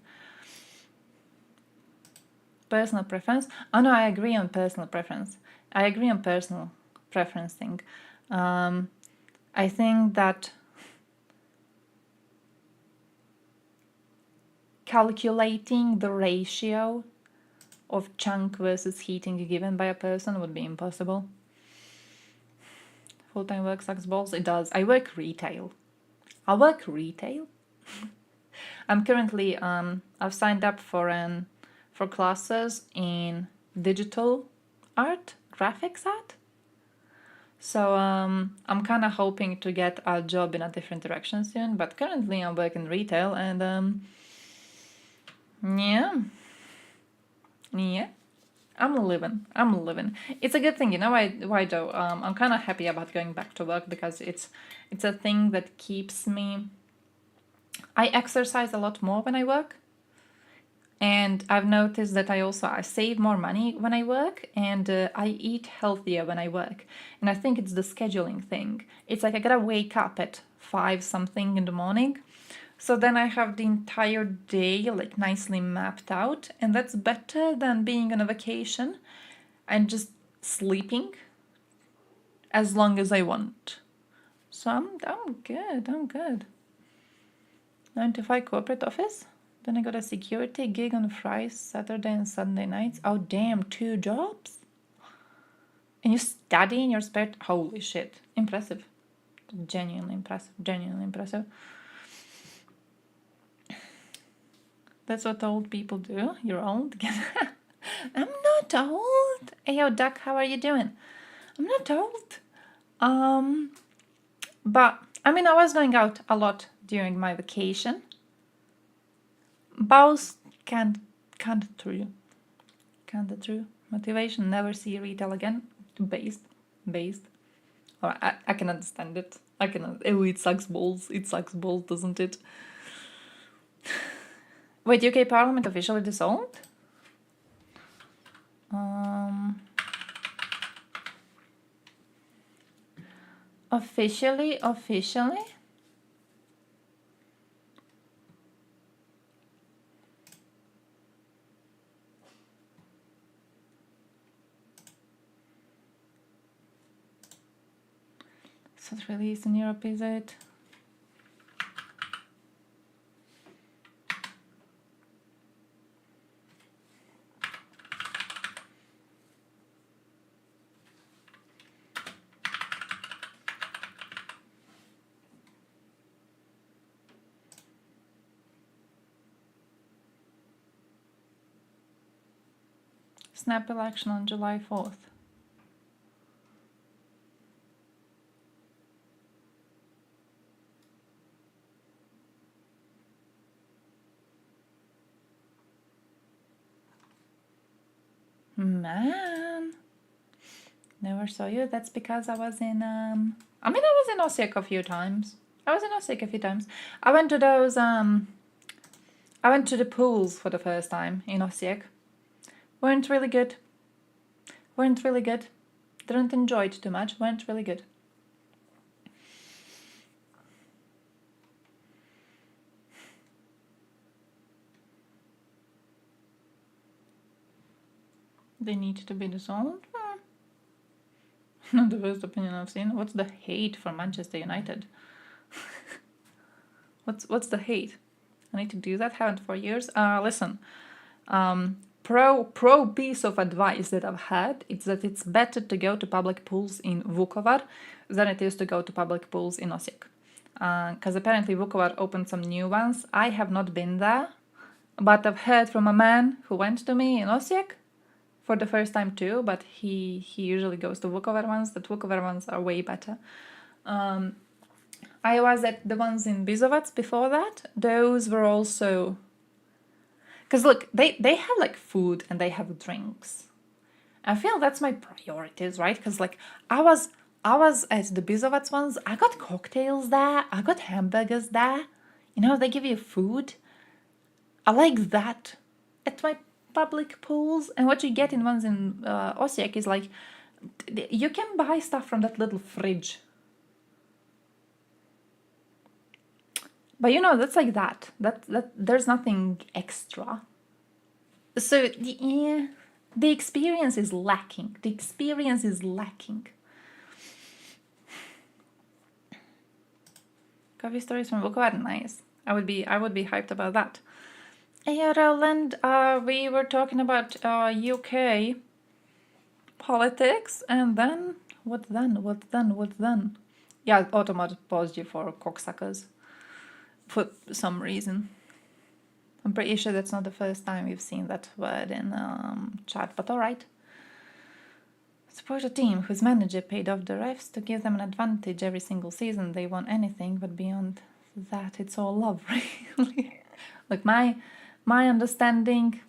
Personal preference. Oh no, I agree on personal preference. I agree on personal preference thing. I think that calculating the ratio of chunk versus heating given by a person would be impossible. Full-time work sucks balls. It does. I work retail. I'm currently I've signed up for classes in digital art, graphics art. So I'm kind of hoping to get a job in a different direction soon, but currently I'm working retail and yeah, I'm living. It's a good thing, you know why though? I'm kind of happy about going back to work because it's a thing that keeps me. I exercise a lot more when I work. And I've noticed that I save more money when I work and I eat healthier when I work. And I think it's the scheduling thing. It's like I gotta wake up at 5 something in the morning. So then I have the entire day like nicely mapped out. And that's better than being on a vacation and just sleeping as long as I want. So I'm good. 9 to 5 corporate office. Then I got a security gig on Fridays, Saturday and Sunday nights. Oh damn, 2 jobs? And you study in your spare... Holy shit. Impressive. Genuinely impressive. That's what old people do. You're old? I'm not old. Hey, yo, Duck, how are you doing? I'm not old. But, I mean, I was going out a lot during my vacation. Bows can't true. Motivation, never see retail again. Based. Oh, I can understand it. Oh, it sucks balls. Doesn't it? Wait, UK Parliament officially dissolved? Officially? It's not released in Europe, is it? Snap election on July 4th. Man, never saw you. That's because I was in I was in Osijek a few times. I went to those I went to the pools for the first time in Osijek. Weren't really good. Didn't enjoy it too much. Weren't really good. They need to be disowned? Not the worst opinion I've seen. What's the hate for Manchester United? What's the hate? I need to do that. Haven't for years. Listen. pro piece of advice that I've had is that it's better to go to public pools in Vukovar than it is to go to public pools in Osijek. Because apparently Vukovar opened some new ones. I have not been there, but I've heard from a man who went to me in Osijek for the first time too, but he usually goes to Vukovar ones. The Vukovar ones are way better. I was at the ones in Bizovac before that. Those were also... Because look, they have like food and they have drinks. I feel that's my priorities, right? Because like I was at the Bizovac ones, I got cocktails there, I got hamburgers there. You know, they give you food. I like that at my public pools. And what you get in ones in Osijek is like, you can buy stuff from that little fridge. But you know, that's like that. That there's nothing extra. So the experience is lacking. The experience is lacking. Coffee stories from Vukovar, nice. I would be hyped about that. Hey Roland, we were talking about UK politics, and then what then? Yeah, Automat paused you for cocksuckers. For some reason. I'm pretty sure that's not the first time we've seen that word in chat, but alright. Support a team whose manager paid off the refs to give them an advantage every single season. They want anything, but beyond that, it's all love, really. Like my understanding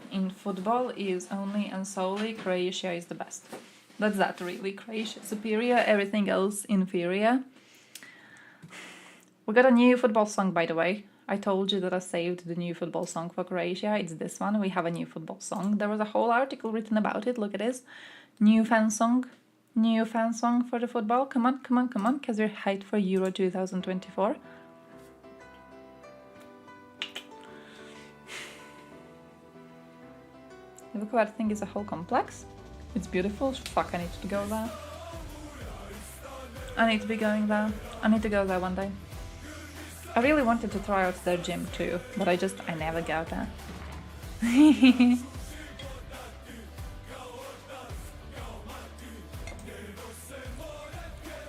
in football is only and solely Croatia is the best. That's that, really. Croatia superior, everything else inferior. We got a new football song, by the way. I told you that I saved the new football song for Croatia. It's this one. We have a new football song. There was a whole article written about it. Look at this. New fan song. New fan song for the football. Come on, because we're hyped for Euro 2024. The Vukovar thing is a whole complex. It's beautiful. Fuck, I need to go there. I need to be going there. I need to go there one day. I really wanted to try out their gym too, but I never go there.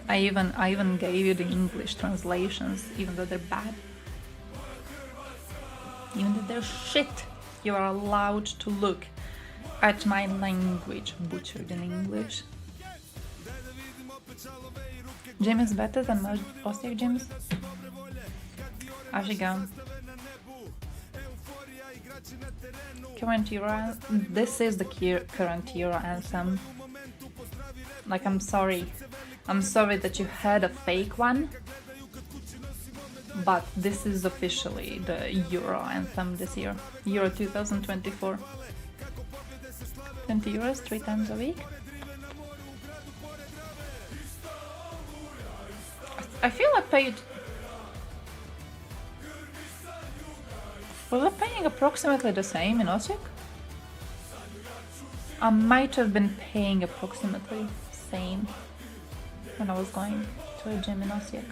I even gave you the English translations, even though they're bad. Even though they're shit, you are allowed to look at my language butchered in English. Gym is better than most Osijek gyms. Ashigan. Current Euro. This is the current Euro anthem. Like, I'm sorry. I'm sorry that you had a fake one. But this is officially the Euro anthem this year. Euro 2024. 20 euros 3 times a week. I feel I paid... Was I paying approximately the same in Osijek? I might have been paying approximately the same when I was going to a gym in Osijek.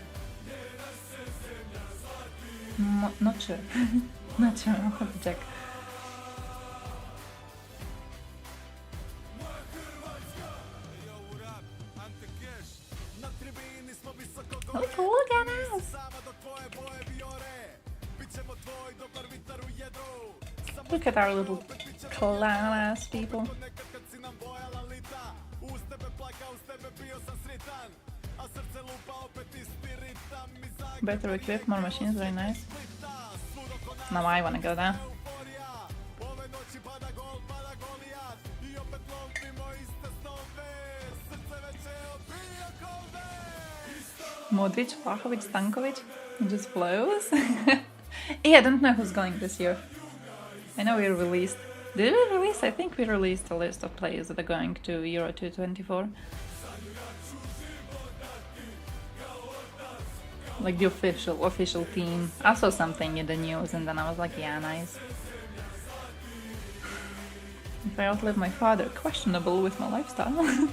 Not sure. Not sure, I'll have to check. Look at us! Look at our little clown-ass people. Better equipped, more machines, very nice. Now I wanna go there. Modric, Vlahovic, Stankovic, it just flows. Yeah, I don't know who's going this year. I know we released... Did we release? I think we released a list of players that are going to Euro 2024. Like the official team. I saw something in the news and then I was like, yeah, nice. If I outlive my father, questionable with my lifestyle.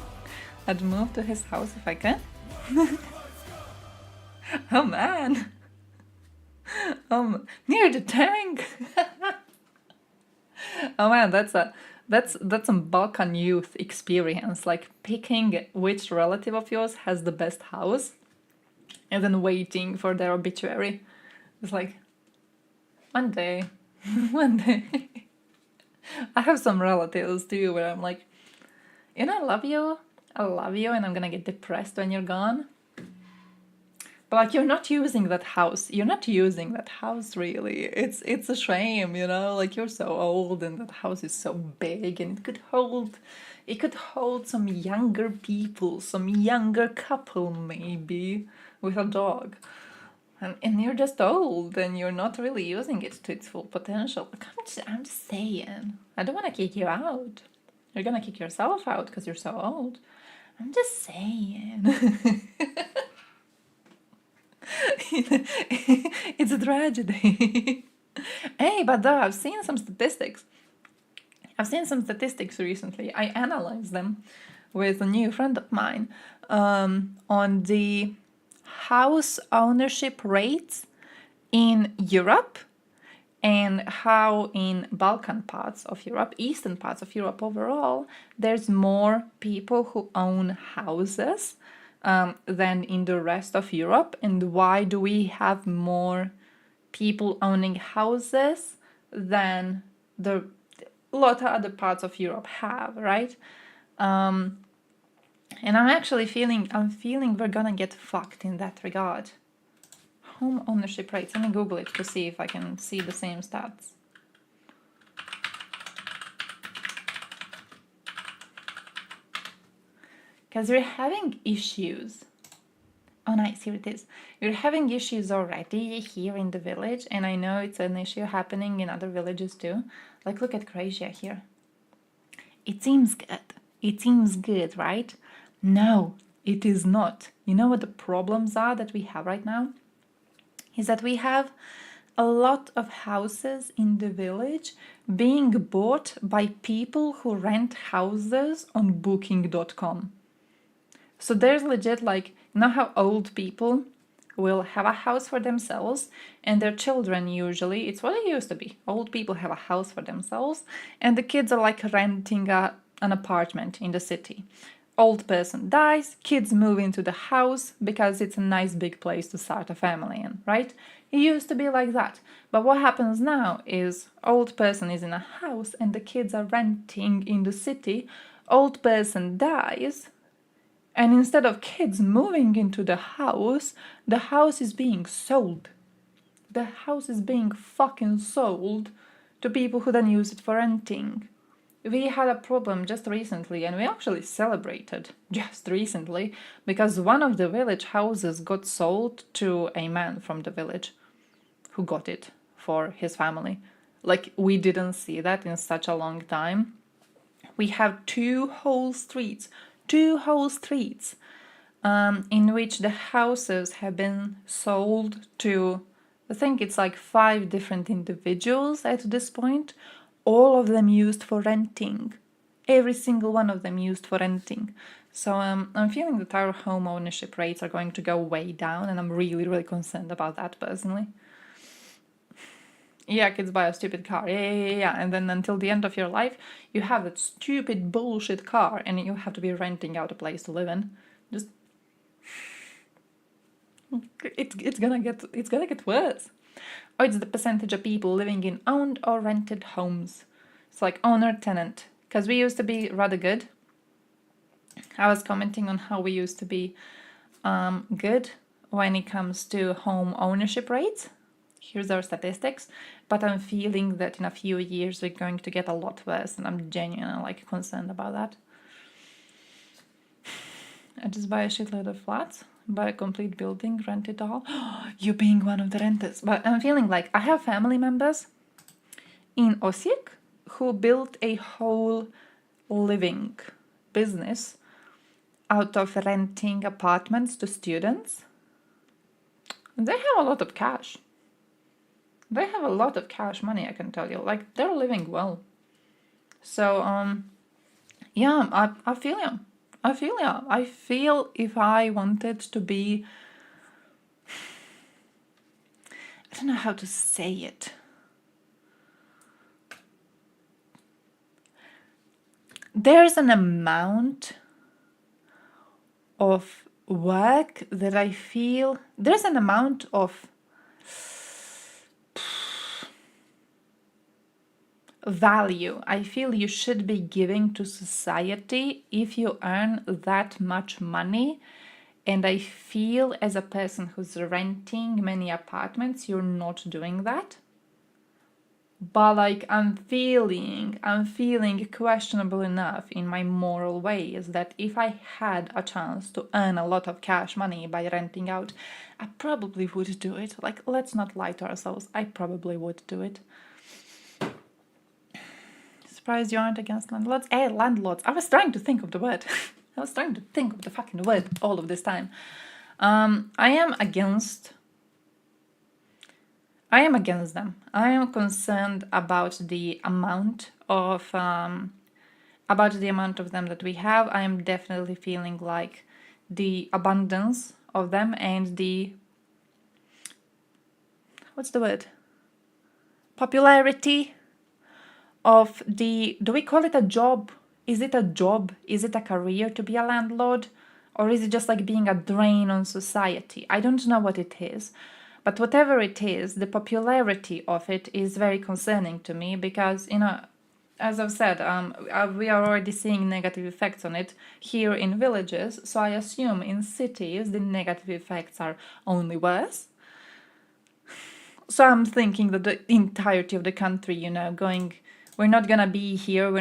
I'd move to his house if I can. Oh man! Near the tank! Oh man, that's some Balkan youth experience, like picking which relative of yours has the best house and then waiting for their obituary. It's like, one day, one day. I have some relatives too where I'm like, you know, I love you, and I'm gonna get depressed when you're gone. But like, you're not using that house. You're not using that house really. It's a shame, you know. Like, you're so old, and that house is so big, and it could hold some younger people, some younger couple maybe with a dog. And you're just old, and you're not really using it to its full potential. Like, I'm just saying. I don't want to kick you out. You're gonna kick yourself out because you're so old. I'm just saying. It's a tragedy. Hey, but though I've seen some statistics. I've seen some statistics recently. I analyzed them with a new friend of mine on the house ownership rates in Europe and how in Balkan parts of Europe, eastern parts of Europe overall, there's more people who own houses than in the rest of Europe. And why do we have more people owning houses than the lot of other parts of Europe have, right? And I'm feeling we're gonna get fucked in that regard. Home ownership rates. Let me Google it to see if I can see the same stats. Because we're having issues. Oh, nice, here it is. We're having issues already here in the village, and I know it's an issue happening in other villages too. Like, look at Croatia here. It seems good. It seems good, right? No, it is not. You know what the problems are that we have right now? Is that we have a lot of houses in the village being bought by people who rent houses on booking.com. So there's legit, like, you know how old people will have a house for themselves and their children, usually, it's what it used to be. Old people have a house for themselves and the kids are like renting an apartment in the city. Old person dies, kids move into the house because it's a nice big place to start a family in, right? It used to be like that. But what happens now is old person is in a house and the kids are renting in the city. Old person dies, and instead of kids moving into the house is being sold. The house is being fucking sold to people who then use it for renting. We had a problem just recently, and we actually celebrated just recently because one of the village houses got sold to a man from the village who got it for his family. Like, we didn't see that in such a long time. We have two whole streets in which the houses have been sold to, I think it's like 5 different individuals at this point. All of them used for renting. Every single one of them used for renting. So I'm feeling that our home ownership rates are going to go way down, and I'm really, really concerned about that personally. Yeah, kids buy a stupid car. Yeah. And then until the end of your life, you have that stupid bullshit car, and you have to be renting out a place to live in. Just, it's gonna get worse. Or it's the percentage of people living in owned or rented homes. It's like owner-tenant. Because we used to be rather good. I was commenting on how we used to be good when it comes to home ownership rates. Here's our statistics. But I'm feeling that in a few years we're going to get a lot worse, and I'm genuinely concerned about that. I just buy a shitload of flats. Buy a complete building, rent it all. You being one of the renters. But I'm feeling like I have family members in Osijek who built a whole living business out of renting apartments to students. They have a lot of cash. They have a lot of cash money, I can tell you. Like, they're living well. So, yeah, I feel you. I feel if I wanted to be, I don't know how to say it. there's an amount of work that I feel, there's an amount of value I feel you should be giving to society if you earn that much money. And I feel as a person who's renting many apartments, you're not doing that. But like I'm feeling questionable enough in my moral ways that if I had a chance to earn a lot of cash money by renting out, I probably would do it. Like, let's not lie to ourselves. I probably would do it. Surprised you aren't against landlords? Landlords. I was trying to think of the word. I was trying to think of the fucking word all of this time. I am against them. I am concerned about the amount of them that we have. I am definitely feeling like the abundance of them and the, what's the word? Popularity of the, do we call it a job? Is it a job? Is it a career to be a landlord? Or is it just like being a drain on society? I don't know what it is. But whatever it is, the popularity of it is very concerning to me because, you know, as I've said, we are already seeing negative effects on it here in villages. So I assume in cities, the negative effects are only worse. So I'm thinking that the entirety of the country, you know, we're not gonna be here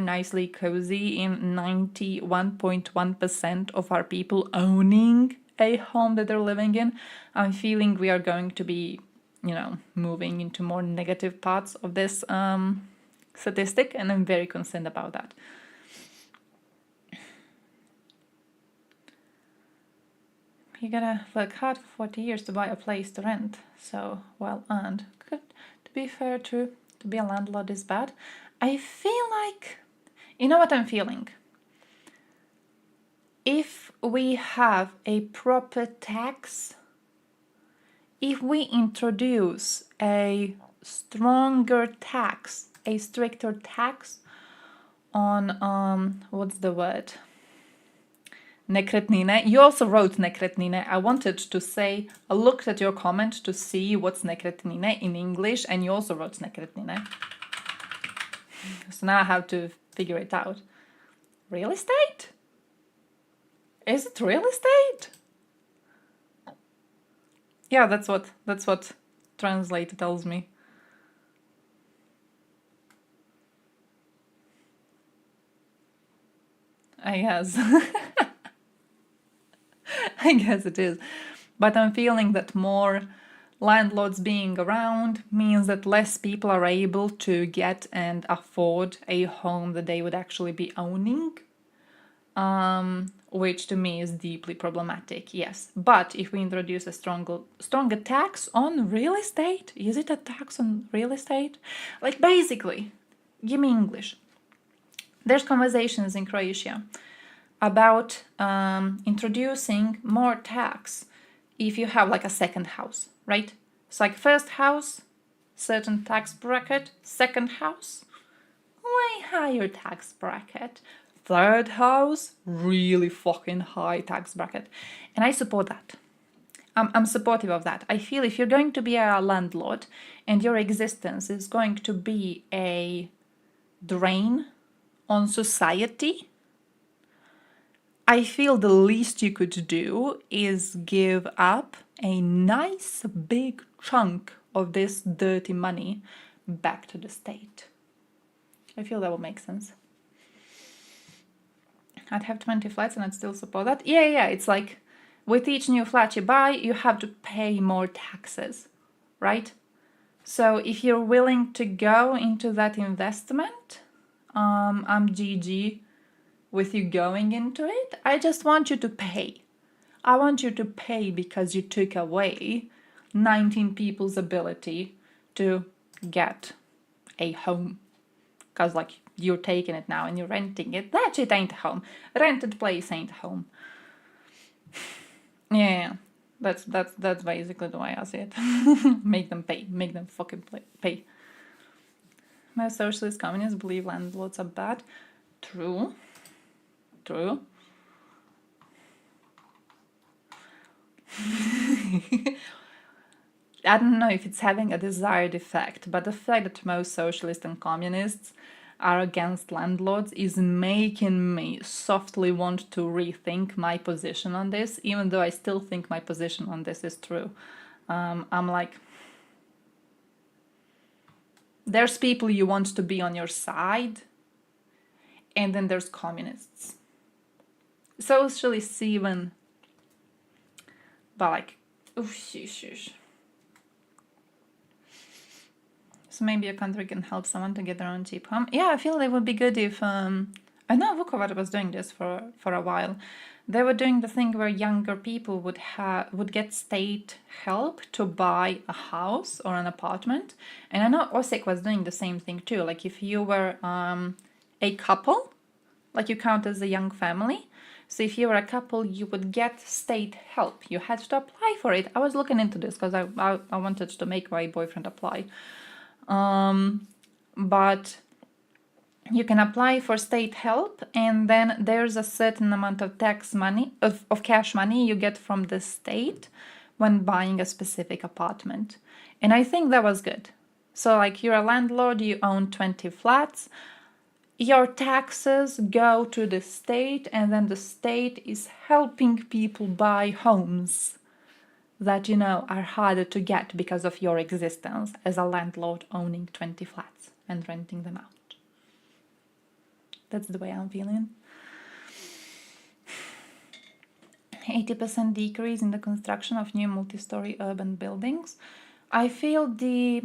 nicely cozy in 91.1% of our people owning a home that they're living in. I'm feeling we are going to be, you know, moving into more negative parts of this statistic, and I'm very concerned about that. You gotta work hard for 40 years to buy a place to rent, so well earned. Good. To be fair, true. To be a landlord is bad. I feel like, you know what I'm feeling? If we have a proper tax, if we introduce a stronger tax, a stricter tax on, what's the word? Nekretnine. You also wrote nekretnine. I wanted to say, I looked at your comment to see what's nekretnine in English, and you also wrote nekretnine. So now I have to figure it out. Real estate? Is it real estate? Yeah, that's what translate tells me. I guess. I guess it is. But I'm feeling that more landlords being around means that less people are able to get and afford a home that they would actually be owning, which to me is deeply problematic, yes. But if we introduce a stronger tax on real estate, is it a tax on real estate? Like basically, give me English. There's conversations in Croatia about introducing more tax if you have like a second house, right? It's like first house, certain tax bracket, second house, way higher tax bracket, third house, really fucking high tax bracket. And I support that. I'm supportive of that. I feel if you're going to be a landlord and your existence is going to be a drain on society, I feel the least you could do is give up a nice big chunk of this dirty money back to the state. I feel that would make sense. I'd have 20 flats and I'd still support that. Yeah, it's like with each new flat you buy, you have to pay more taxes, right? So if you're willing to go into that investment, I'm GG with you going into it. I just want you to pay. I want you to pay because you took away 19 people's ability to get a home. Because like you're taking it now and you're renting it. That shit ain't home. Rented place ain't home. Yeah, that's basically the way I see it. Make them pay. Make them fucking pay. Most socialist communists believe landlords are bad. True. True. I don't know if it's having a desired effect, but the fact that most socialists and communists are against landlords is making me softly want to rethink my position on this, even though I still think my position on this is true. I'm like, there's people you want to be on your side, and then there's communists. Socialists even, but like, oof, shush. So maybe a country can help someone to get their own cheap home. Yeah, I feel it would be good if I know Vukovar was doing this for a while. They were doing the thing where younger people would get state help to buy a house or an apartment. And I know Osijek was doing the same thing too. Like if you were a couple, like you count as a young family. So if you were a couple, you would get state help. You had to apply for it. I was looking into this because I wanted to make my boyfriend apply. But you can apply for state help, and then there's a certain amount of tax money, of cash money you get from the state when buying a specific apartment. And I think that was good. So like you're a landlord, you own 20 flats, your taxes go to the state, and then the state is helping people buy homes that, you know, are harder to get because of your existence as a landlord owning 20 flats and renting them out. That's the way I'm feeling. 80% decrease in the construction of new multi-story urban buildings. I feel the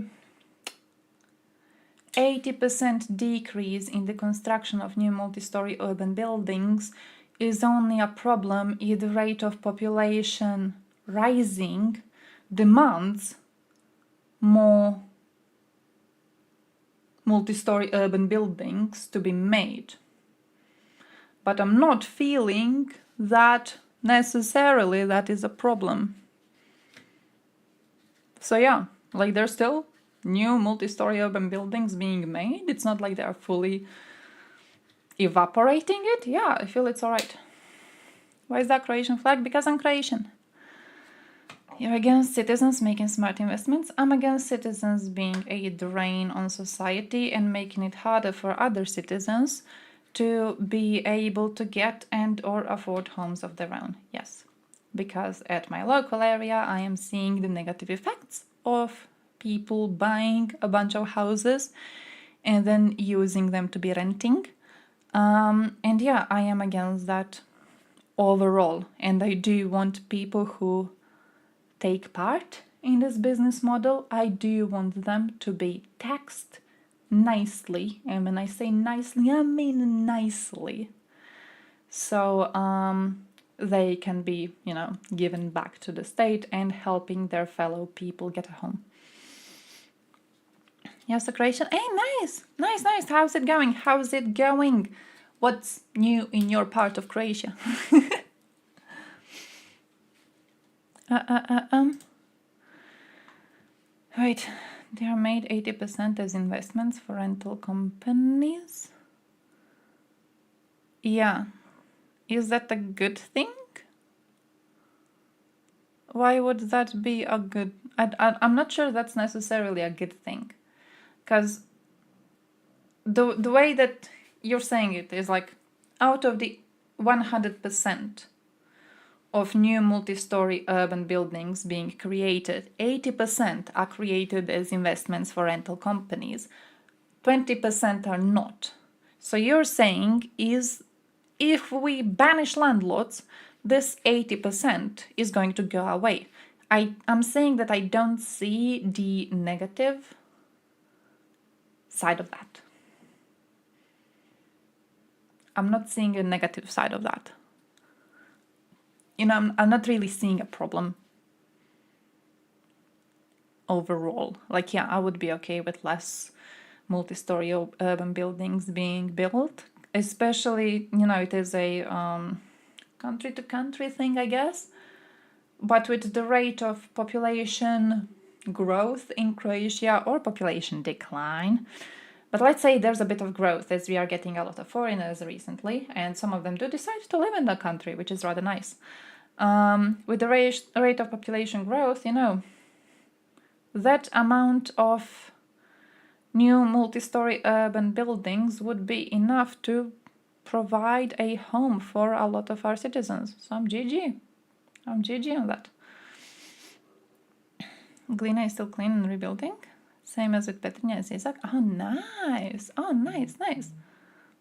80% decrease in the construction of new multi-story urban buildings is only a problem if the rate of population rising demands more multi-story urban buildings to be made. But I'm not feeling that necessarily that is a problem. So yeah, like there's still new multi-story urban buildings being made. It's not like they're fully evaporating it. Yeah, I feel it's alright. Why is that Croatian flag? Because I'm Croatian. You're against citizens making smart investments. I'm against citizens being a drain on society and making it harder for other citizens to be able to get and or afford homes of their own. Yes, because at my local area I am seeing the negative effects of people buying a bunch of houses and then using them to be renting. And yeah, I am against that overall. And I do want people who take part in this business model, I do want them to be taxed nicely. And when I say nicely, I mean nicely. So they can be, you know, given back to the state and helping their fellow people get a home. Yes, the Croatian. Hey, nice. How's it going? What's new in your part of Croatia? Wait, they are made 80% as investments for rental companies? Yeah. Is that a good thing? Why would that be a good... I'm not sure that's necessarily a good thing. Because the way that you're saying it is like, out of the 100% of new multi-story urban buildings being created, 80% are created as investments for rental companies. 20% are not. So you're saying is if we banish landlords, this 80% is going to go away. I'm saying that I don't see the negative side of that. I'm not seeing a negative side of that. You know, I'm not really seeing a problem overall. Like, yeah, I would be okay with less multi-story urban buildings being built, especially, you know, it is a country-to-country thing, I guess. But with the rate of population growth in Croatia, or population decline, But let's say there's a bit of growth, as we are getting a lot of foreigners recently, and some of them do decide to live in the country, which is rather nice. With the rate of population growth, you know, that amount of new multi-story urban buildings would be enough to provide a home for a lot of our citizens. So I'm GG. I'm GG on that. Glina is still clean and rebuilding. Same as with Petrinia and Zizak. Oh, nice. Oh, nice, nice.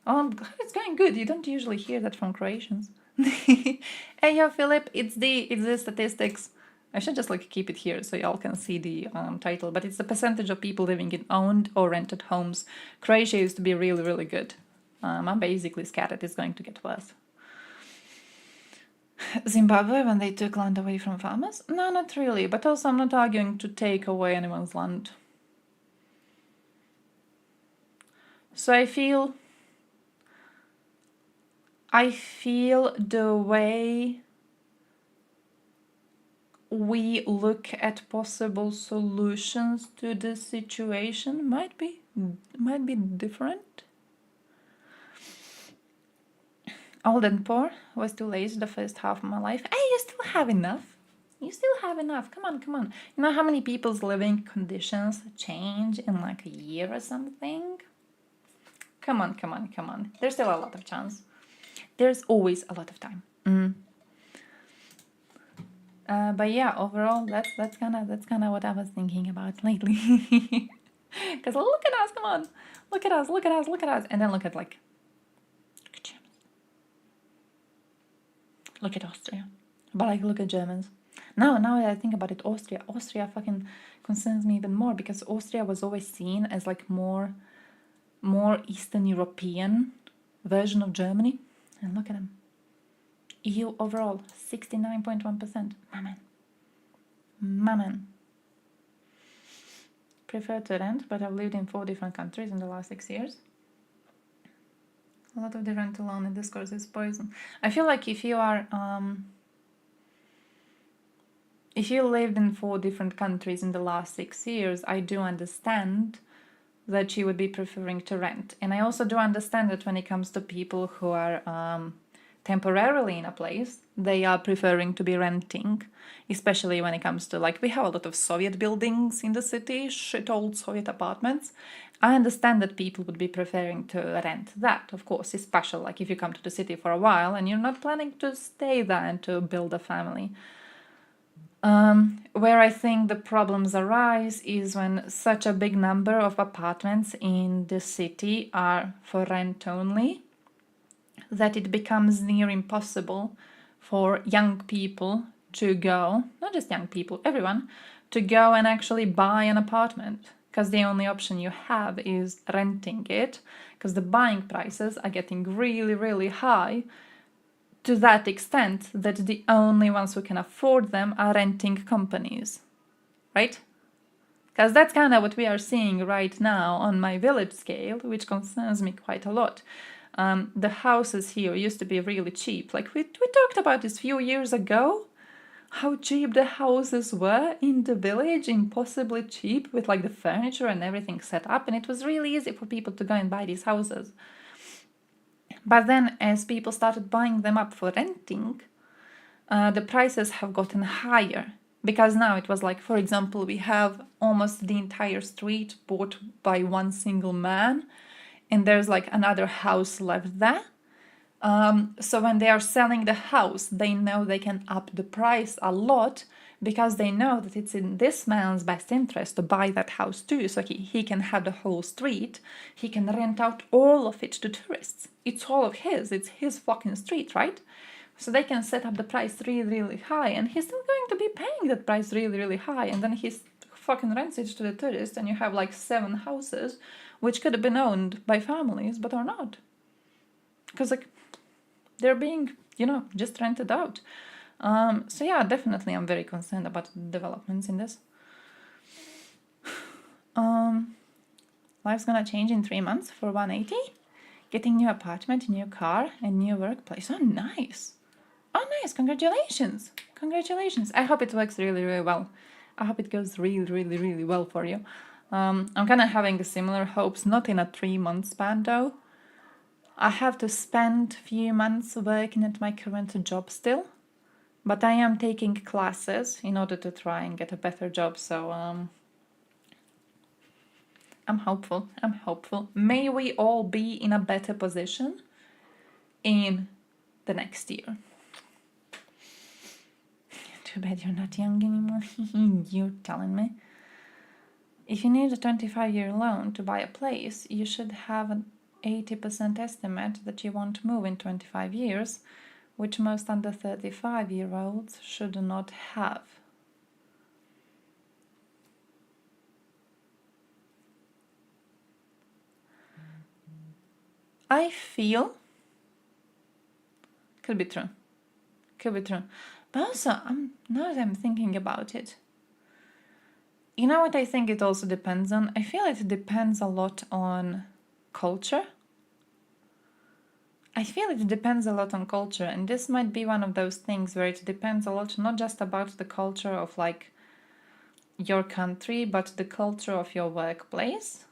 Oh, it's going good. You don't usually hear that from Croatians. Hey, yo, Philip, it's the statistics. I should just like keep it here so y'all can see the title, but it's the percentage of people living in owned or rented homes. Croatia used to be really, really good. I'm basically scared it's going to get worse. Zimbabwe, when they took land away from farmers? No, not really, but also I'm not arguing to take away anyone's land. So I feel the way we look at possible solutions to this situation might be different. Old and poor was too lazy the first half of my life. Hey, you still have enough. You still have enough. Come on, come on. You know how many people's living conditions change in like a year or something? Come on, come on, come on. There's still a lot of chance. There's always a lot of time. But yeah, overall, that's kind of what I was thinking about lately. Because look at us, come on, look at us, look at us, look at us, and then look at Germans, look at Austria, but like look at Germans. Now that I think about it, Austria fucking concerns me even more because Austria was always seen as like more Eastern European version of Germany, and look at them. EU overall, 69.1%. Maman. Prefer to rent, but I've lived in 4 different countries in the last 6 years. A lot of the rent alone in discourse is poison. I feel like if you lived in 4 different countries in the last 6 years, I do understand that you would be preferring to rent. And I also do understand that when it comes to people who are temporarily in a place, they are preferring to be renting, especially when it comes to we have a lot of Soviet buildings in the city, shit old Soviet apartments. I understand that people would be preferring to rent that, of course, especially if you come to the city for a while and you're not planning to stay there and to build a family. Where I think the problems arise is when such a big number of apartments in the city are for rent only, that it becomes near impossible for young people to go, not just young people, everyone, to go and actually buy an apartment, because the only option you have is renting it, because the buying prices are getting really, really high, to that extent that the only ones who can afford them are renting companies, right? Because that's kind of what we are seeing right now on my village scale, which concerns me quite a lot. The houses here used to be really cheap. We talked about this a few years ago, how cheap the houses were in the village, impossibly cheap, with the furniture and everything set up, and it was really easy for people to go and buy these houses. But then as people started buying them up for renting, the prices have gotten higher. Because now it was for example, we have almost the entire street bought by one single man, and there's another house left there. So when they are selling the house, they know they can up the price a lot because they know that it's in this man's best interest to buy that house too. So he can have the whole street. He can rent out all of it to tourists. It's all of his. It's his fucking street, right? So they can set up the price really, really high, and he's still going to be paying that price really, really high, and then he fucking rents it to the tourists, and you have 7 houses which could have been owned by families but are not, because they're being just rented out. So yeah, definitely I'm very concerned about developments in this. Life's gonna change in 3 months for 180. Getting new apartment, new car, and new workplace. Oh nice. Oh nice, congratulations. Congratulations. I hope it works really, really well. I hope it goes really, really, really well for you. I'm kind of having similar hopes, not in a 3-month span though. I have to spend a few months working at my current job still, but I am taking classes in order to try and get a better job, so I'm hopeful. I'm hopeful. May we all be in a better position in the next year. Too bad you're not young anymore. You're telling me. If you need a 25-year loan to buy a place, you should have an 80% estimate that you won't move in 25 years, which most under 35-year-olds should not have. I feel could be true. Could be true. But also, now that I'm thinking about it, you know what I think it also depends on? I feel it depends a lot on culture. I feel it depends a lot on culture, and this might be one of those things where it depends a lot, not just about the culture of like your country, but the culture of your workplace.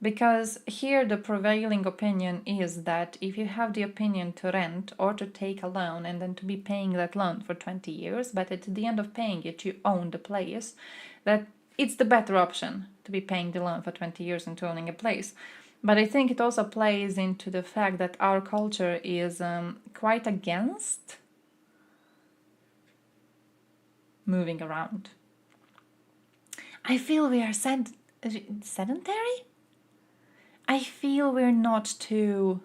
Because here the prevailing opinion is that if you have the opinion to rent or to take a loan and then to be paying that loan for 20 years, but at the end of paying it you own the place, that it's the better option to be paying the loan for 20 years and to owning a place. But I think it also plays into the fact that our culture is quite against moving around. I feel we are sedentary? I feel we're not too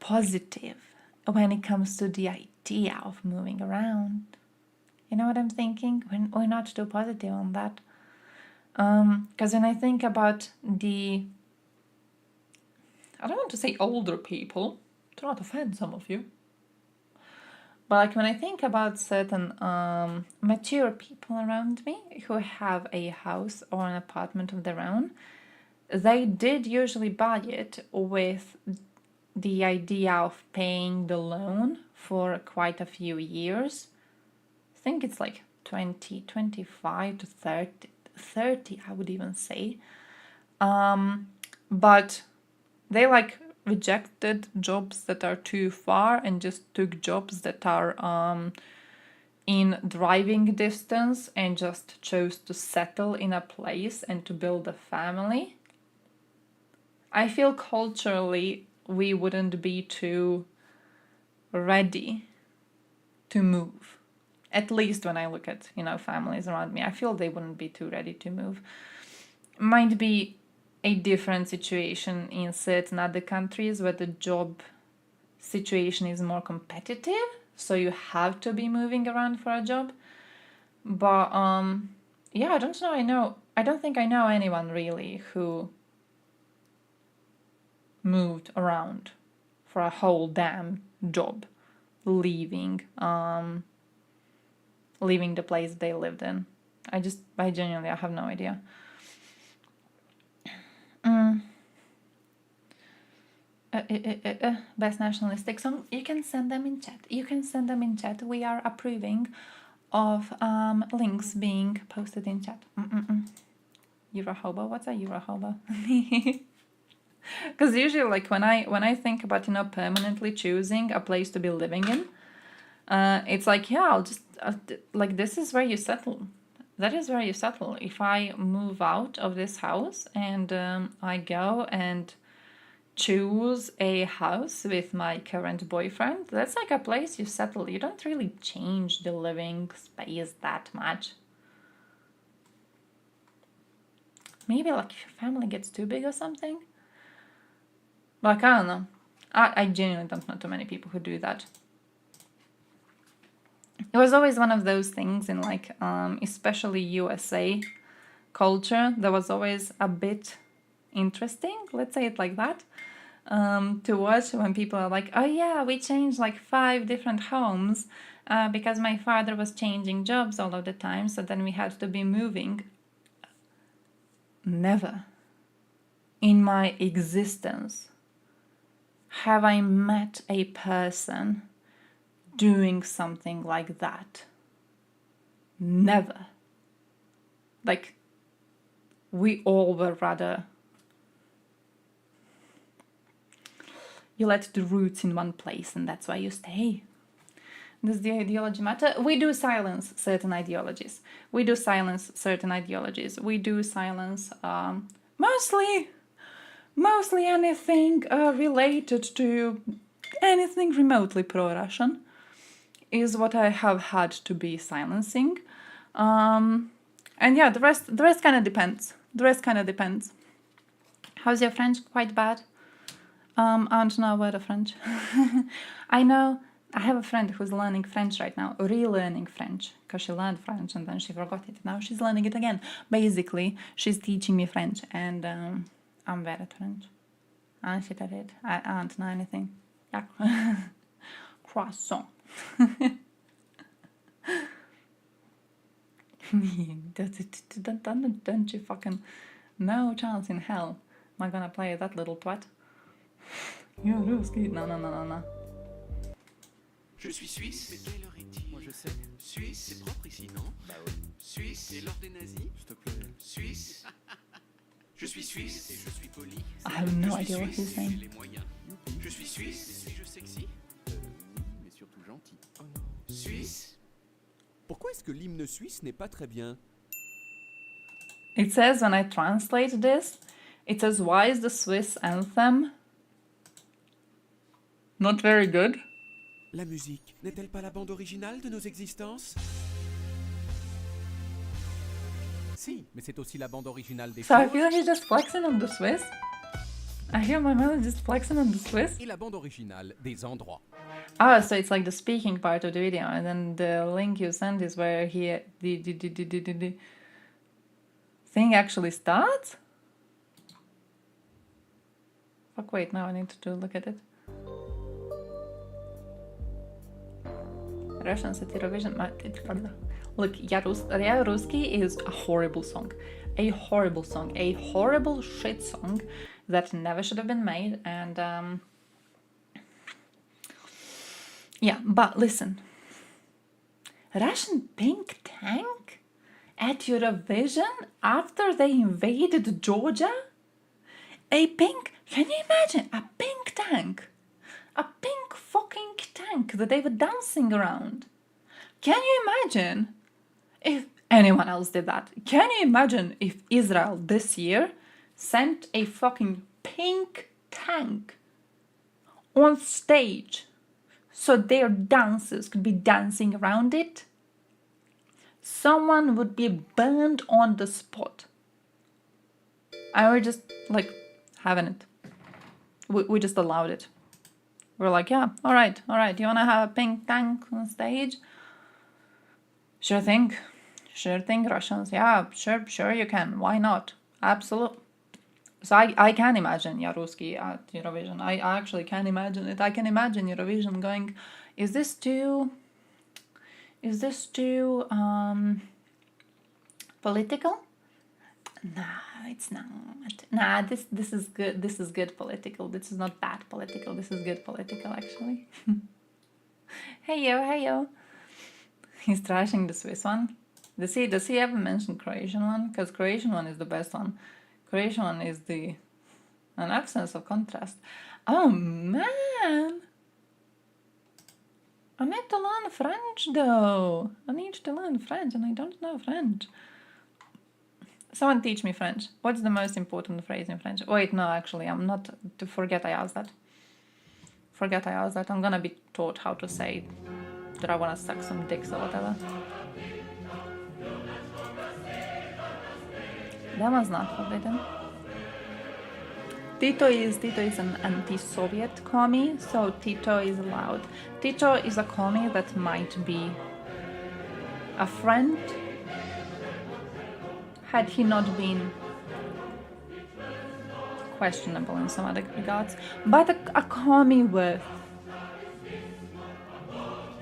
positive when it comes to the idea of moving around. You know what I'm thinking? We're not too positive on that. Because when I think about I don't want to say older people, to not offend some of you, but like when I think about certain mature people around me who have a house or an apartment of their own, they did usually buy it with the idea of paying the loan for quite a few years. I think it's like 20, 25 to 30 I would even say. But they like rejected jobs that are too far and just took jobs that are in driving distance and just chose to settle in a place and to build a family. I feel culturally we wouldn't be too ready to move. At least when I look at, families around me, I feel they wouldn't be too ready to move. Might be a different situation in certain other countries where the job situation is more competitive, so you have to be moving around for a job. But I don't know. I don't think I know anyone really who moved around for a whole damn job, leaving the place they lived in. I genuinely have no idea. Best nationalistic song, you can send them in chat. We are approving of links being posted in chat. Eurohobo, what's a Eurohobo? Because usually, like when I think about permanently choosing a place to be living in, it's like I'll just like this is where you settle. That is where you settle. If I move out of this house and I go and choose a house with my current boyfriend, that's like a place you settle. You don't really change the living space that much. Maybe like if your family gets too big or something. Like, I don't know. I genuinely don't know too many people who do that. It was always one of those things in like, especially USA culture, that was always a bit interesting, let's say it like that, to watch when people are like, oh yeah, we changed like 5 different homes because my father was changing jobs all of the time, so then we had to be moving. Never in my existence have I met a person doing something like that. Never. like, we all were rather... You let the roots in one place, and that's why you stay. Does the ideology matter? We do silence certain ideologies. We do silence certain ideologies. We do silence mostly anything related to anything remotely pro-Russian is what I have had to be silencing. And yeah, the rest kind of depends. The rest kind of depends. How's your French? Quite bad. I don't know a word of French. I know I have a friend who's learning French right now, relearning French, because she learned French and then she forgot it. Now she's learning it again. Basically, she's teaching me French, and I'm bad at French. I'm shit at it. I don't know anything. Yeah. Croissant. Don't you fucking... No chance in hell am I gonna play that little twat. You're Ruski. No. Je suis suisse. Mais quelle heure est-il? Moi je sais. Suisse, c'est propre ici, non? Bah oui. Suisse, et l'heure des nazis? S'il te plaît. Suisse. Je suis suisse et je suis poli. I have no idea what he's saying. Les moyens. Je suis suisse et suis-je sexy? Oui, mais surtout gentil. Oh non. Suisse. Pourquoi est-ce que l'hymne suisse n'est pas très bien? It says, when I translate this, it says, why is the Swiss anthem not very good? La musique n'est-elle pas la bande originale de nos existences? Si, mais c'est aussi la bande originale des So I feel like he's just flexing on the Swiss. I hear my mother just flexing on the Swiss. Et la bande originale des endroits. Ah, so it's like the speaking part of the video, and then the link you send is where the thing actually starts? Fuck, wait, now I need to look at it. Russian City Eurovision. Look, Я Русский is a horrible song. A horrible song. A horrible shit song that never should have been made. And yeah, but listen. Russian pink tank at Eurovision after they invaded Georgia? A pink... Can you imagine? A pink tank. A pink fucking tank that they were dancing around. Can you imagine if anyone else did that? Can you imagine if Israel this year sent a fucking pink tank on stage so their dancers could be dancing around it? Someone would be burned on the spot. And we're just like having it. We just allowed it. We're like, yeah, all right. You want to have a pink tank on stage? Sure thing, Russians. Yeah, sure you can. Why not? Absolutely. So I can imagine Yaruski at Eurovision. I actually can imagine it. I can imagine Eurovision going, is this too political? No, it's not. Nah, this is good. This is good political. This is not bad political. This is good political, actually. Hey yo. He's trashing the Swiss one. Does he ever mention Croatian one? Because Croatian one is the best one. Croatian one is an absence of contrast. Oh man! I need to learn French though. I need to learn French and I don't know French. Someone teach me French. What's the most important phrase in French? Wait, no, actually, I'm not... Forget I asked that. I'm gonna be taught how to say that I wanna suck some dicks or whatever. That was not forbidden. Tito is an anti-Soviet commie, so Tito is allowed. Tito is a commie that might be a friend had he not been questionable in some other regards, but a commie with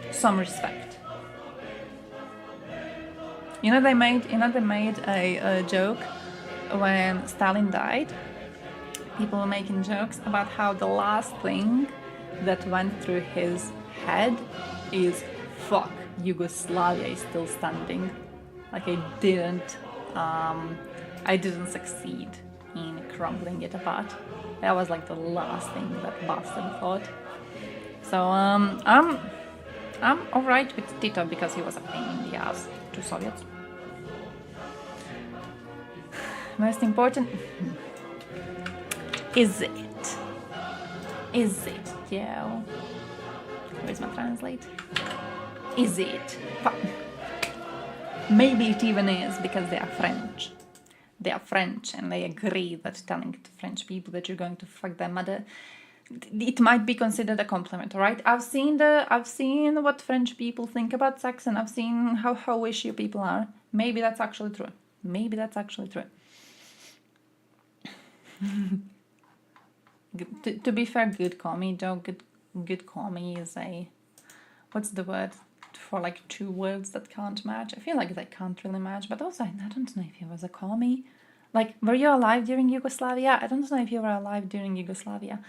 some respect. You know they made a joke when Stalin died. People were making jokes about how the last thing that went through his head is, fuck, Yugoslavia is still standing. Like I didn't I didn't succeed in crumbling it apart. That was like the last thing that bastard thought. So I'm alright with Tito because he was a pain in the ass to Soviets. Most important, is it? Is it, Joe? Where's my translate? Is it? Maybe it even is because they are French. They are French and they agree that telling the French people that you're going to fuck their mother, it might be considered a compliment, alright? I've seen what French people think about sex and I've seen how wishy people are. Maybe that's actually true. Maybe that's actually true. To be fair, good commie, Joe, good commie is a... What's the word for like two words that can't match? I feel like they can't really match, but also I don't know if he was a commie. Like, were you alive during Yugoslavia? I don't know if you were alive during Yugoslavia.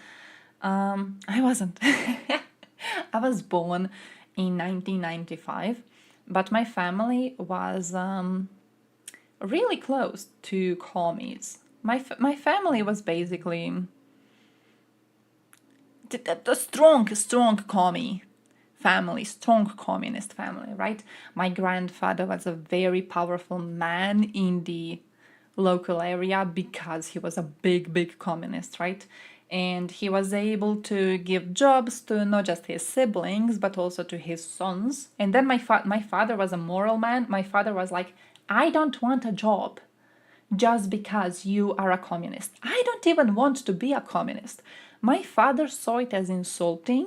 I wasn't. I was born in 1995, but my family was really close to commies. My family was basically a strong commie family, strong communist family, right? My grandfather was a very powerful man in the local area because he was a big communist, right? And he was able to give jobs to not just his siblings but also to his sons. And then my father was a moral man. My father was like, I don't want a job just because you are a communist. I don't even want to be a communist. My father saw it as insulting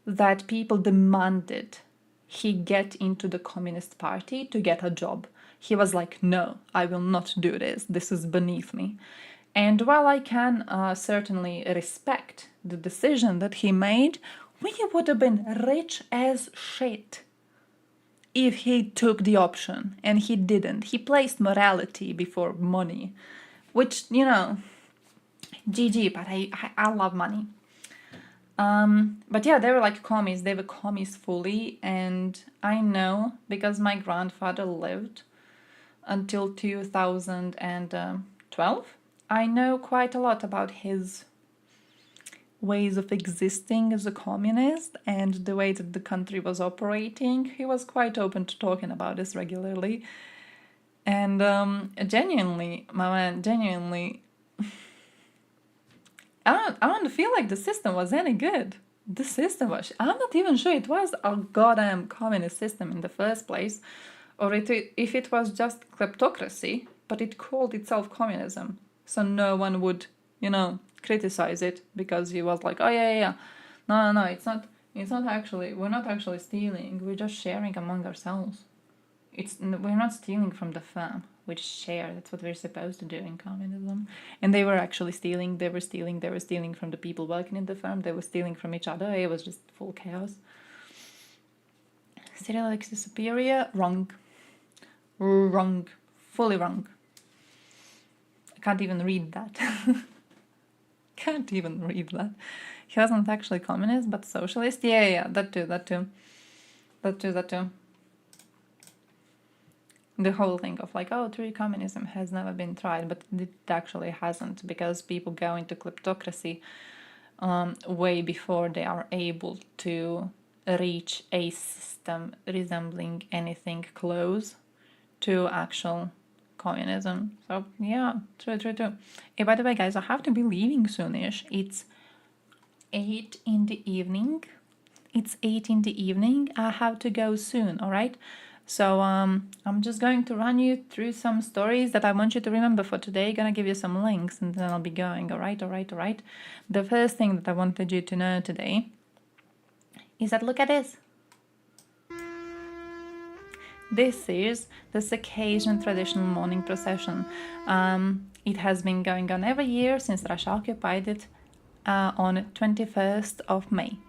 that people demanded he get into the Communist Party to get a job. He was like, no, I will not do this. This is beneath me. And while I can certainly respect the decision that he made, we would have been rich as shit if he took the option, and he didn't. He placed morality before money, which, you know, GG, but I love money. But yeah, they were like commies. They were commies fully, and I know because my grandfather lived until 2012. I know quite a lot about his ways of existing as a communist and the way that the country was operating. He was quite open to talking about this regularly. And genuinely, my man, genuinely, I don't feel like the system was any good. The system was... I'm not even sure it was a goddamn communist system in the first place, or if it was just kleptocracy, but it called itself communism. So no one would, you know, criticize it because he was like, oh yeah. No, it's not actually... We're not actually stealing. We're just sharing among ourselves. We're not stealing from the firm. We just share. That's what we're supposed to do in communism. And they were actually stealing. They were stealing from the people working in the firm. They were stealing from each other. It was just full chaos. Cyrillic is superior? Wrong. Fully wrong. I can't even read that. He wasn't actually communist, but socialist. Yeah, that too. The whole thing of like, oh, true communism has never been tried, but it actually hasn't, because people go into kleptocracy way before they are able to reach a system resembling anything close to actual communism. So yeah, true. Hey, by the way, guys, I have to be leaving soonish. It's 8 in the evening. I have to go soon, alright? So I'm just going to run you through some stories that I want you to remember for today. Gonna give you some links and then I'll be going. Alright. The first thing that I wanted you to know today is that, look at this. This is the Circassian traditional morning procession. It has been going on every year since Russia occupied it on 21st of May.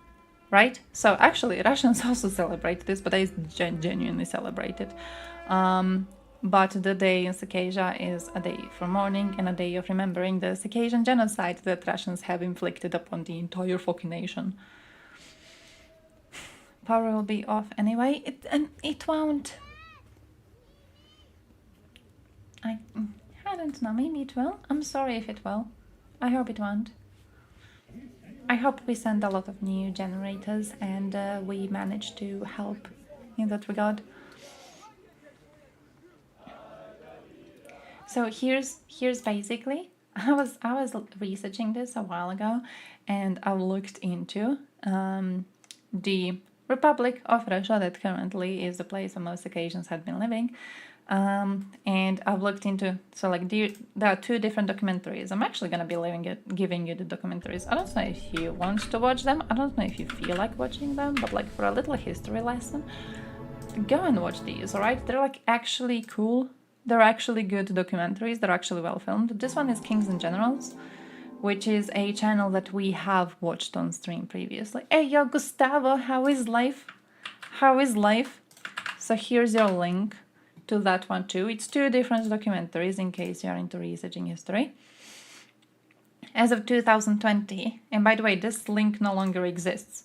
Right? So actually Russians also celebrate this, but they genuinely celebrate it. But the day in Circassia is a day for mourning and a day of remembering the Circassian genocide that Russians have inflicted upon the entire fucking nation. Power will be off anyway. It won't. I don't know, maybe it will. I'm sorry if it will. I hope it won't. I hope we send a lot of new generators and we manage to help in that regard. So here's basically, I was researching this a while ago, and I looked into the Republic of Russia that currently is the place where most occasions had been living. And I've looked into, so like there are two different documentaries. I'm actually gonna be giving you the documentaries. I don't know if you want to watch them. I don't know if you feel like watching them, but like for a little history lesson, go and watch these, alright? They're like actually cool. They're actually good documentaries. They're actually well filmed. This one is Kings and Generals, which is a channel that we have watched on stream previously. Hey, yo, Gustavo, how is life? How is life? So here's your link to that one too. It's two different documentaries in case you're into researching history. As of 2020, and by the way, this link no longer exists.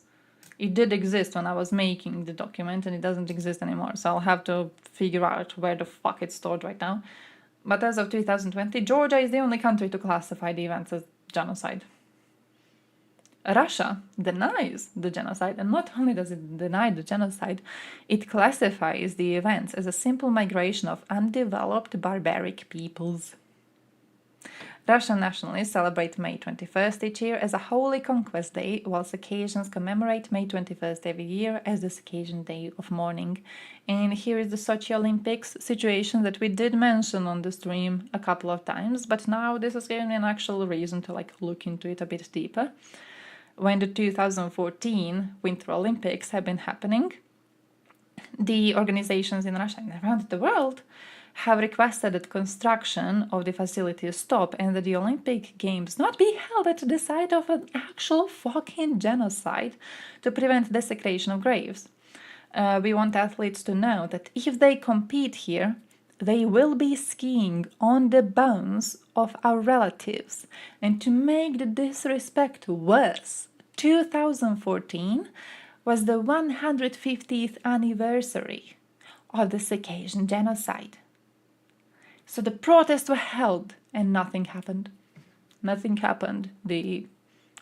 It did exist when I was making the document and it doesn't exist anymore, so I'll have to figure out where the fuck it's stored right now. But as of 2020, Georgia is the only country to classify the events as genocide. Russia denies the genocide, and not only does it deny the genocide, it classifies the events as a simple migration of undeveloped barbaric peoples. Russian nationalists celebrate May 21st each year as a holy conquest day, while Circassians commemorate May 21st every year as the Circassian Day of Mourning. And here is the Sochi Olympics situation that we did mention on the stream a couple of times, but now this has given me an actual reason to like look into it a bit deeper. When the 2014 Winter Olympics have been happening, the organizations in Russia and around the world have requested that construction of the facilities stop and that the Olympic Games not be held at the site of an actual fucking genocide to prevent desecration of graves. We want athletes to know that if they compete here, they will be skiing on the bones of our relatives. And to make the disrespect worse, 2014 was the 150th anniversary of the Circassian genocide. So the protests were held and nothing happened. Nothing happened. The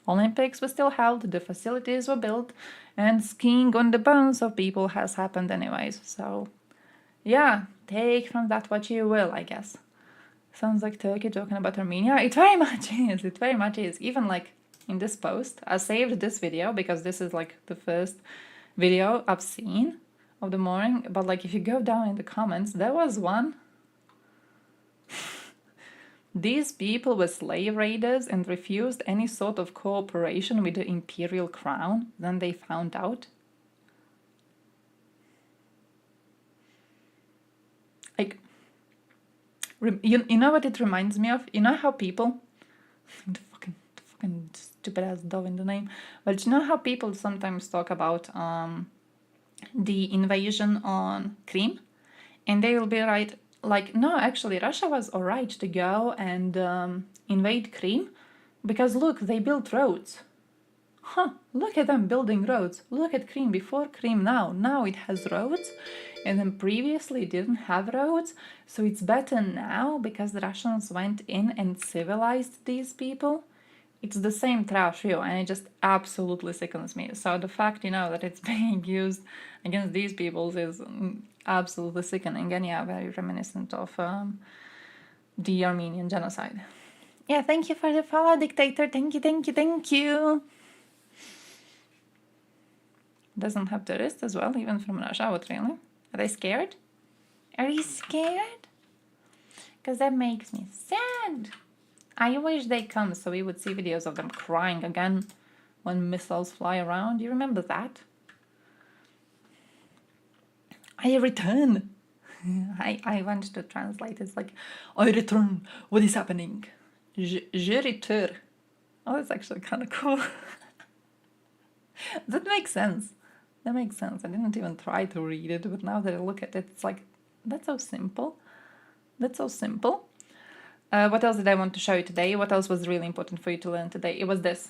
Olympics were still held, the facilities were built, and skiing on the bones of people has happened anyways. So, yeah, take from that what you will, I guess. Sounds like Turkey talking about Armenia. It very much is. It very much is. Even like in this post, I saved this video because this is like the first video I've seen of the morning. But like if you go down in the comments, there was one. These people were slave raiders and refused any sort of cooperation with the imperial crown. Then they found out. Like, you know what it reminds me of? You know how people, the fucking stupid ass dove in the name. But you know how people sometimes talk about the invasion on Crimea, and they will be right. Like, no, actually, Russia was alright to go and invade Crimea because, look, they built roads. Huh, look at them building roads. Look at Crimea before Crimea now. Now it has roads, and then previously it didn't have roads, so it's better now because the Russians went in and civilized these people. It's the same trash view, and it just absolutely sickens me. So the fact, you know, that it's being used against these peoples is absolutely sickening, and yeah, very reminiscent of the Armenian genocide. Yeah, thank you for the follow, Dictator. Thank you, thank you, thank you. Doesn't have tourists as well, even from Russia. What, really? Are they scared? Are you scared? Because that makes me sad. I wish they come so we would see videos of them crying again when missiles fly around. You remember that? I return. I went to translate. It's like, I return. What is happening? Je return. Oh, that's actually kind of cool. That makes sense. That makes sense. I didn't even try to read it, but now that I look at it, it's like, that's so simple. That's so simple. What else did I want to show you today? What else was really important for you to learn today? It was this.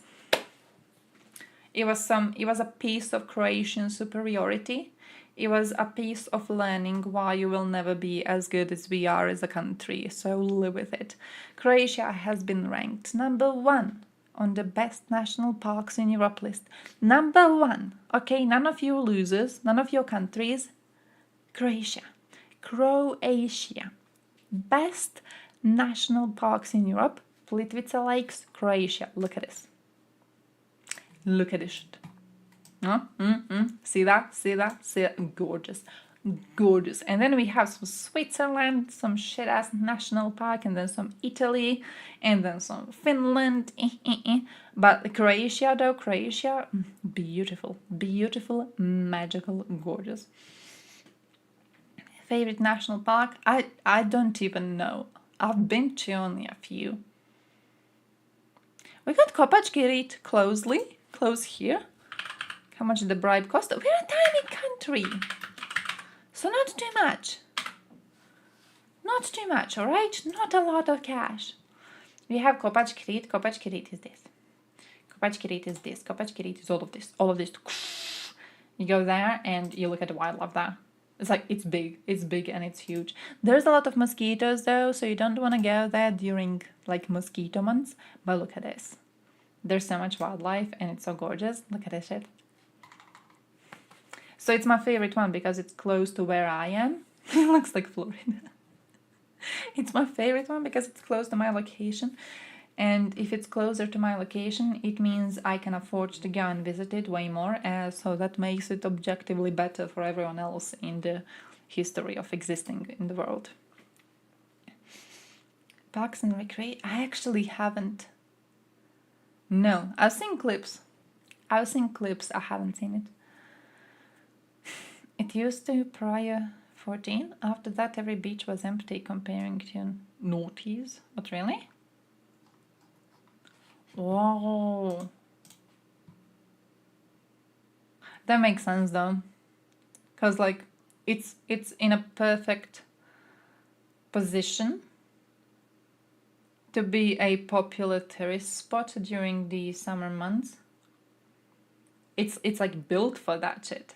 It was a piece of Croatian superiority. It was a piece of learning why you will never be as good as we are as a country, so live with it. Croatia has been ranked #1 on the best national parks in Europe list. #1. Okay, none of you losers, none of your countries. Croatia. Croatia. Best national parks in Europe. Plitvice Lakes, Croatia. Look at this. Look at this shit. See that? See that? See that? Gorgeous. Gorgeous. And then we have some Switzerland, some shit-ass national park, and then some Italy, and then some Finland. But Croatia, though, Croatia, beautiful. Beautiful, magical, gorgeous. Favorite national park? I don't even know. I've been to only a few. We got Kopachkirit close here. How much did the bribe cost? We're a tiny country, so not too much. Not too much, all right? Not a lot of cash. We have Kopachkirit. Kopachkirit is this. Kopachkirit is this. Kopachkirit is all of this. All of this. You go there and you look at the wildlife there. It's like, it's big and it's huge. There's a lot of mosquitoes though, so you don't want to go there during like mosquito months. But look at this. There's so much wildlife and it's so gorgeous. Look at this shit. So it's my favorite one because it's close to where I am. It looks like Florida. It's my favorite one because it's close to my location. And if it's closer to my location, it means I can afford to go and visit it way more. So that makes it objectively better for everyone else in the history of existing in the world. Parks and Recreation. I actually haven't. No, I've seen clips. I haven't seen it. It used to prior 14. After that, every beach was empty comparing to noughties. What, really? Wow. That makes sense though. Because like it's in a perfect position to be a popular tourist spot during the summer months. It's like built for that shit.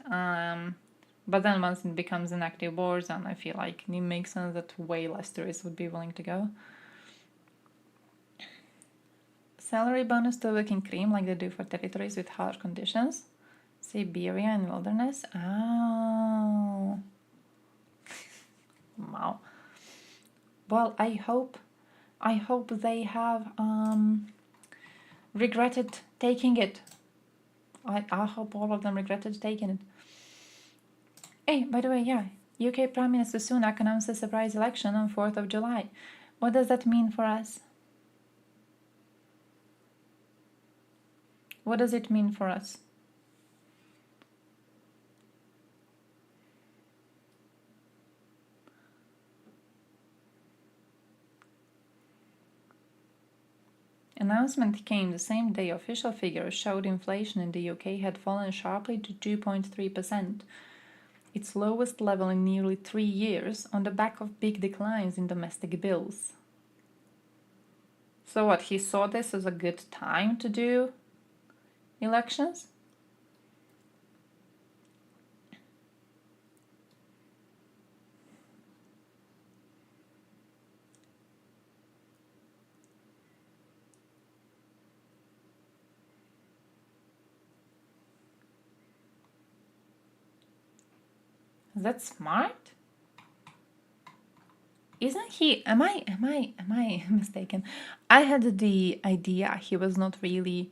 But then once it becomes an active war zone, I feel like it makes sense that way less tourists would be willing to go. Salary bonus to working cream like they do for territories with harsh conditions. Siberia and wilderness. Oh. Wow. Well, I hope they have regretted taking it. I hope all of them regretted taking it. Hey, by the way, yeah, UK Prime Minister Sunak announced a surprise election on 4th of July. What does that mean for us? What does it mean for us? Announcement came the same day official figures showed inflation in the UK had fallen sharply to 2.3%, its lowest level in nearly 3 years, on the back of big declines in domestic bills. So what, he saw this as a good time to do elections? Is that smart? Isn't he? Am I mistaken? I had the idea he was not really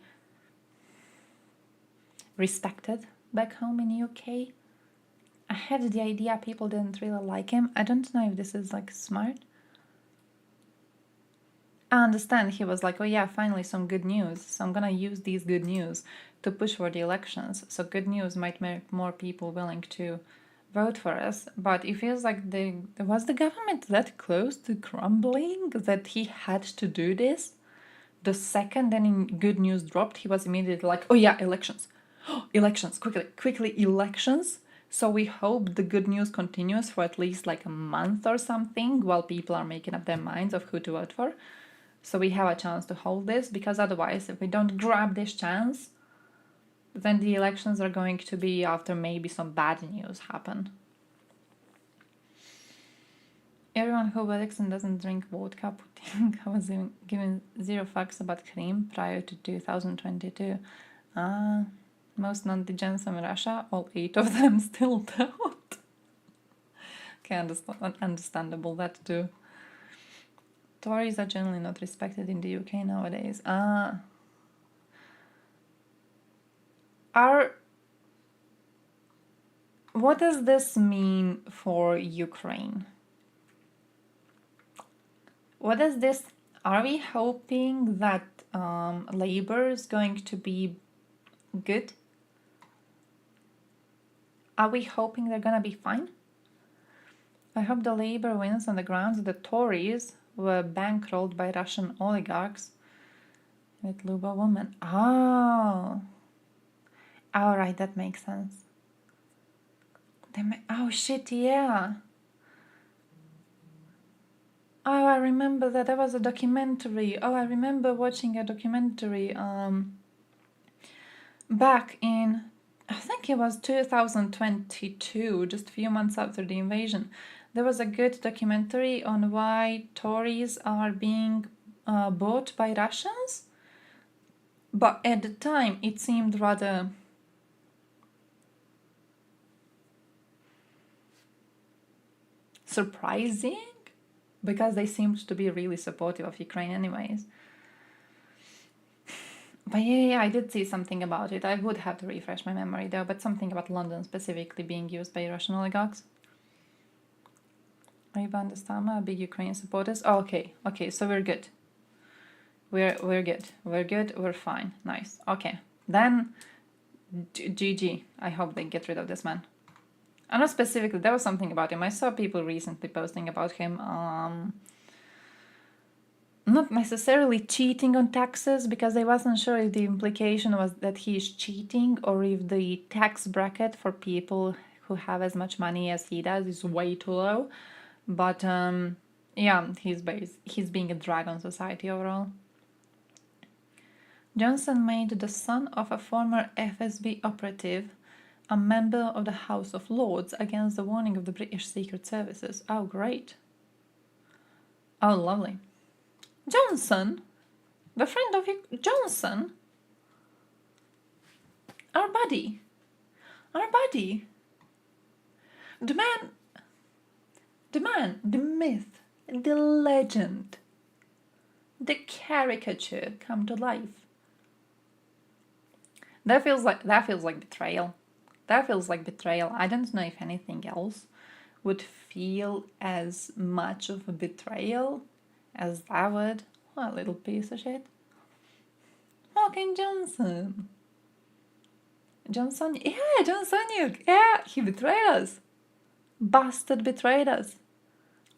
respected back home in UK. I had the idea people didn't really like him. I don't know if this is like smart. I understand he was like, oh yeah, finally some good news. So I'm gonna use these good news to push for the elections. So good news might make more people willing to vote for us. But it feels like was the government that close to crumbling that he had to do this? The second any good news dropped, he was immediately like, oh yeah, elections. Elections, quickly elections. So we hope the good news continues for at least like a month or something while people are making up their minds of who to vote for. So we have a chance to hold this, because otherwise if we don't grab this chance, then the elections are going to be after maybe some bad news happen. Everyone who works and doesn't drink vodka Putin was given 0 fucks about Crimea prior to 2022. Most non-degens in Russia, all 8 of them still don't. Okay, understandable that too. Tories are generally not respected in the UK nowadays. What does this mean for Ukraine? What is this? Are we hoping that Labour is going to be good? Are we hoping they're gonna be fine? I hope the Labour wins on the grounds that the Tories were bankrolled by Russian oligarchs with Luba woman. Oh, alright, that makes sense. Oh shit, yeah. Oh, I remember that. There was a documentary. Oh, I remember watching a documentary back in, I think it was 2022, just a few months after the invasion. There was a good documentary on why Tories are being bought by Russians. But at the time, it seemed rather surprising, because they seemed to be really supportive of Ukraine anyways. But yeah, I did see something about it. I would have to refresh my memory though, but something about London specifically being used by Russian oligarchs. Ivan Destama, big Ukrainian supporters. Oh, okay, so we're good. We're good. We're fine. Nice. Okay. Then GG. I hope they get rid of this man. And not specifically, there was something about him. I saw people recently posting about him. Not necessarily cheating on taxes, because I wasn't sure if the implication was that he is cheating or if the tax bracket for people who have as much money as he does is way too low. But yeah, he's being a drag on society overall. Johnson made the son of a former FSB operative a member of the House of Lords against the warning of the British Secret Services. Oh, great. Oh, lovely. Johnson? The friend of Johnson? Our buddy. The man, the myth, the legend, the caricature come to life. That feels like betrayal. That feels like betrayal. I don't know if anything else would feel as much of a betrayal as that would. What a little piece of shit. Fucking Johnson. John Soniuk. Yeah, he betrayed us. Bastard betrayed us.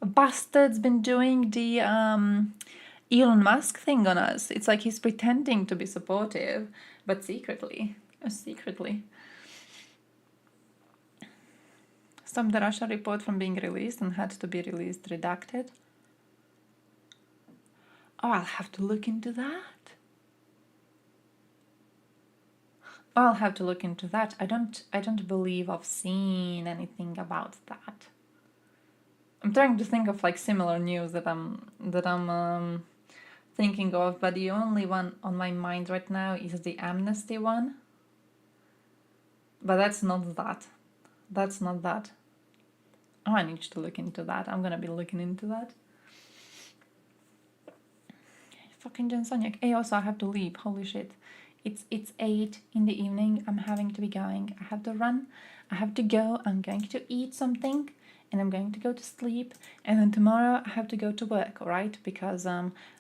Bastard's been doing the Elon Musk thing on us. It's like he's pretending to be supportive, but secretly. Stopped the Russia report from being released and had to be released redacted. Oh, I'll have to look into that. I don't believe I've seen anything about that. I'm trying to think of like similar news that I'm thinking of, but the only one on my mind right now is the amnesty one. But that's not that. Oh, I need to look into that. I'm gonna be looking into that. Fucking Jen Soniak. Hey, also I have to leave. Holy shit. It's 8 in the evening. I'm having to be going. I have to run. I have to go. I'm going to eat something. And I'm going to go to sleep. And then tomorrow I have to go to work, alright? Because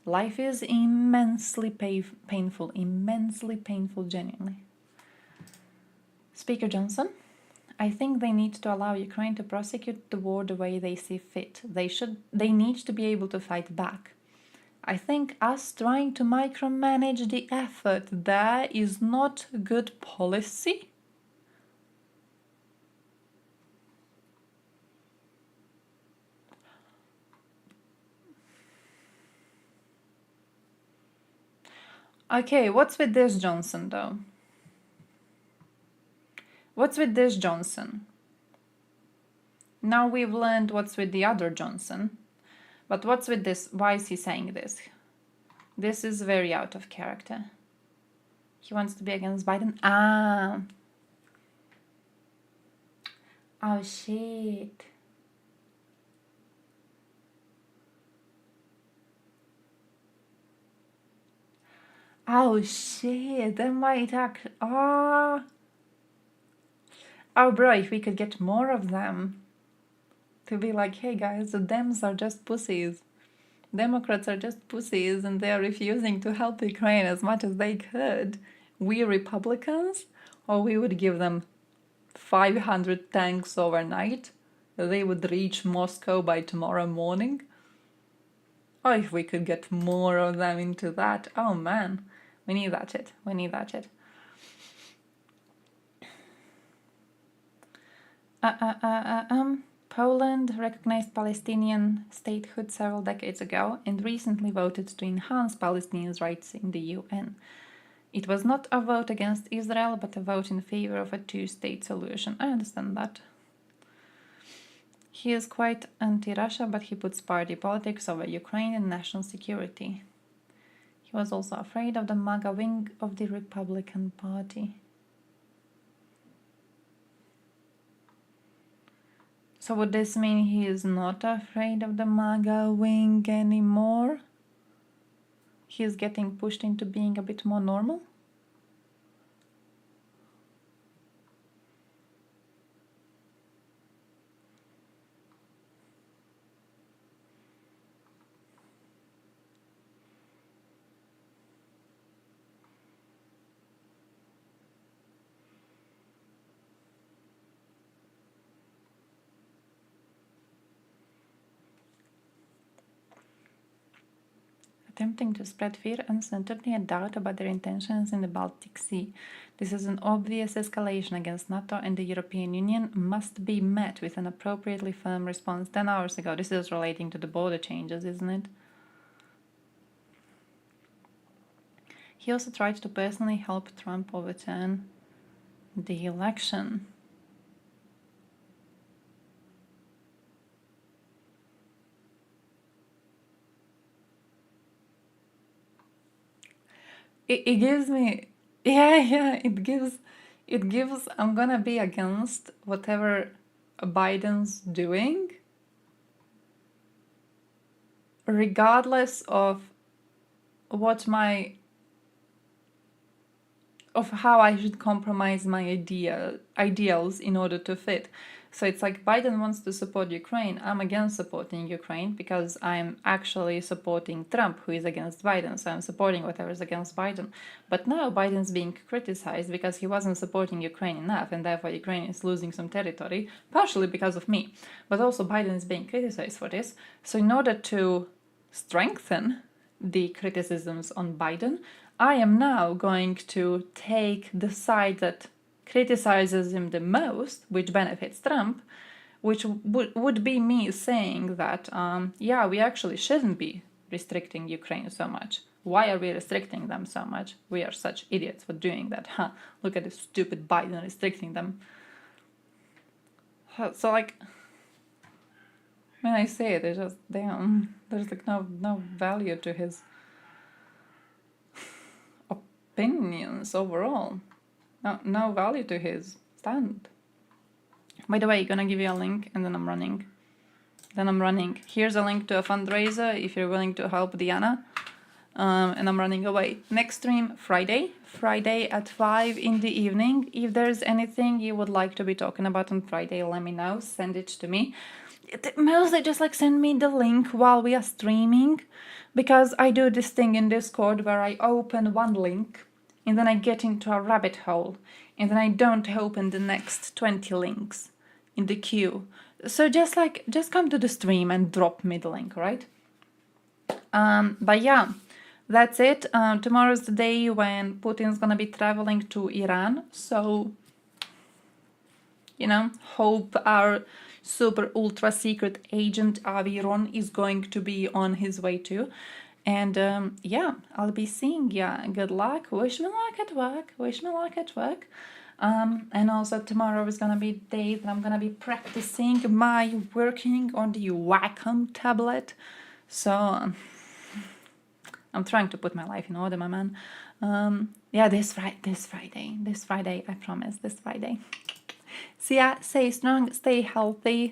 life is immensely painful. Immensely painful, genuinely. Speaker Johnson, I think they need to allow Ukraine to prosecute the war the way they see fit. They need to be able to fight back. I think us trying to micromanage the effort there is not good policy. Okay, what's with this Johnson though? What's with this Johnson? Now we've learned what's with the other Johnson. But what's with this? Why is he saying this? This is very out of character. He wants to be against Biden. Ah. Oh, shit. Oh, shit. That might act... Oh. Oh, bro, if we could get more of them. To be like, hey, guys, the Dems are just pussies. Democrats are just pussies and they are refusing to help Ukraine as much as they could. We Republicans, or we would give them 500 tanks overnight. They would reach Moscow by tomorrow morning. Or if we could get more of them into that. Oh man, we need that shit. We need that shit. Poland recognized Palestinian statehood several decades ago and recently voted to enhance Palestinians' rights in the UN. It was not a vote against Israel, but a vote in favor of a two-state solution. I understand that. He is quite anti-Russia, but he puts party politics over Ukraine and national security. He was also afraid of the MAGA wing of the Republican Party. So would this mean he is not afraid of the MAGA wing anymore? He is getting pushed into being a bit more normal? Attempting to spread fear, uncertainty and doubt about their intentions in the Baltic Sea. This is an obvious escalation against NATO, and the European Union must be met with an appropriately firm response. 10 hours ago, this is relating to the border changes, isn't it? He also tried to personally help Trump overturn the election. It gives me, it gives, I'm gonna be against whatever Biden's doing, regardless of what of how I should compromise my ideals in order to fit. So it's like Biden wants to support Ukraine. I'm against supporting Ukraine because I'm actually supporting Trump, who is against Biden. So I'm supporting whatever's against Biden. But now Biden's being criticized because he wasn't supporting Ukraine enough, and therefore Ukraine is losing some territory, partially because of me. But also Biden is being criticized for this. So in order to strengthen the criticisms on Biden, I am now going to take the side that criticizes him the most, which benefits Trump, which would be me saying that, yeah, we actually shouldn't be restricting Ukraine so much. Why are we restricting them so much? We are such idiots for doing that. Huh? Look at this stupid Biden restricting them. So, like, when I say it, it's just, damn, there's like no value to his opinions overall. No value to his stand. By the way, I'm gonna give you a link and then I'm running. Here's a link to a fundraiser if you're willing to help Diana. And I'm running away. Next stream, Friday at 5 in the evening. If there's anything you would like to be talking about on Friday, let me know. Send it to me. Mostly just like send me the link while we are streaming, because I do this thing in Discord where I open one link and then I get into a rabbit hole and then I don't open the next 20 links in the queue. So just come to the stream and drop me the link, right? But yeah, that's it. Tomorrow's the day when Putin's gonna be traveling to Iran. So, you know, hope our super ultra secret agent Aviron is going to be on his way too. And yeah, I'll be seeing ya. Good luck. Wish me luck at work. And also tomorrow is gonna be the day that I'm gonna be practicing my working on the Wacom tablet. So I'm trying to put my life in order, my man. Yeah, this Friday, I promise, this Friday. So yeah, stay strong, stay healthy.